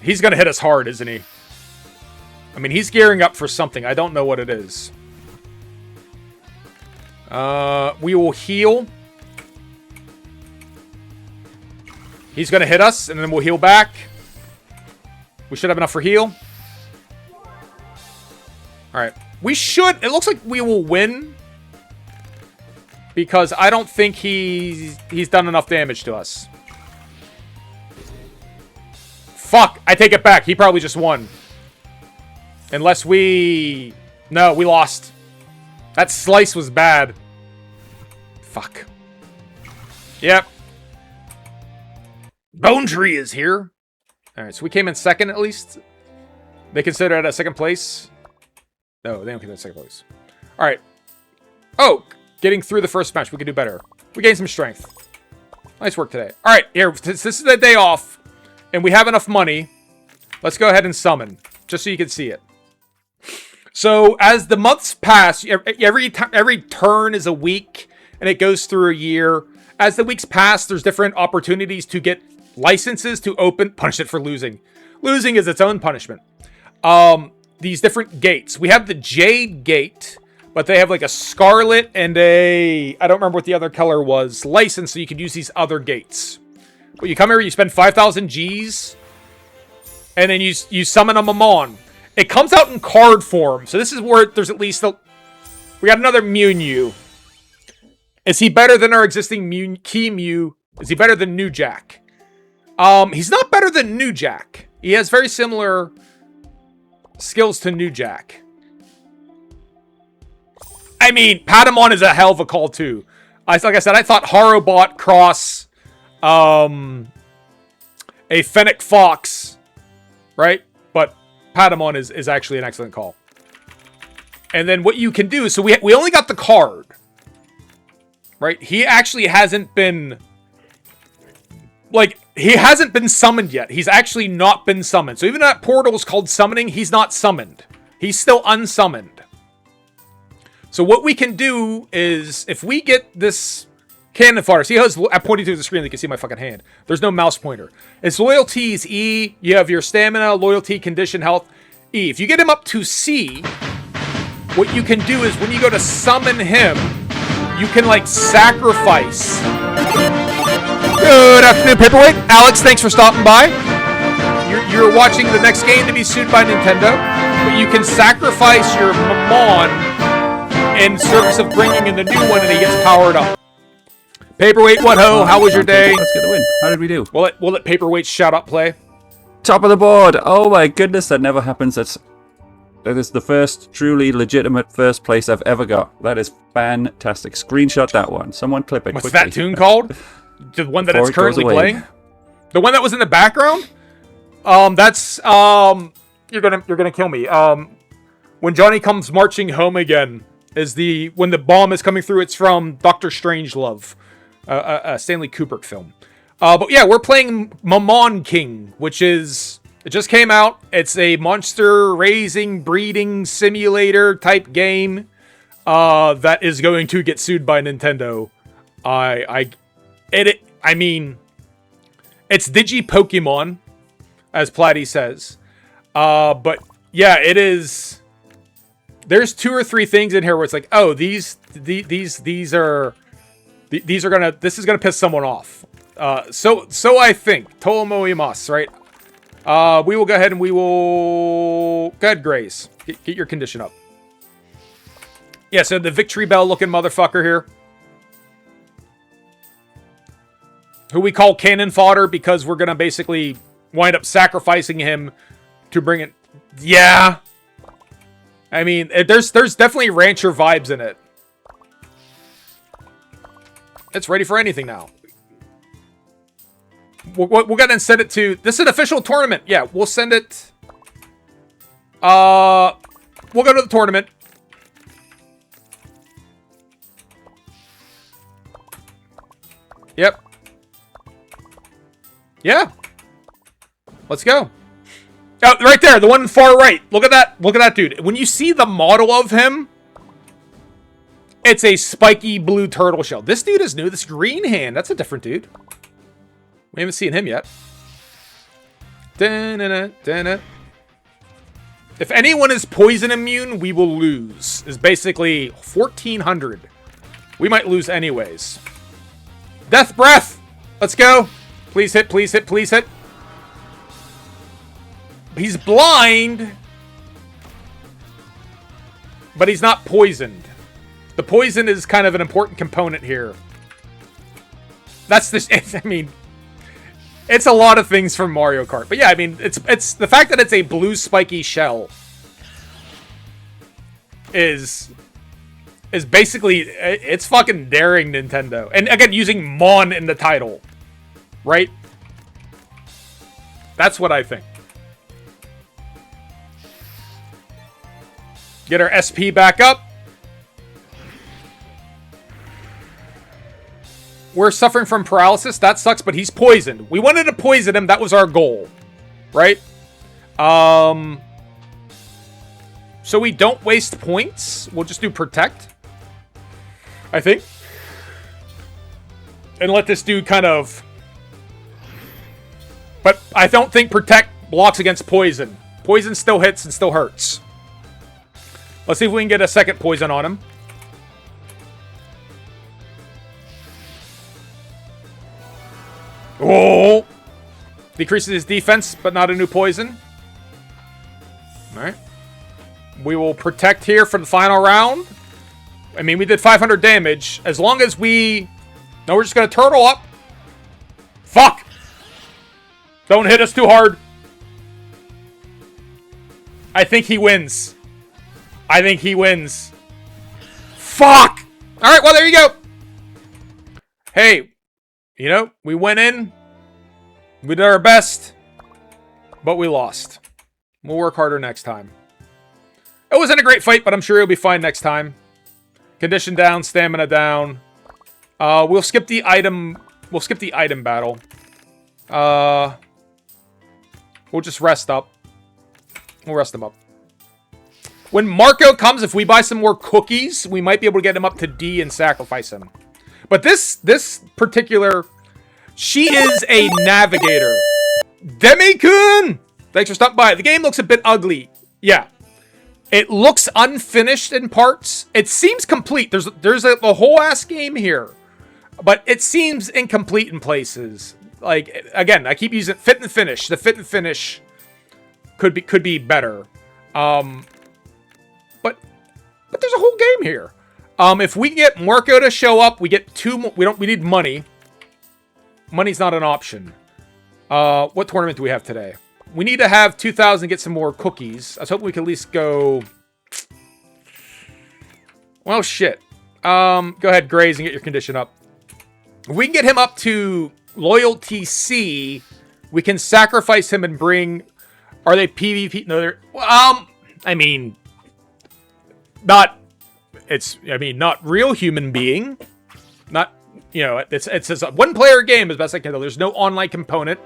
He's going to hit us hard, isn't he? I mean, he's gearing up for something. I don't know what it is. We will heal. He's going to hit us, and then we'll heal back. We should have enough for heal. Alright. We should... It looks like we will win. Because I don't think he's done enough damage to us. Fuck, I take it back. He probably just won. Unless we... No, we lost. That slice was bad. Fuck. Yep. Bone Tree is here. Alright, so we came in second at least. They consider it a second place. No, they don't consider it second place. Alright. Oh, getting through the first match. We could do better. We gained some strength. Nice work today. Alright, here. This is the day off. And we have enough money. Let's go ahead and summon. Just so you can see it. So, as the months pass, every turn is a week. And it goes through a year. As the weeks pass, there's different opportunities to get licenses to open. Punish it for losing. Losing is its own punishment. These different gates. We have the Jade Gate. But they have like a Scarlet and a... I don't remember what the other color was. License, so you can use these other gates. But you come here, you spend 5,000 Gs. And then you summon a Mamon. It comes out in card form. So this is where there's at least... We got another Mew. Is he better than our existing Key Mew? Is he better than New Jack? He's not better than New Jack. He has very similar skills to New Jack. I mean, Patamon is a hell of a call, too. Like I said, I thought Harrowbot cross a Fennec Fox, right? But Patamon is actually an excellent call. And then what you can do is, so we only got the card, right? He actually hasn't been, like, he hasn't been summoned yet. He's actually not been summoned. So even though that portal is called summoning, he's not summoned. He's still unsummoned. So what we can do is, if we get this cannon fodder, see how I'm pointing to the screen, you can see my fucking hand. There's no mouse pointer. Its loyalty is E. You have your stamina, loyalty, condition, health, E. If you get him up to C, what you can do is when you go to summon him, you can like sacrifice. Good afternoon, Paperweight. Alex, thanks for stopping by. You're watching the next game to be sued by Nintendo, but you can sacrifice your Mamon in service of bringing in the new one, and he gets powered up. Paperweight, what ho? How was your day? Let's get the win. How did we do? We'll let Paperweight shout out play. Top of the board. Oh my goodness, that never happens. That is the first truly legitimate first place I've ever got. That is fantastic. Screenshot that one. Someone clip it. What's quickly. that tune called? The one that it's currently playing? The one that was in the background? That's you're gonna kill me. When Johnny Comes Marching Home Again is when the bomb is coming through. It's from Dr. Strangelove, a Stanley Kubrick film. But yeah, we're playing Mamon King, which is, it just came out. It's a monster raising, breeding simulator type game that is going to get sued by Nintendo. I mean, it's Digi Pokemon, as Platty says. But yeah, it is. There's 2 or 3 things in here where it's like, oh, this is gonna piss someone off. So I think Tomo Imas, right? We will go ahead and go ahead, Grace. Get your condition up. Yeah, so the Victory Bell looking motherfucker here, who we call cannon fodder because we're gonna basically wind up sacrificing him to bring it. Yeah. I mean, there's definitely rancher vibes in it. It's ready for anything now. We'll go ahead and send it to... This is an official tournament. Yeah, we'll send it... We'll go to the tournament. Yep. Yeah. Let's go. Oh, right there, the one far right. Look at that. Look at that dude. When you see the model of him, it's a spiky blue turtle shell. This dude is new. This green hand, that's a different dude. We haven't seen him yet. Da-na-na. If anyone is poison immune, we will lose. Is basically 1,400. We might lose anyways. Death Breath. Let's go. Please hit, please hit, please hit. He's blind, but he's not poisoned. The poison is kind of an important component here. That's this. I mean, It's a lot of things from Mario Kart. But yeah, I mean, it's the fact that it's a blue spiky shell is basically, it's fucking daring Nintendo. And again, using Mon in the title, right? That's what I think. Get our SP back up. We're suffering from paralysis. That sucks, but he's poisoned. We wanted to poison him. That was our goal. Right? So we don't waste points. We'll just do protect, I think. And let this dude kind of... But I don't think protect blocks against poison. Poison still hits and still hurts. Let's see if we can get a second poison on him. Oh! Decreases his defense, but not a new poison. Alright. We will protect here for the final round. I mean, we did 500 damage. As long as we... No, we're just going to turtle up. Fuck! Don't hit us too hard. I think he wins. I think he wins. Fuck! Alright, well, there you go. Hey, you know, we went in. We did our best. But we lost. We'll work harder next time. It wasn't a great fight, but I'm sure he'll be fine next time. Condition down, stamina down. We'll skip the item. We'll skip the item battle. We'll just rest up. We'll rest him up. When Marco comes, if we buy some more cookies, we might be able to get him up to D and sacrifice him. But this particular... She is a navigator. Demi-kun! Thanks for stopping by. The game looks a bit ugly. Yeah. It looks unfinished in parts. It seems complete. There's a whole ass game here. But it seems incomplete in places. Like, again, I keep using fit and finish. The fit and finish could be better. But there's a whole game here. If we get Marco to show up, we get two more. We need money. Money's not an option. What tournament do we have today? We need to have 2,000 to get some more cookies. I was hoping we could at least go... Well, shit. Go ahead, Graze, and get your condition up. If we can get him up to Loyalty C, we can sacrifice him and bring... Are they PvP? No, they're... I mean... Not real human being. Not, you know, it's a one-player game as best I can tell. There's no online component.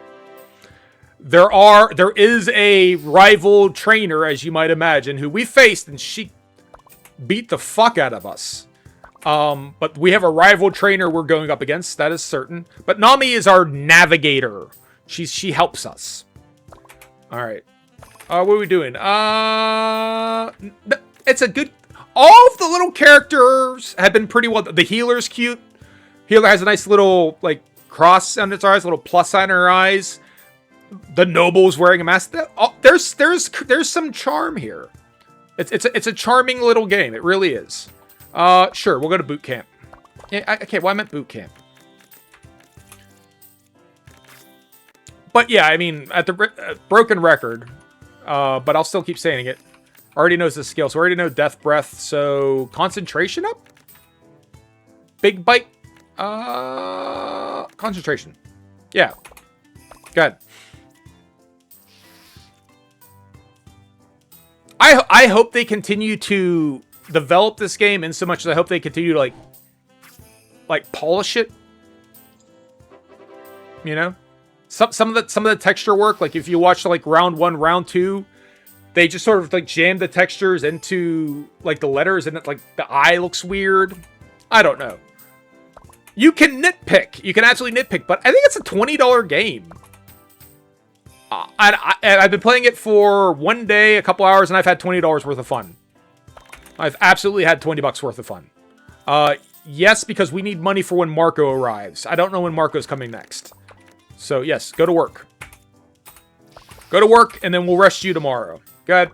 There is a rival trainer, as you might imagine, who we faced, and she beat the fuck out of us. But we have a rival trainer we're going up against, that is certain. But Nami is our navigator. She helps us. Alright. What are we doing? It's a good... All of the little characters have been pretty well... The healer's cute. Healer has a nice little, like, cross on its eyes, a little plus sign on her eyes. The noble's wearing a mask. There's some charm here. It's a charming little game. It really is. Sure, we'll go to boot camp. Yeah, okay, well, I meant boot camp. But yeah, I mean, at the broken record, but I'll still keep saying it. Already knows the skill, so already know Death Breath. So concentration up. Big bite. Concentration. Yeah. Good. I hope they continue to develop this game in so much as I hope they continue to like polish it. You know, some of the texture work, like if you watch like round 1, round 2, they just sort of like jam the textures into like the letters, and it, like the eye looks weird. I don't know. You can nitpick. You can absolutely nitpick, but I think it's a $20 game. I've been playing it for one day, a couple hours, and I've had $20 worth of fun. I've absolutely had $20 worth of fun. Yes, because we need money for when Marco arrives. I don't know when Marco's coming next. So, yes, go to work. Go to work, and then we'll rest you tomorrow. Go ahead.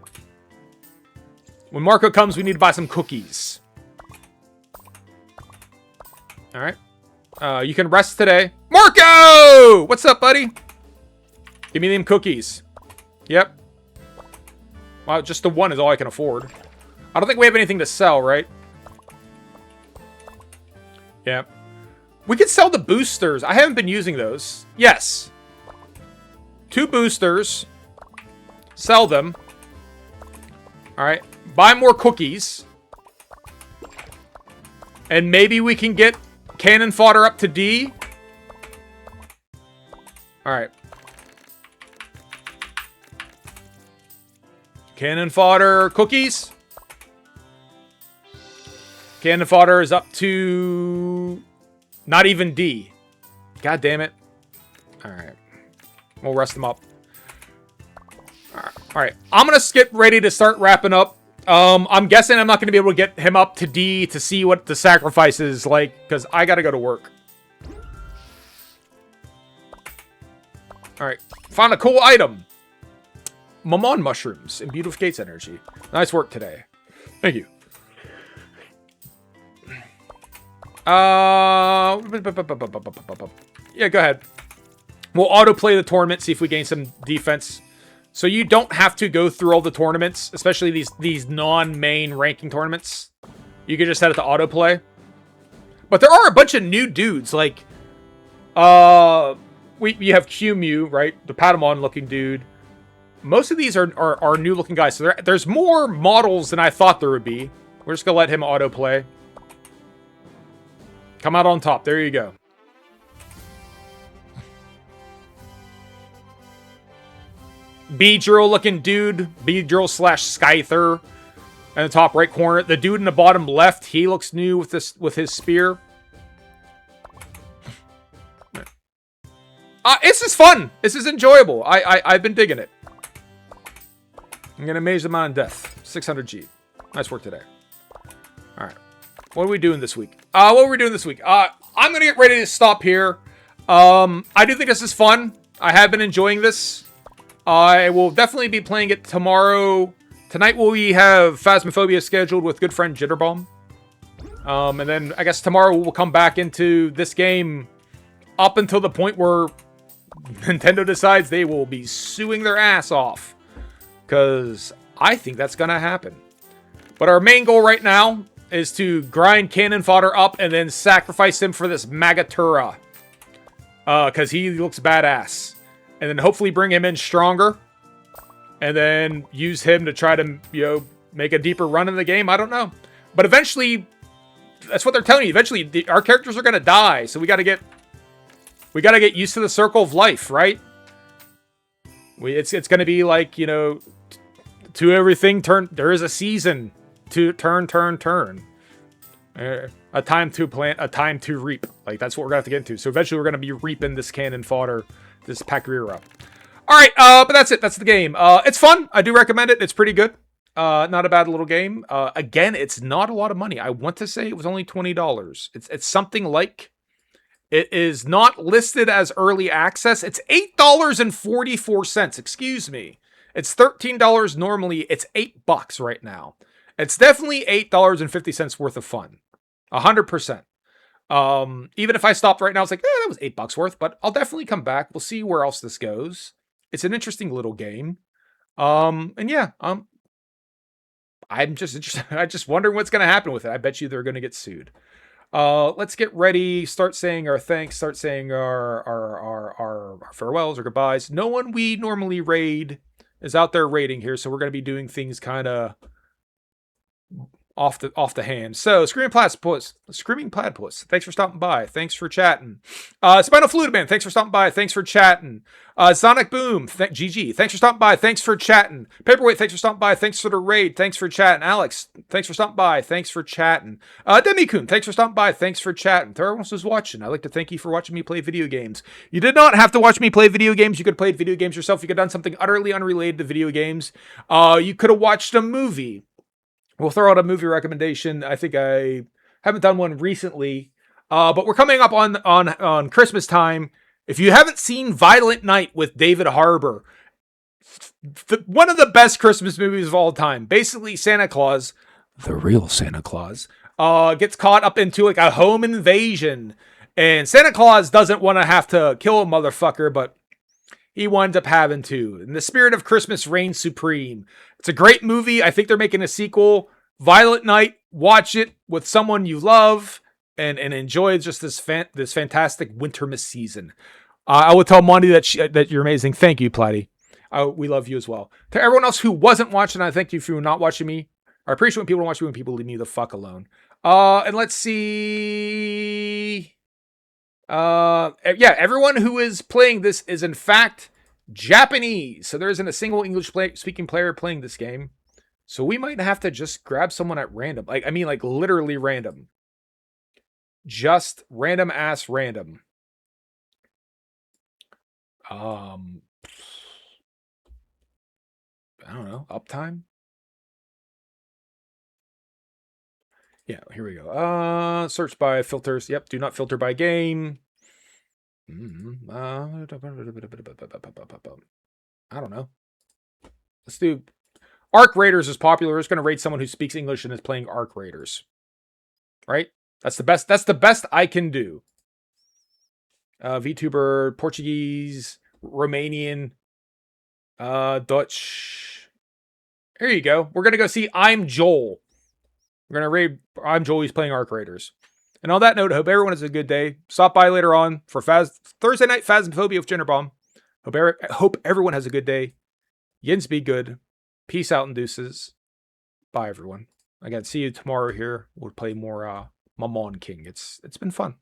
When Marco comes, we need to buy some cookies. Alright. You can rest today. Marco! What's up, buddy? Give me them cookies. Yep. Well, just the one is all I can afford. I don't think we have anything to sell, right? Yeah. We could sell the boosters. I haven't been using those. Yes. 2 boosters. Sell them. Alright. Buy more cookies. And maybe we can get cannon fodder up to D. Alright. Cannon fodder cookies. Cannon fodder is up to not even D. God damn it. Alright. We'll rest them up. Alright. I'm going to get ready to start wrapping up. I'm guessing I'm not going to be able to get him up to D to see what the sacrifice is like, because I got to go to work. Alright. Found a cool item. Mamon mushrooms and beautificates Gates energy. Nice work today. Thank you. Yeah, go ahead. We'll autoplay the tournament, see if we gain some defense. So you don't have to go through all the tournaments, especially these non-main ranking tournaments. You can just set it to autoplay. But there are a bunch of new dudes, like you have Q-Mew, right? The Patamon looking dude. Most of these are new looking guys. So there's more models than I thought there would be. We're just gonna let him autoplay. Come out on top. There you go. Beedrill looking dude. Beedrill / Scyther. In the top right corner. The dude in the bottom left, he looks new with his spear. This is fun. This is enjoyable. I've been digging it. I'm gonna amaze the amount of death. 600G. Nice work today. Alright. What are we doing this week? I'm gonna get ready to stop here. I do think this is fun. I have been enjoying this. I will definitely be playing it tomorrow. Tonight we have Phasmophobia scheduled with good friend Jitterbomb. And then I guess tomorrow we'll come back into this game up until the point where Nintendo decides they will be suing their ass off. Because I think that's going to happen. But our main goal right now is to grind cannon fodder up and then sacrifice him for this Magatura. Because he looks badass. And then hopefully bring him in stronger. And then use him to try to, make a deeper run in the game. I don't know. But eventually, that's what they're telling you. Eventually, our characters are going to die. So we got to get used to the circle of life, right? It's going to be like, to everything turn. There is a season to turn. A time to plant, a time to reap. Like, that's what we're going to have to get into. So eventually we're going to be reaping this cannon fodder, this Pakrira. Alright, but that's it. That's the game. It's fun. I do recommend it. It's pretty good. Not a bad little game. Again, it's not a lot of money. I want to say it was only $20. It's something like... It is not listed as early access. It's $8.44. Excuse me. It's $13 normally. It's $8 right now. It's definitely $8.50 worth of fun. 100%. Even if I stopped right now, it's like, that was $8 worth, but I'll definitely come back. We'll see where else this goes. It's an interesting little game. And yeah, I'm just interested. I'm just wondering what's going to happen with it. I bet you they're going to get sued. Let's get ready. Start saying our thanks. Start saying our farewells or goodbyes. No one we normally raid is out there raiding here, so we're going to be doing things kind of off the hand. So, Screaming Platypus, thanks for stopping by. Thanks for chatting. Spinal Fluid Man, thanks for stopping by. Thanks for chatting. Sonic Boom, GG, thanks for stopping by. Thanks for chatting. Paperweight, thanks for stopping by. Thanks for the raid. Thanks for chatting. Alex, thanks for stopping by. Thanks for chatting. Demi-kun, thanks for stopping by. Thanks for chatting. To everyone who's watching, I'd like to thank you for watching me play video games. You did not have to watch me play video games. You could have played video games yourself. You could have done something utterly unrelated to video games. You could have watched a movie. We'll throw out a movie recommendation. I think I haven't done one recently, but we're coming up on Christmas time. If you haven't seen Violent Night with David Harbour, one of the best Christmas movies of all time. Basically, Santa Claus, the real Santa Claus, gets caught up into like a home invasion, and Santa Claus doesn't want to have to kill a motherfucker, but he winds up having to. And the spirit of Christmas reigns supreme. It's a great movie. I think they're making a sequel. Violent Night. Watch it with someone you love and enjoy just this fantastic wintermas season. I will tell Monty that you're amazing. Thank you, Platty. We love you as well. To everyone else who wasn't watching, I thank you for not watching me. I appreciate when people watch me, when people leave me the fuck alone. And let's see. Yeah, everyone who is playing this is in fact Japanese. So there isn't a single English speaking player playing this game. So we might have to just grab someone at random. Like literally random. Just random ass random. I don't know. Uptime? Yeah, here we go. Search by filters. Yep, do not filter by game. I don't know. Let's do Arc Raiders is popular. It's going to raid someone who speaks English and is playing Arc Raiders. Right? That's the best. That's the best I can do. VTuber, Portuguese, Romanian, Dutch. Here you go. We're going to go see I'm Joel. We're going to raid I'm Joel. He's playing Arc Raiders. And on that note, I hope everyone has a good day. Stop by later on for Thursday night Phasmophobia with Jinnerbomb. Hope everyone has a good day. Yins be good. Peace out and deuces. Bye, everyone. Again, see you tomorrow here. We'll play more Mamon King. It's been fun.